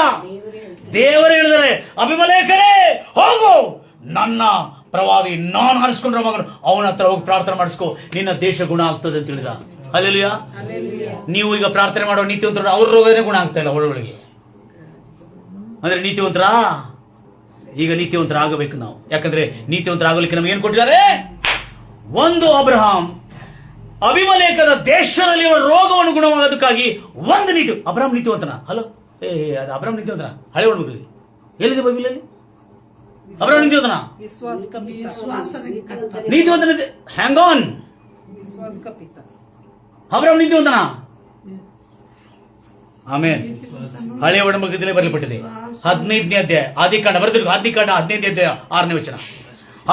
ದೇವರೇ ಹೇಳಿದರೆ, ಅಭಿಮಲೇಖನೇ ಹೋಗು, ನನ್ನ ಪ್ರವಾದಿ ನಾನು ಆರಿಸ್ಕೊಂಡ್ರ ಮಗನು, ಅವನ ಹತ್ರ ಹೋಗಿ ಪ್ರಾರ್ಥನೆ ಮಾಡಿಸ್ಕೊ, ನಿನ್ನ ದೇಶ ಗುಣ ಆಗ್ತದೆ ಅಂತ ಹೇಳಿದ. ಅಲ್ಲೆಲ್ಲೂಯ. ನೀವು ಈಗ ಪ್ರಾರ್ಥನೆ ಮಾಡೋ ನೀತಿವಂತರು, ಅವ್ರ ರೋಗನೇ ಗುಣ ಆಗ್ತಾ ಇಲ್ಲ ಒಳಗೊಳಗೆ. ಅಂದ್ರೆ ನೀತಿವಂತರ ಈಗ ನೀತಿವಂತರ ಆಗಬೇಕು ನಾವು. ಯಾಕಂದ್ರೆ ನೀತಿವಂತರ ಆಗಲಿಕ್ಕೆ ನಮ್ಗೆ ಏನ್ ಕೊಟ್ಟಿದ್ದಾರೆ? ಒಂದು ಅಬ್ರಹಾಂ ಅಭಿಮಲೇಖದ ದೇಶದಲ್ಲಿ ರೋಗವನ್ನು ಗುಣವಾಗೋದಕ್ಕಾಗಿ ಒಂದು ನೀತಿ. ಅಬ್ರಹಾಂ ನೀತಿವಂತನ? ಹಲೋ, ಅದು ಅಬ್ರಹಾಂ ನೀತಿವಂತನ? ಹಳೆ ಒಳಗೆ ಎಲ್ಲಿದೆ ಬೈಬಲಲ್ಲಿ? ಅಬ್ರಹಾಂ ನೀತಿವಂತನ? ನೀತಿವಂತನ ಹ್ಯಾಂಗ್ ಆನ್. ಅಬ್ರಹಾಂ ನೀತಿವಂತನ? ಆಮೇಲೆ ಹಳೆ ಒಡಂಬಡಿಕೆಯಲ್ಲಿ ಬರಲ್ಪಟ್ಟಿದೆ 15ನೇ ಅಧ್ಯಾಯ ಆದಿಕಾಂಡ ಬರೆದಿರು. ಆದಿಕಾಂಡ 15ನೇ ಅಧ್ಯಾಯ 6ನೇ ವಚನ.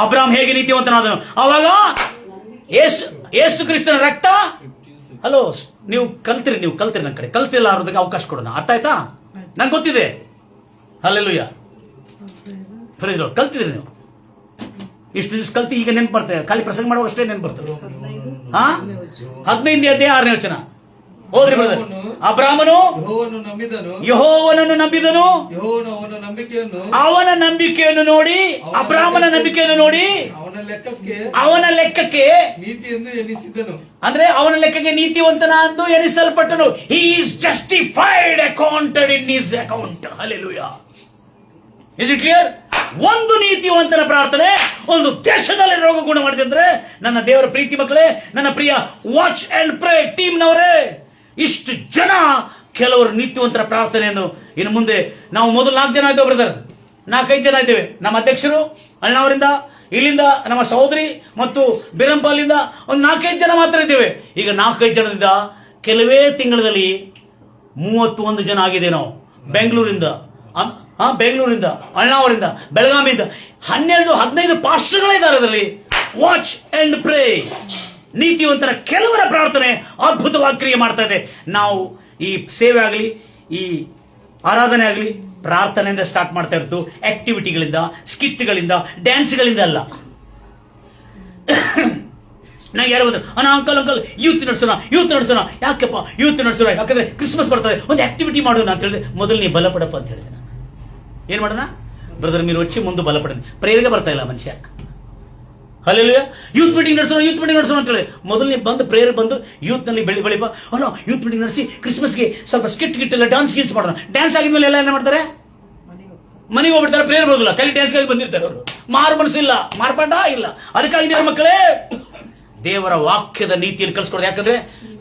ಅಬ್ರಹಾಂ ಹೇಗೆ ನೀತಿವಂತನಾದನು? ಅವಾಗ ಯೇಸು ಕ್ರಿಸ್ತನ ರಕ್ತ. ಹಲೋ, ನೀವು ಕಲ್ತಿರಿ ನನ್ನ ಕಡೆ ಕಲ್ತಿಲ್ಲ ಅನ್ನೋದಕ್ಕೆ ಅವಕಾಶ ಕೊಡೋಣ. ಅರ್ಥ ಆಯ್ತಾ? ನಂಗೆ ಗೊತ್ತಿದೆ. ಹಲ್ಲೆಲೂಯಾ. ಕಲ್ತಿದ್ರಿ ನೀವು ಇಷ್ಟು ದಿವಸ ಕಲ್ತಿ ಈಗ ನೆನ್ಪು ಬರ್ತೇವೆ. ಖಾಲಿ ಪ್ರಸಂಗ ಮಾಡುವ ಅಷ್ಟೇ ನೆನ್ಪು ಬರ್ತದೆ. 15ನೇ ಅಧ್ಯಾಯ 6ನೇ ವಚನ ಹೋದ್ರಿ ಬ್ರದರ್. ಅಬ್ರಾಮನು ಯೆಹೋವನನ್ನು ನಂಬಿದನು, ಅವನ ನಂಬಿಕೆಯನ್ನು ನೋಡಿ, ಅಬ್ರಾಮನ ನಂಬಿಕೆಯನ್ನು ನೋಡಿ ಅವನ ಲೆಕ್ಕಕ್ಕೆ ನೀತಿಯೆಂದು ಎನಿಸಿದನು. ಅಂದ್ರೆ ಅವನ ಲೆಕ್ಕಕ್ಕೆ ನೀತಿವಂತನ ಎಂದು ಎನಿಸಲ್ಪಟ್ಟನು. He is justified accounted in his account. Hallelujah. Is it clear? ಒಂದು ನೀತಿವಂತನ ಪ್ರಾರ್ಥನೆ ಒಂದು ದೇಶದಲ್ಲಿ ರೋಗ ಗುಣ ಮಾಡಿದ್ರೆ, ನನ್ನ ದೇವರ ಪ್ರೀತಿ ಮಕ್ಕಳೇ, ನನ್ನ ಪ್ರಿಯ ವಾಚ್ ಅಂಡ್ ಪ್ರೇ ಟೀಮ್ನವರೇ, ಇಷ್ಟು ಜನ ಕೆಲವರು ನೀತಿವಂತರ ಪ್ರಾರ್ಥನೆಯನ್ನು ಇನ್ನು ಮುಂದೆ ನಾವು ಮೊದಲು 4 ಜನ ಇದ್ದೇವೆ ಬ್ರದರ್, 4-5 ಜನ ಇದ್ದೇವೆ. ನಮ್ಮ ಅಧ್ಯಕ್ಷರು ಅಣ್ಣವರಿಂದ, ಇಲ್ಲಿಂದ ನಮ್ಮ ಸಹೋದರಿ ಮತ್ತು ಬಿರಂಪಾಲಿಂದ ಒಂದು 4-5 ಜನ ಮಾತ್ರ ಇದ್ದೇವೆ. ಈಗ 4-5 ಜನದಿಂದ ಕೆಲವೇ ತಿಂಗಳಲ್ಲಿ 31 ಜನ ಆಗಿದೆ. ನಾವು ಬೆಂಗಳೂರಿಂದ, ಅಣ್ಣಾವರಿಂದ, ಬೆಳಗಾವಿಯಿಂದ 12-15 ಪಾಸ್ಟರ್ಗಳಿದ್ದಾರೆ ಅದರಲ್ಲಿ. Watch and pray. ನೀತಿವಂತರ ಕೆಲವರ ಪ್ರಾರ್ಥನೆ ಅದ್ಭುತವಾಗಿ ಕ್ರಿಯೆ ಮಾಡ್ತಾ ಇದೆ. ನಾವು ಈ ಸೇವೆ ಆಗಲಿ, ಈ ಆರಾಧನೆ ಆಗಲಿ ಪ್ರಾರ್ಥನೆಯಿಂದ ಸ್ಟಾರ್ಟ್ ಮಾಡ್ತಾ ಇರ್ತು. ಆಕ್ಟಿವಿಟಿಗಳಿಂದ, ಸ್ಕಿಟ್ಗಳಿಂದ, ಡ್ಯಾನ್ಸ್ಗಳಿಂದ ಅಲ್ಲ. ನಂಗೆ ಯಾರು ಬಂದ್ರು, ಅಂಕಲ್ ಯೂತ್ ನಡೆಸೋಣ. ಯಾಕೆಪ್ಪ ಯೂತ್ ನಡೆಸೋಣ? ಯಾಕಂದ್ರೆ ಕ್ರಿಸ್ಮಸ್ ಬರ್ತದೆ, ಒಂದು ಆಕ್ಟಿವಿಟಿ ಮಾಡೋಣ ಅಂತ ಹೇಳಿದ್ರೆ, ಮೊದಲು ನೀ ಬಲಪಡಪ್ಪ ಅಂತ ಹೇಳಿದೆ. ಏನ್ ಮಾಡೋಣ ಬ್ರದರ್? మీరు వచ్చి ಮುಂದೆ ಬಲಪಡನಿ. ಪ್ರೇಯರ್ಗೆ ಬರ್ತಾ ಇಲ್ಲ ಮನುಷ್ಯ. ಹಲ್ಲೆಲೂಯಾ. ಯೂತ್ ಮೀಟಿಂಗ್ ನಡೆಸೋಣ ಅಂತ ಹೇಳಿ ಮೊದಲು ನೀವು ಬಂದು ಪ್ರೇಯರ್ ಬಂದು ಯೂತ್ ನಲ್ಲಿ ಬೆಳಿಬ ಅಲ್ಲ, ಯೂತ್ ಮೀಟಿಂಗ್ ನಡೆಸಿ ಕ್ರಿಸ್ಮಸ್ಗೆ ಸ್ವಲ್ಪ ಸ್ಕಿಟ್ ಎಲ್ಲ ಡಾನ್ಸ್ ಗೀನ್ಸ್ ಮಾಡೋಣ. ಡ್ಯಾನ್ಸ್ ಆಗಿದ್ಮೇಲೆ ಎಲ್ಲ ಏನ್ ಮಾಡ್ತಾರೆ? ಮನೆಗೆ ಹೋಗ್ಬಿಡ್ತಾರೆ. ಪ್ರೇಯರ್ ಬರೋದಿಲ್ಲ, ಖಾಲಿ ಡ್ಯಾನ್ಸ್ಗಾಗಿ ಬಂದಿರ್ತಾರೆ ಅವರು. ಮಾರು ಮನಸ್ಸಿಲ್ಲ, ಮಾರ್ಪಾಟ ಇಲ್ಲ. ಅದಕ್ಕಾಗಿ ದೇವರ ಮಕ್ಕಳೇ, ದೇವರ ವಾಕ್ಯದ ನೀತಿಯನ್ನು ಕಲಿಸ್ಕೊಡೋದು. ಯಾಕಂದ್ರೆ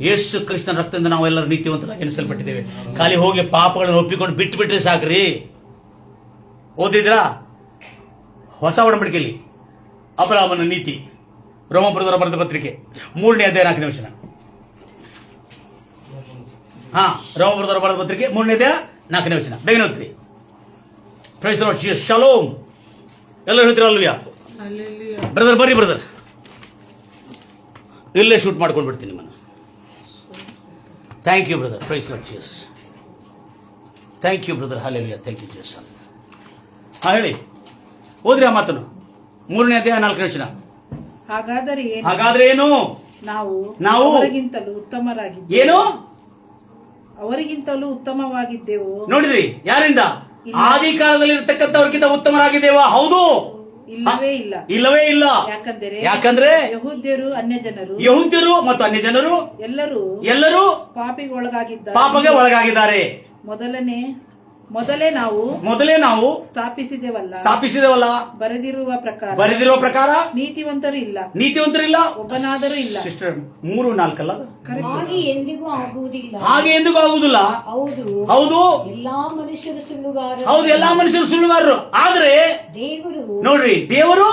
ಯೇಸು ಕ್ರಿಸ್ತನ ರಕ್ತದಿಂದ ನಾವೆಲ್ಲರೂ ನೀತಿವಂತರಾಗಿ ಎನಿಸಲ್ಪಟ್ಟಿದ್ದೇವೆ. ಖಾಲಿ ಹೋಗಿ ಪಾಪಗಳನ್ನು ಒಪ್ಪಿಕೊಂಡು ಬಿಟ್ಬಿಟ್ರೆ ಸಾಕ್ರಿ. ಓದಿದ್ರಾ ಹೊಸ ಒಡಂಬಡಿಕೆಯಲ್ಲಿ ಅಬ್ರಹಾಮನ ನೀತಿ? ರೋಮಪುರದವರ ಬರೆದ ಪತ್ರಿಕೆ 3ನೇ ಅಧ್ಯಾಯ 4ನೇ ವಚನ. ರೋಮಪುರದವರ ಬರೆದ ಪತ್ರಿಕೆ 3ನೇ ಅಧ್ಯಾಯ 4ನೇ ವಚನ. ಬೇಗನೆ ಓದ್ರಿ. Praise the Lord. ಶಲೋಮ್. ಎಲ್ಲರೂ ಹೇಳ್ತೀರಲ್ವಿಯಾ ಬ್ರದರ್? ಬರ್ರಿ ಬ್ರದರ್, ಇಲ್ಲೇ ಶೂಟ್ ಮಾಡ್ಕೊಂಡು ಬಿಡ್ತೀನಿ ನಿಮ್ಮನ್ನು. Thank you brother. Praise the Lord Jesus. Thank you brother. Hallelujah. Thank you Jesus. ಹೇಳಿ, ಓದ್ರಿ ಆ ಮಾತನ್ನು. 3ನೇ ಅಧ್ಯಾಯ 4ನೇ ವಚನ. ಹಾಗಾದ್ರೆ ಏನು? ನಾವು ಅವರಿಗಿಂತಲೂ ಉತ್ತಮರಾಗಿದ್ದೆವು. ಏನು? ಅವರಿಗಿಂತಲೂ ಉತ್ತಮವಾಗಿದ್ದೆವು. ನೋಡಿದ್ರಿ? ಯಾರಿಂದ? ಆದಿ ಕಾಲದಲ್ಲಿ ಇರತಕ್ಕಂಥವ್ರಿಗಿಂತ ಉತ್ತಮರಾಗಿದ್ದೇವಾ? ಹೌದು. ಇಲ್ಲವೇ ಇಲ್ಲ. ಯಾಕಂದ್ರೆ ಯಹೂದ್ಯರು ಅನ್ಯಜನರು, ಯಹೂದ್ಯರು ಮತ್ತು ಅನ್ಯಜನರು ಎಲ್ಲರೂ ಪಾಪಗೆ ಒಳಗಾಗಿದ್ದಾರೆ. ಮೊದಲೇ ನಾವು ಸ್ಥಾಪಿಸಿದೆವಲ್ಲ. ಬರೆದಿರುವ ಪ್ರಕಾರ ನೀತಿವಂತರು ಇಲ್ಲ, ಒಬ್ಬನಾದರೂ ಇಲ್ಲ. ಸಿಸ್ಟರ್ 3-4 ಅಲ್ಲ? ಹಾಗೆ ಎಂದಿಗೂ ಆಗುವುದಿಲ್ಲ. ಹೌದು, ಎಲ್ಲಾ ಮನುಷ್ಯರು ಸುಳ್ಳುಗಾರರು. ಹೌದು, ಎಲ್ಲಾ ಮನುಷ್ಯರು ಸುಳ್ಳುಗಾರರು. ಆದ್ರೆ ದೇವರು, ನೋಡ್ರಿ, ದೇವರು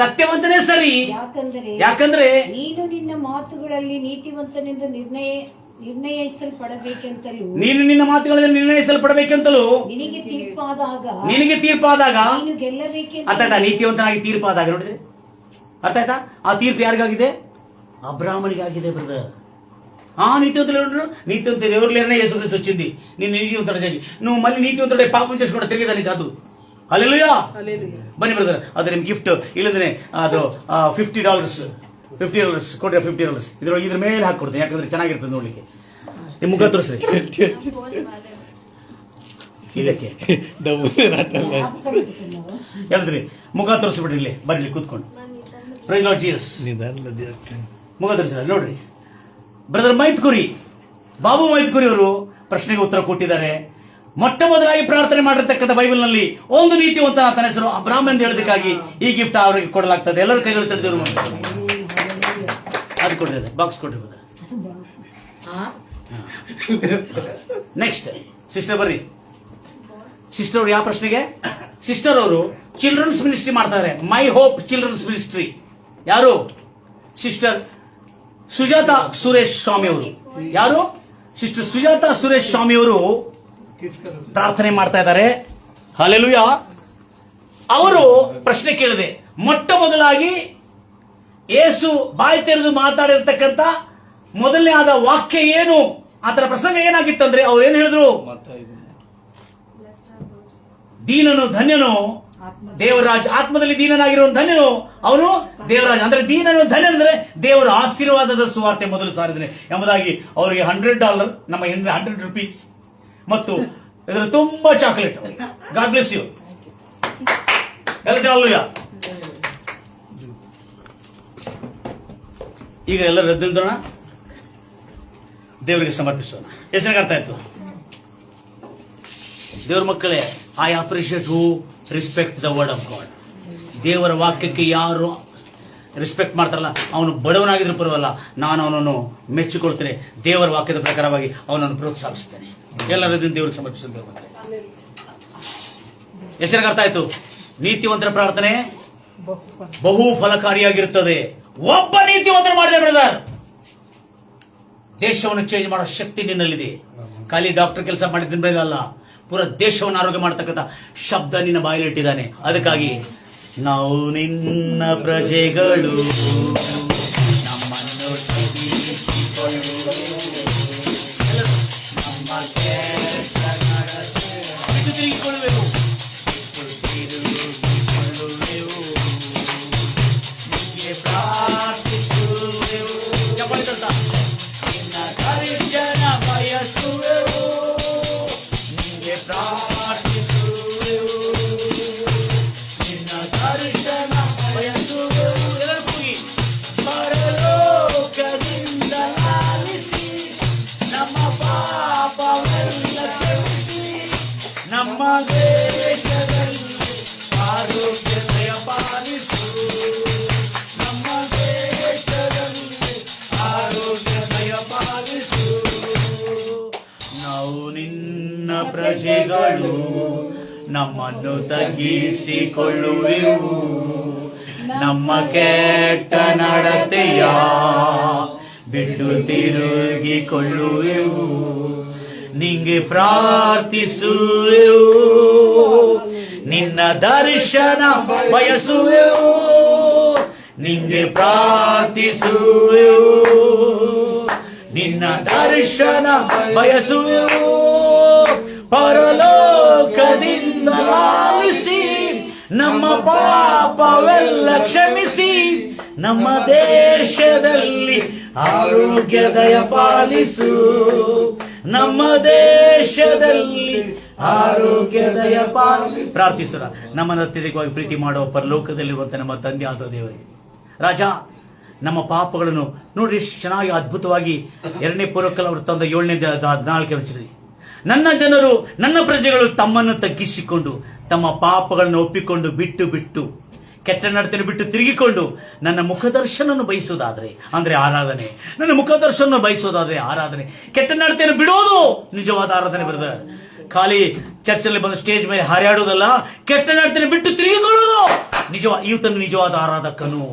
ಸತ್ಯವಂತನೇ ಸರಿ. ಯಾಕಂದ್ರೆ ನೀನು ನಿನ್ನ ಮಾತುಗಳಲ್ಲಿ ನೀತಿವಂತನೆಂದು ನಿರ್ಣಯಿಸಲ್ಪಡಬೇಕೆಂತಲೂ, ನೀನು ನಿನ್ನ ಮಾತುಗಳಲ್ಲಿ ನಿರ್ಣಯಿಸಲ್ಪಡಬೇಕೆಂತಲೂ, ನಿನಗೆ ತೀರ್ಪಾದಾಗ ನೀನು ಗೆಲ್ಲಬೇಕೆಂತ. ಅರ್ಥ ಆಯ್ತಾ? ನೀತಿವಂತನಾಗಿ ತೀರ್ಪಾದಾಗ. ನೋಡಿದ್ರೆ ಅರ್ಥ ಆಯ್ತಾ? ಆ ತೀರ್ಪು ಯಾರಿಗಾಗಿದೆ? ಅಬ್ರಾಹ್ಮನಿಗಾಗಿದೆ ಬ್ರದರ್. నీతివంతులు నీతివంతులు ఎవరు లేరనే యేసుక్రీస్తు వచ్చింది. నేను నీతివంతుడు చేసి నువ్వు మళ్ళీ నీతివంతుడే పాపం చేసుకుంటా తిరిగేదాన్ని కాదు. హల్లెలూయా. ಬನ್ನಿ ಬ್ರದರ್, ಅದೇ ನಿಮ್ ಗಿಫ್ಟ್ ಇಲ್ಲದ್ರೆ ಅದು $50 ಕೊಡ್ರಿ, $50 ಇದ್ರ ಮೇಲೆ ಹಾಕೊಡ್ತೀನಿ, ಯಾಕಂದ್ರೆ ಚೆನ್ನಾಗಿರ್ತದೆ ನೋಡ್ಲಿಕ್ಕೆ. ನಿಮ್ ಮುಖ ತೋರಿಸ್ರಿ ಇದಕ್ಕೆ ಹೇಳಿದ್ರಿ, ಮುಖ ತೋರಿಸ್ಬಿಡ್ರಿ ಇಲ್ಲಿ, ಬರ್ರಿ ಕೂತ್ಕೊಂಡು. Praise Lord Jesus. ಮುಖ ತೋರಿಸ್ರಿ ನೋಡ್ರಿ. ಬ್ರದರ್ ಮೈತ್ಕುರಿ, ಬಾಬು ಮೈತ್ಕುರಿ ಅವರು ಪ್ರಶ್ನೆಗೆ ಉತ್ತರ ಕೊಟ್ಟಿದ್ದಾರೆ. ಮೊಟ್ಟ ಮೊದಲಾಗಿ ಪ್ರಾರ್ಥನೆ ಮಾಡಿರ್ತಕ್ಕಂಥ ಬೈಬಲ್ನಲ್ಲಿ ಒಂದು ನೀತಿವಂತ ಆತನ ಹೆಸರು ಅಬ್ರಾಮ್ ಎಂದು ಹೇಳೋದಕ್ಕಾಗಿ ಈ ಗಿಫ್ಟ್ ಅವರಿಗೆ ಕೊಡಲಾಗ್ತದೆ. ಎಲ್ಲರೂ ಕೈಗಳು ತಡೆದೇವರು ಅದು ಕೊಟ್ಟಿದೆ, ಬಾಕ್ಸ್ ಕೊಟ್ಟಿರ್ಬೋದು. ನೆಕ್ಸ್ಟ್ ಸಿಸ್ಟರ್ ಬರ್ರಿ. ಸಿಸ್ಟರ್ ಅವರು ಯಾವ ಪ್ರಶ್ನೆಗೆ? ಸಿಸ್ಟರ್ ಅವರು ಚಿಲ್ಡ್ರನ್ಸ್ ಮಿನಿಸ್ಟ್ರಿ ಮಾಡ್ತಾರೆ, ಮೈ ಹೋಪ್ ಚಿಲ್ಡ್ರನ್ಸ್ ಮಿನಿಸ್ಟ್ರಿ. ಯಾರು? ಸಿಸ್ಟರ್ ಸುಜಾತಾ ಸುರೇಶ್ ಸ್ವಾಮಿ ಅವರು. ಯಾರು? ಸಿಸ್ಟರ್ ಸುಜಾತಾ ಸುರೇಶ್ ಸ್ವಾಮಿ ಅವರು ಪ್ರಾರ್ಥನೆ ಮಾಡ್ತಾ ಇದ್ದಾರೆ. ಹಲ್ಲೆಲೂಯಾ. ಅವರು ಪ್ರಶ್ನೆ ಕೇಳಿದೆ, ಮೊಟ್ಟ ಮೊದಲಾಗಿ ಯೇಸು ಬಾಯಿ ತೆರೆದು ಮಾತಾಡಿರ್ತಕ್ಕಂಥ ಮೊದಲನೇ ಆದ ವಾಕ್ಯ ಏನು? ಆತರ ಪ್ರಸಂಗ ಏನಾಗಿತ್ತಂದ್ರೆ ಅವ್ರು ಏನ್ ಹೇಳಿದ್ರು? ದೀನನು ಧನ್ಯನು ದೇವರಾಜ್, ಆತ್ಮದಲ್ಲಿ ದೀನನಾಗಿರೋ ಧನ್ಯನು ಅವನು ದೇವರಾಜ. ಅಂದ್ರೆ ದೀನನು ಧನ್ಯ ಅಂದ್ರೆ ದೇವರ ಆಶೀರ್ವಾದದ ಸುವಾರ್ತೆ ಮೊದಲು ಸಾರಿದ್ರೆ ಎಂಬುದಾಗಿ ಅವರಿಗೆ $100, ನಮ್ಮ ₹100 ಮತ್ತು ಇದರ ತುಂಬಾ ಚಾಕ್ಲೇಟ್. God bless you. ಈಗ ಎಲ್ಲರೂ ಎದ್ದಿರೋಣ, ದೇವರಿಗೆ ಸಮರ್ಪಿಸೋಣ. ಎಷ್ಟು ಅರ್ಥ ಆಯ್ತು? ದೇವರ ಮಕ್ಕಳೇ, I appreciate who respect the word of god. ದೇವರ ವಾಕ್ಯಕ್ಕೆ ಯಾರು ರೆಸ್ಪೆಕ್ಟ್ ಮಾಡ್ತಾರಲ್ಲ, ಅವನು ಬಡವನಾಗಿದ್ರು ಪರವಲ್ಲ, ನಾನು ಅವನನ್ನು ಮೆಚ್ಚಿಕೊಳ್ತೇನೆ. ದೇವರ ವಾಕ್ಯದ ಪ್ರಕಾರವಾಗಿ ಅವನನ್ನು ಪ್ರೋತ್ಸಾಹಿಸ್ತೇನೆ. ಎಲ್ಲರೂ ದೇವರಿಗೆ ಸಮರ್ಪಿಸುತ್ತೆ. ಎಷ್ಟು ಅರ್ಥ ಆಯ್ತು? ನೀತಿವಂತರ ಪ್ರಾರ್ಥನೆ ಬಹು ಫಲಕಾರಿಯಾಗಿರುತ್ತದೆ. ಒಬ್ಬ ನೀತಿವಂತರು ಮಾಡಿದೆ ಬ್ರದರ್, ದೇಶವನ್ನು ಚೇಂಜ್ ಮಾಡೋ ಶಕ್ತಿ ನಿನ್ನಲ್ಲಿದೆ. ಖಾಲಿ ಡಾಕ್ಟರ್ ಕೆಲಸ ಮಾಡಿದ್ದ ಮೇಲೆ ಅಲ್ಲ, ಪೂರ ದೇಶವನ್ನು ಆರೋಗ್ಯ ಮಾಡತಕ್ಕಂಥ ಶಬ್ದ ನಿನ್ನ ಬಾಯಲ್ಲಿ ಇಟ್ಟಿದ್ದಾನೆ. ಅದಕ್ಕಾಗಿ ನಾವು ನಿನ್ನ ಪ್ರಜೆಗಳು, ನಮ್ಮನ್ನು ತಿರುಗಿಕೊಳ್ಳುವೆವು, ಪ್ರಾರ್ಥಿಸುವೆವು, ನಿನ್ನ ದರ್ಶನ ಬಯಸುವೆವು, ನಿನಗೆ ಪ್ರಾರ್ಥಿಸುವೆವು, ನಿನ್ನ ದರ್ಶನ ಬಯಸುವೆವು. ಪರಲೋಕದಿಂದ ಆಲಿಸಿ ನಮ್ಮ ಪಾಪವೆಲ್ಲ ಕ್ಷಮಿಸಿ, ನಮ್ಮ ದೇಶದಲ್ಲಿ ಆರೋಗ್ಯ ದಯಪಾಲಿಸು, ನಮ್ಮ ದೇಶದಲ್ಲಿ ಆರೋಗ್ಯ ದಯಪಾಲಿಸು. ನಾವು ನಿನ್ನ ಪ್ರಜೆಗಳು, ನಮ್ಮನ್ನು ತಗ್ಗಿಸಿಕೊಳ್ಳುವೆವು, ನಮ್ಮ ಕೆಟ್ಟ ನಡತೆಯ ಬಿಟ್ಟು ತಿರುಗಿಕೊಳ್ಳುವೆವು, ನಿಂಗೆ ಪ್ರಾರ್ಥಿಸುವೆವು, ನಿನ್ನ ದರ್ಶನ ಬಯಸುವೆವು, ನಿಂಗೆ ಪ್ರಾರ್ಥಿಸುವೆವು, ನಿನ್ನ ದರ್ಶನ ಬಯಸುವೆವು. ಪರಲೋಕದಿಂದ ಲಾಲಿಸಿ ನಮ್ಮ ಪಾಪವೆಲ್ಲ ಕ್ಷಮಿಸಿ, ನಮ್ಮ ದೇಶದಲ್ಲಿ ಆರೋಗ್ಯ ದಯಪಾಲಿಸು, ನಮ್ಮ ದೇಶದಲ್ಲಿ ಆರೋಗ್ಯ ದಯಪಾಲಿಸು. ಪ್ರಾರ್ಥಿಸೋಣ. ನಮ್ಮನ್ನು ಅತ್ಯಧಿಕವಾಗಿ ಪ್ರೀತಿ ಮಾಡುವ ಪರಲೋಕದಲ್ಲಿರುವಂತ ನಮ್ಮ ತಂದೆ ಆದ ದೇವರೇ, ರಾಜ, ನಮ್ಮ ಪಾಪಗಳನ್ನು ನೋಡಿ ಎಷ್ಟು ಚೆನ್ನಾಗಿ ಅದ್ಭುತವಾಗಿ 2ನೇ ಪೂರ್ವಕಲ ವೃತ್ತಾಂತ 7ನೇ 14ನೇ ವಚನದಲ್ಲಿ, ನನ್ನ ಜನರು ನನ್ನ ಪ್ರಜೆಗಳು ತಮ್ಮನ್ನು ತಗ್ಗಿಸಿಕೊಂಡು ತಮ್ಮ ಪಾಪಗಳನ್ನು ಒಪ್ಪಿಕೊಂಡು ಬಿಟ್ಟು ಕೆಟ್ಟ ನಡತೆಯನ್ನು ಬಿಟ್ಟು ತಿರುಗಿಕೊಂಡು ನನ್ನ ಮುಖದರ್ಶನವನ್ನು ಬಯಸೋದಾದ್ರೆ ಅಂದ್ರೆ ಆರಾಧನೆ, ನನ್ನ ಮುಖದರ್ಶನ ಬಯಸೋದಾದ್ರೆ ಆರಾಧನೆ, ಕೆಟ್ಟ ನಡತೆಯನ್ನು ಬಿಡೋದು ನಿಜವಾದ ಆರಾಧನೆ. ಬ್ರದರ್, ಖಾಲಿ ಚರ್ಚಲ್ಲಿ ಬಂದು ಸ್ಟೇಜ್ ಮೇಲೆ ಹಾರಾಡೋದಲ್ಲ, ಕೆಟ್ಟ ನಡತೆಯನ್ನು ಬಿಟ್ಟು ತಿರುಗಿಕೊಳ್ಳೋದು ಈತನು ನಿಜವಾದ ಆರಾಧಕನು.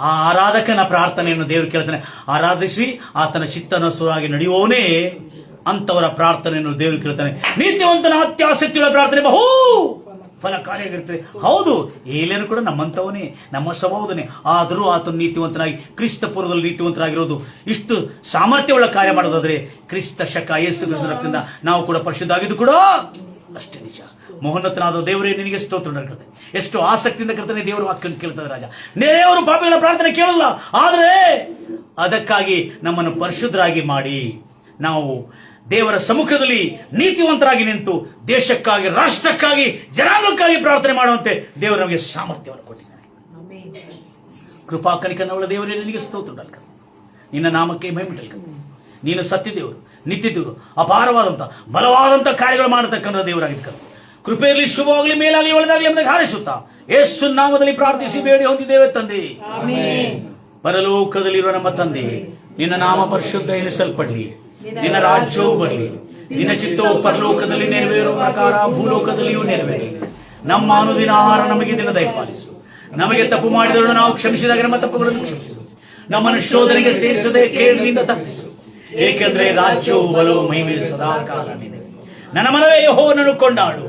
ಆ ಆರಾಧಕನ ಪ್ರಾರ್ಥನೆಯನ್ನು ದೇವರು ಕೇಳ್ತಾನೆ. ಆರಾಧಿಸಿ ಆತನ ಚಿತ್ತನಸುರಾಗಿ ನಡೆಯುವವನೇ ಅಂತವರ ಪ್ರಾರ್ಥನೆಯನ್ನು ದೇವರು ಕೇಳ್ತಾನೆ. ನೀತಿವಂತನ ಅತ್ಯಾಸಕ್ತಿಗಳ ಪ್ರಾರ್ಥನೆ ಬಹು ಫಲಕಾರಿಯಾಗಿರ್ತದೆ. ಹೌದು, ಏಲಿಯನು ಕೂಡ ನಮ್ಮಂಥವನೇ, ನಮ್ಮ ಸ್ವಭಾವದನೇ. ಆದರೂ ಆತನು ನೀತಿವಂತನಾಗಿ ಕ್ರಿಸ್ತ ಪೂರ್ವದಲ್ಲಿ ನೀತಿವಂತರಾಗಿರೋದು, ಇಷ್ಟು ಸಾಮರ್ಥ್ಯವುಳ್ಳ ಕಾರ್ಯ ಮಾಡೋದಾದ್ರೆ ಕ್ರಿಸ್ತ ಶಕ ಯೇಸು ಕ್ರಿಸ್ತನ ರಕ್ತದಿಂದ ನಾವು ಕೂಡ ಪರಿಶುದ್ಧ ಆಗಿದ್ದು ಕೂಡ ಅಷ್ಟೇ ನಿಜ. ಮಹೋನ್ನತನಾದ ದೇವರೇ ನಿನಗೆ ಸ್ತೋತ್ರ ನಡ್ಕೊಳ್ತೇನೆ. ಎಷ್ಟು ಆಸಕ್ತಿಯಿಂದ ಕರ್ತನೆ ದೇವರು ವಾಕ್ಯವನ್ನು ಕೇಳ್ತಾರೆ ರಾಜ. ದೇವರು ಪಾಪಿಗಳ ಪ್ರಾರ್ಥನೆ ಕೇಳಲ್ಲ, ಆದರೆ ಅದಕ್ಕಾಗಿ ನಮ್ಮನ್ನು ಪರಿಶುದ್ಧರಾಗಿ ಮಾಡಿ ನಾವು ದೇವರ ಸಮ್ಮುಖದಲ್ಲಿ ನೀತಿವಂತರಾಗಿ ನಿಂತು ದೇಶಕ್ಕಾಗಿ, ರಾಷ್ಟ್ರಕ್ಕಾಗಿ, ಜನಾಂಗಕ್ಕಾಗಿ ಪ್ರಾರ್ಥನೆ ಮಾಡುವಂತೆ ದೇವರು ನಮಗೆ ಸಾಮರ್ಥ್ಯವನ್ನು ಕೊಟ್ಟಿದ್ದಾನೆ. ಕೃಪಾ ಕನಿಕರವುಳ್ಳ ದೇವರೇ ನಿನಗೆ ಸ್ತೋತ್ರ ನಡ್ಕೊಳ್ತೇನೆ. ನಿನ್ನ ನಾಮಕ್ಕೆ ಮಹಿಮೆ. ನೀನು ಸತ್ಯ ದೇವರು, ನಿತ್ಯ ದೇವರು, ಅಪಾರವಾದಂತ ಬಲವಾದಂತ ಕಾರ್ಯಗಳು ಮಾಡತಕ್ಕಂಥ ದೇವರಾಗಿದ್ದ ಕೃಪೆಯಲ್ಲಿ ಶುಭವಾಗಲಿ, ಮೇಲಾಗಲಿ, ಒಳ್ಳೆದಾಗಲಿ ಎಂಬುದಾಗಿ ಹಾರೈಸುತ್ತಾ ಯೇಸು ನಾಮದಲ್ಲಿ ಪ್ರಾರ್ಥಿಸಿ ಬೇಡಿ ಹೊಂದಿದ್ದೇವೆ ತಂದೆ. ಪರಲೋಕದಲ್ಲಿರುವ ನಮ್ಮ ತಂದೆ, ನಿನ್ನ ನಾಮ ಪರಿಶುದ್ಧ ಎನಿಸಲ್ಪಡಲಿ, ನಿನ್ನ ರಾಜ್ಯವು ಬರಲಿ, ನಿನ್ನ ಚಿತ್ತವು ಪರಲೋಕದಲ್ಲಿ ನೆರವೇರುವ ಪ್ರಕಾರ ಭೂಲೋಕದಲ್ಲಿಯೂ ನೆರವೇರಲಿ. ನಮ್ಮ ಅನುದಿನ ಆಹಾರ ನಮಗೆ ದಿನ ದಯಪಾಲಿಸು. ನಮಗೆ ತಪ್ಪು ಮಾಡಿದವರು ನಾವು ಕ್ಷಮಿಸಿದಾಗ ನಮ್ಮ ತಪ್ಪುಗಳನ್ನು ಕ್ಷಮಿಸು. ನಮ್ಮನ್ನು ಶೋಧನೆಗೆ ಸೇರಿಸದೆ ಕೇಳಿನಿಂದ ತಪ್ಪಿಸು. ಏಕೆಂದ್ರೆ ರಾಜ್ಯವು ಬಲವು ಮಹಿಮೆಯು ಸದಾ ಕಾಲ ನಿನಗೆ. ನನ್ನ ಮನವೇ ಯೆಹೋವನನ್ನು ಕೊಂಡಾಡು,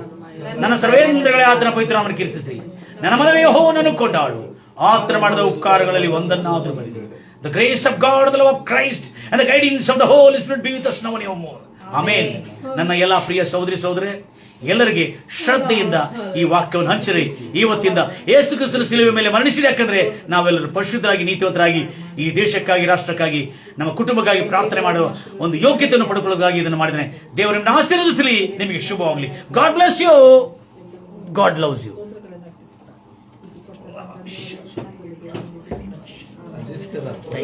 ನನ್ನ ಸರ್ವೇಂದ್ರಗಳೇ ಆತನ ಪವಿತ್ರನಾಮವನ್ನು ಕೀರ್ತಿಸಿ. ನನ್ನ ಮನವೇ ಯೆಹೋವನನ್ನು ಕೊಂಡಾಡು, ಆತನ ಮಾಡಿದ ಉಪಕಾರಗಳಲ್ಲಿ ಒಂದನ್ನಾದರೂ ಬರೆದು. The grace of God, the love of Christ, and the guidance of the Holy Spirit be with us now and evermore. Amen. ನನ್ನ ಎಲ್ಲ ಪ್ರಿಯ ಸಹೋದರಿ ಸಹೋದರೇ, ಎಲ್ಲರಿಗೆ ಶ್ರದ್ಧೆಯಿಂದ ಈ ವಾಕ್ಯವನ್ನು ಹಂಚಿರಿ. ಇವತ್ತಿಂದ ಯೇಸು ಕ್ರಿಸ್ತನ ಶಿಲುಬೆ ಮೇಲೆ ಮರಣಿಸಿದೆ. ಯಾಕಂದ್ರೆ ನಾವೆಲ್ಲರೂ ಪರಿಶುದ್ಧರಾಗಿ, ನೀತಿವಂತರಾಗಿ ಈ ದೇಶಕ್ಕಾಗಿ, ರಾಷ್ಟ್ರಕ್ಕಾಗಿ, ನಮ್ಮ ಕುಟುಂಬಕ್ಕಾಗಿ ಪ್ರಾರ್ಥನೆ ಮಾಡುವ ಒಂದು ಯೋಗ್ಯತೆಯನ್ನು ಪಡ್ಕೊಳ್ಳೋದಾಗಿ ಇದನ್ನು ಮಾಡಿದ್ದೇನೆ. ದೇವರು ನಿಮ್ಮನ್ನು ಆಶೀರ್ವದಿಸಲಿ. ನಿಮಗೆ ಶುಭವಾಗಲಿ. God bless you. God loves you. Thank you.